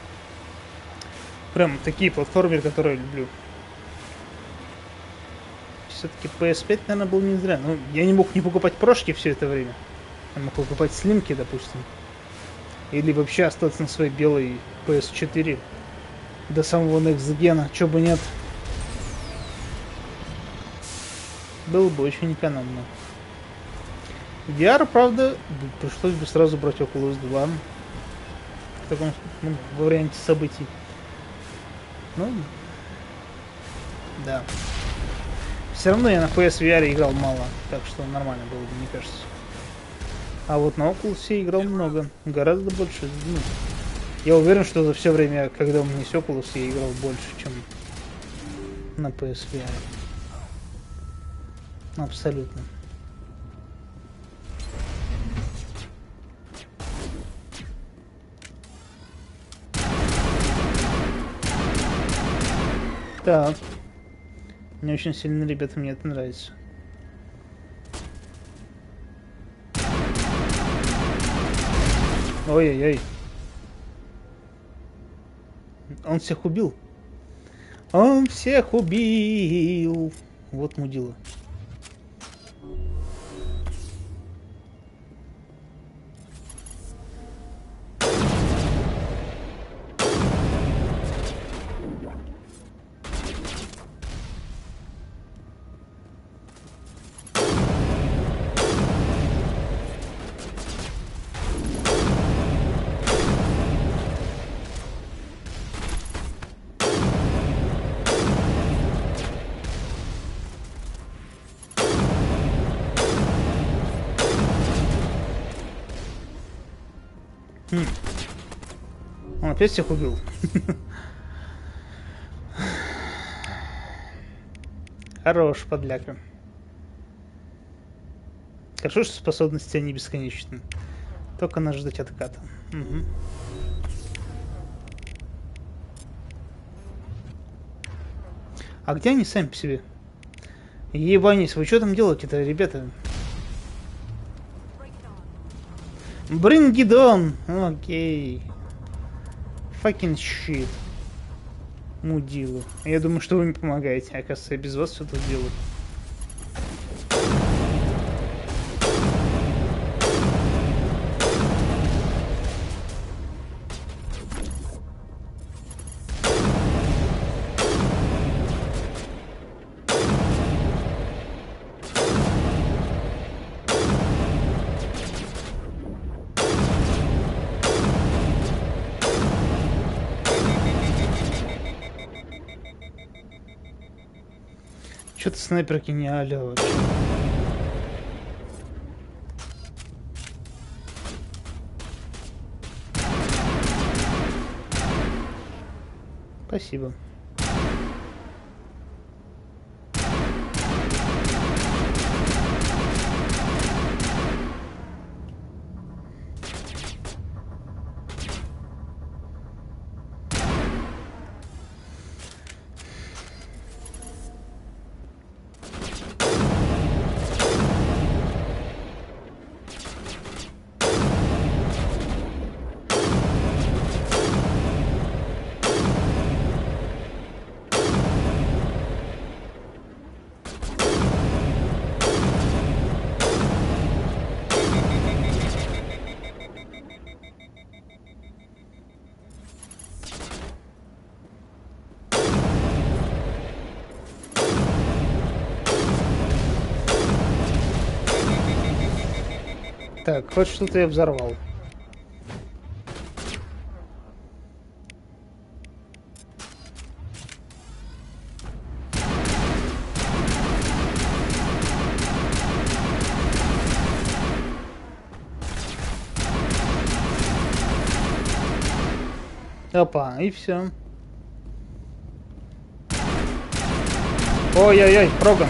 Прям такие платформеры, которые я люблю. Все-таки PS5, наверное, был не зря. Ну, я не мог не покупать прошки все это время. Я мог покупать слимки, допустим. Или вообще остаться на своей белой PS4 до самого Next Gen. Чё бы нет. Было бы очень экономно. VR, правда, пришлось бы сразу брать Oculus 2 в таком, ну, варианте событий. Ну, да. Все равно я на PSVR играл мало, так что нормально было бы, мне кажется. А вот на Oculus я играл много, гораздо больше. Ну, я уверен, что за все время, когда у меня есть Oculus, я играл больше, чем на PSVR. Абсолютно. Так. Мне очень сильно, ребята, мне это нравится. Ой-ой-ой. Он всех убил. Он всех убил. Вот мудила. Он опять всех убил. Хорош, подляка. Хорошо, что способности они бесконечны. Только надо ждать отката. Угу. А где они сами по себе? Ебанись, вы что там делаете-то, ребята? Bring it on! Окей. Fucking shit. Мудилу. Я думаю, что вы мне помогаете. Оказывается, я без вас все тут делаю. Что-то снайперки не алё вообще. Спасибо. Так, хоть что-то я взорвал. Опа, и все. Ой-ой-ой, проган,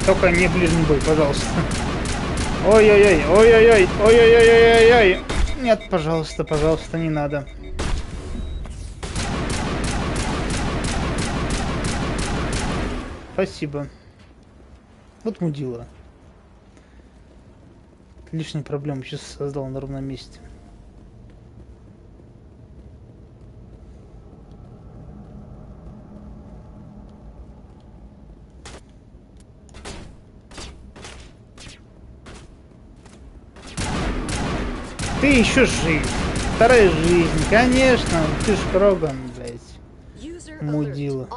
только не ближний бой, пожалуйста. Ой-ой-ой, ой-ой-ой, ой-ой-ой-ой-ой. Нет, пожалуйста, пожалуйста, не надо. Спасибо. Вот мудила. Лишние проблемы сейчас создал на ровном месте. Ты еще жив. Вторая жизнь, конечно. Ты ж Кроган, блядь. Мудила.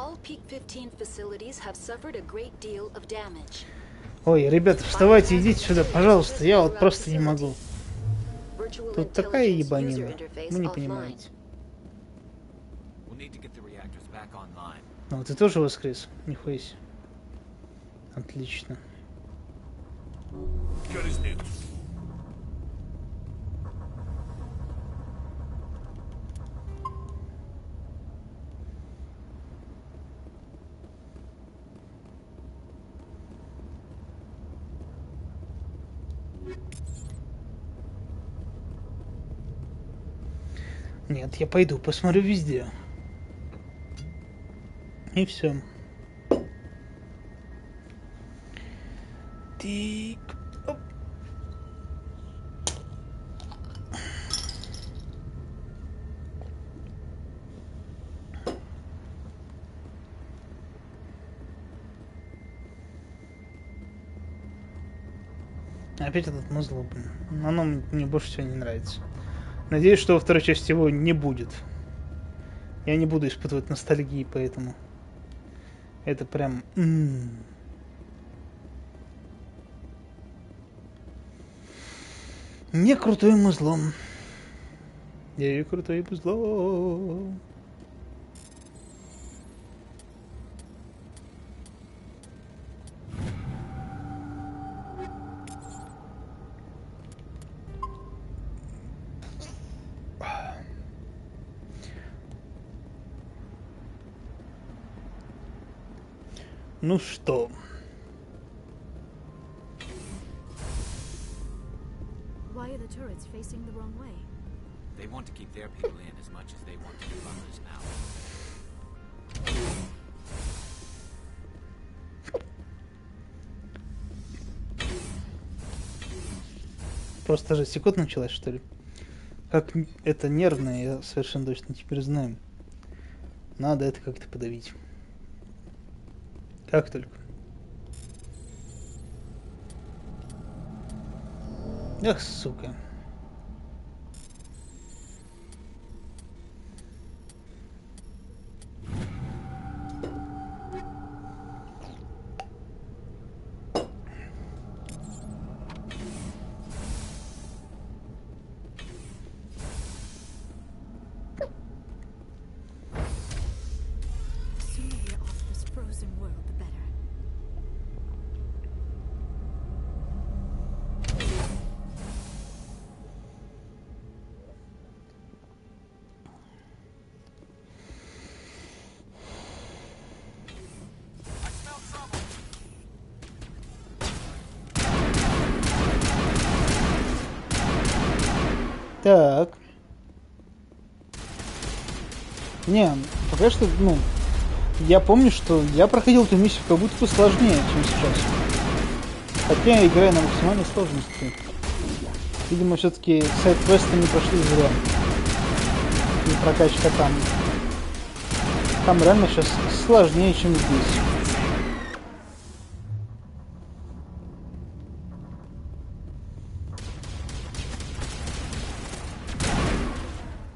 Ой, ребята, вставайте, идите сюда, пожалуйста. Я вот просто не могу. Тут такая ебанина. Вы не понимаете. Ну, ты тоже воскрес? Нихуя себе. Отлично. Нет, я пойду, посмотрю везде. И все. Тик. Оп. Опять этот музло, блин. Оно мне больше всего не нравится. Надеюсь, что во второй части его не будет. Я не буду испытывать ностальгии, поэтому... Это прям... Не крутой музлом. Я крутой музло. Ну что, are the turrets facing the wrong way? They want to keep their people in as much as they want to keep others out. Просто же секунд началась, что ли? Как это нервно, я совершенно точно теперь знаю. Надо это как-то подавить. Как только. Ах, сука. Так. Не, пока что, ну, я помню, что я проходил эту миссию как будто бы сложнее, чем сейчас. Хотя я играю на максимальной сложности. Видимо, все-таки сайд-квесты не прошли зря. И прокачка там. Там реально сейчас сложнее, чем здесь.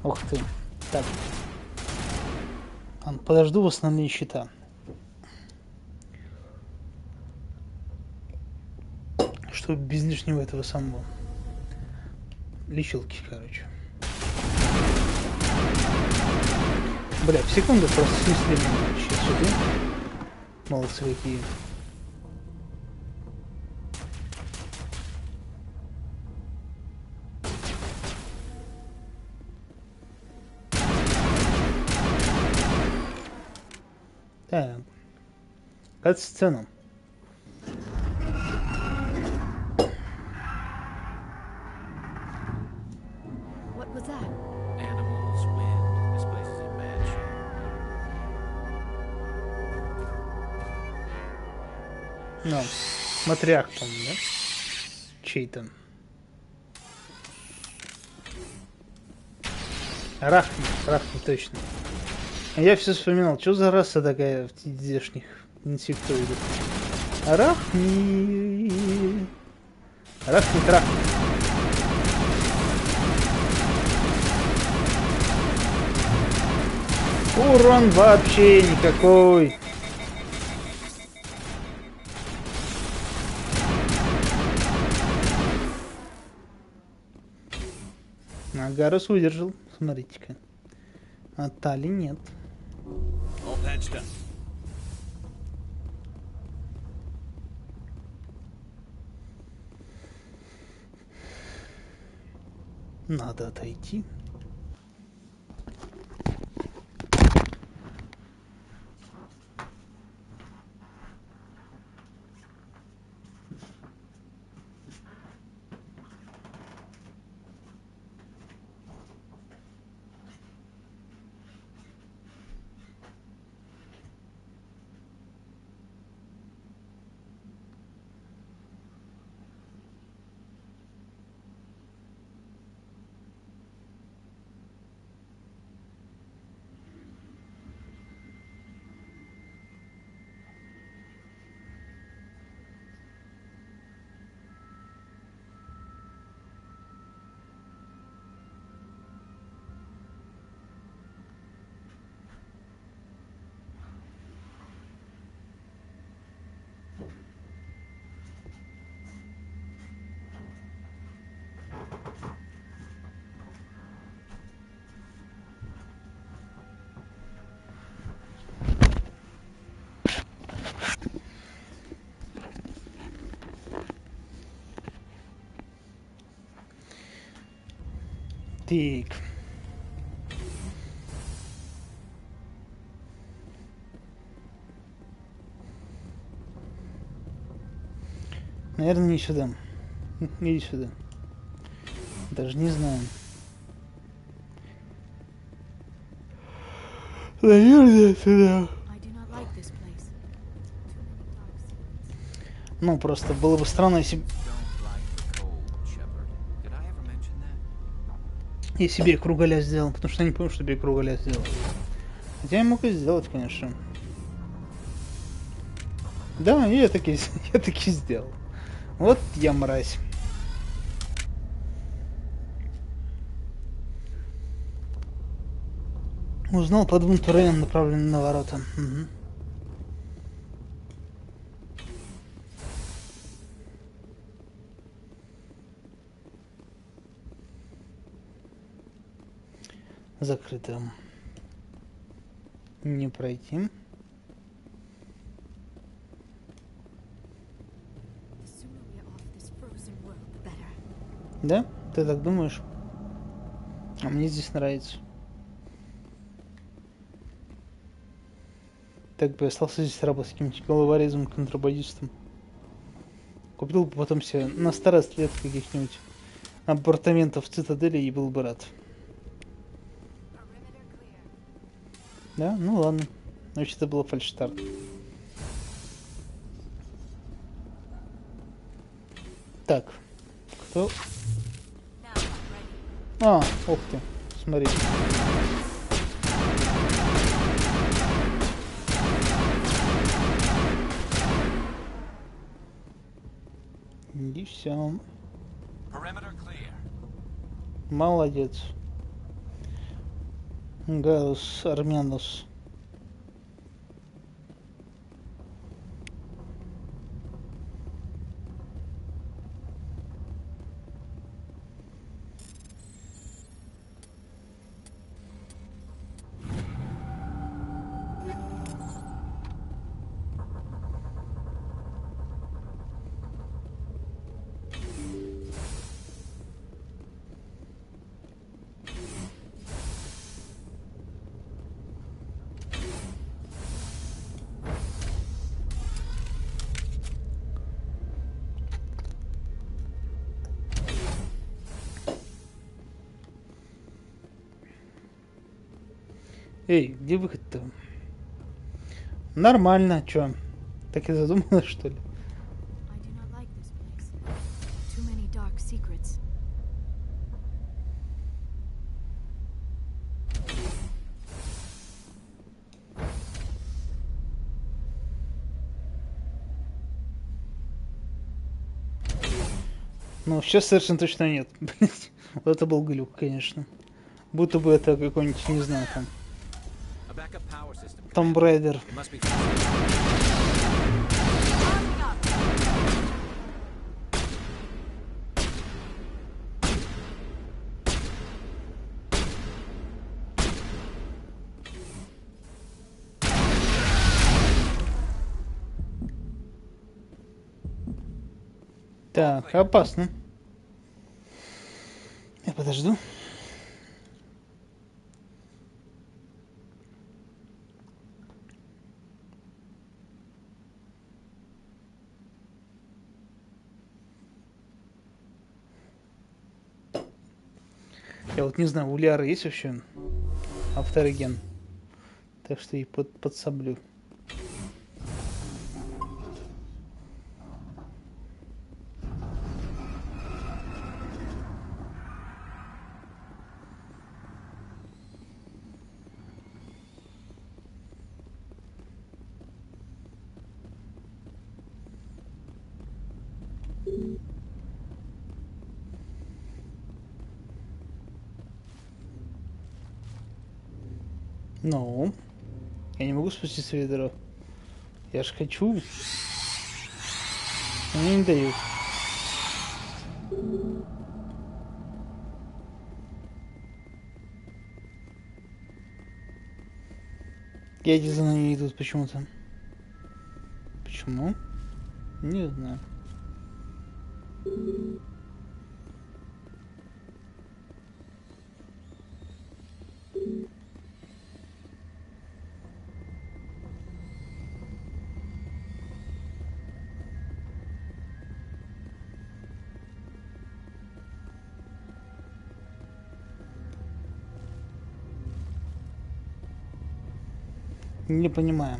Ух ты. Так. Подожду восстановление щита. Чтобы без лишнего этого самого. Лечилки, короче. Бля, в секунду просто снесли щит сюда. Молодцы какие. Так. Кат-сцена. What was that? Animals, wind. This place is in bad shape. Ну, матриарх, по-моему, да? Чей-то. Рахни, точно. Я все вспоминал, что за раса такая в здешних инсектоидах. Рахни. Рахни. Урон вообще никакой. Гарус выдержал, смотрите-ка. А Тали нет. Надо отойти. Так. Наверное, не сюда. Иди сюда. Даже не знаю. Наверное, сюда. Ну, просто было бы странно, если... Я себе круголя сделал, потому что я не помню, что я круголя сделал. Хотя я мог и сделать, конечно. Да, я таки сделал. Вот я мразь. Узнал по 2 турелям, направленным на ворота. Угу. Закрыто. Не пройти. Да? Ты так думаешь? А мне здесь нравится. Так бы я остался здесь работать каким-нибудь головорезом, контрабандистом. Купил бы потом себе на старость лет каких-нибудь апартаментов в цитадели и был бы рад. Да? Ну ладно. Значит, это было фальшстарт. Так. Кто? А, ух ты. Смотри. И все. Молодец. Галус Армянус. Эй, где выход-то? Нормально, чё? Так и задумалась, что ли? Ну, сейчас совершенно точно нет. Вот это был глюк, конечно. Будто бы это какой-нибудь, не знаю, там... Tomb Raider. Так, опасно. Я подожду. Я вот не знаю, у Лиары есть вообще автореген? Так что и подсоблю. Ну, я не могу спуститься в ведро. Я ж хочу. Мне не дают. Яди за нами не идут почему-то. Почему? Не знаю. Не понимаю.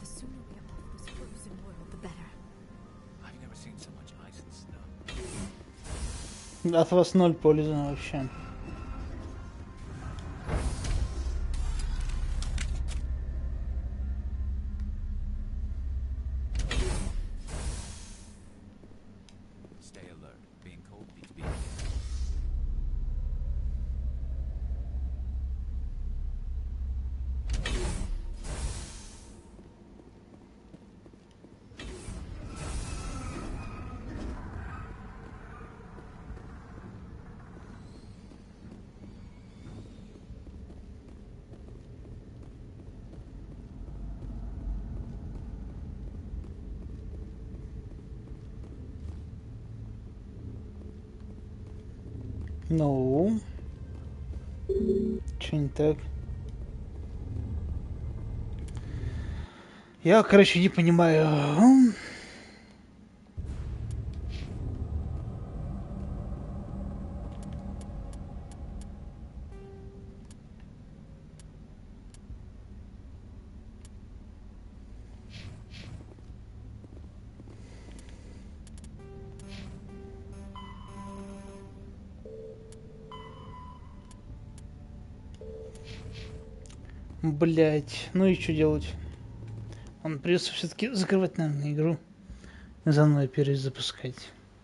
The sooner we are off this frozen world, the better. I've never seen so much ice and snow. От вас 0 пользы вообще. Stay alert. Being cold beats being Ну, что не так? Я, короче, не понимаю. Блять, ну и что делать? Он придется все-таки закрывать, наверное, игру и заново перезапускать.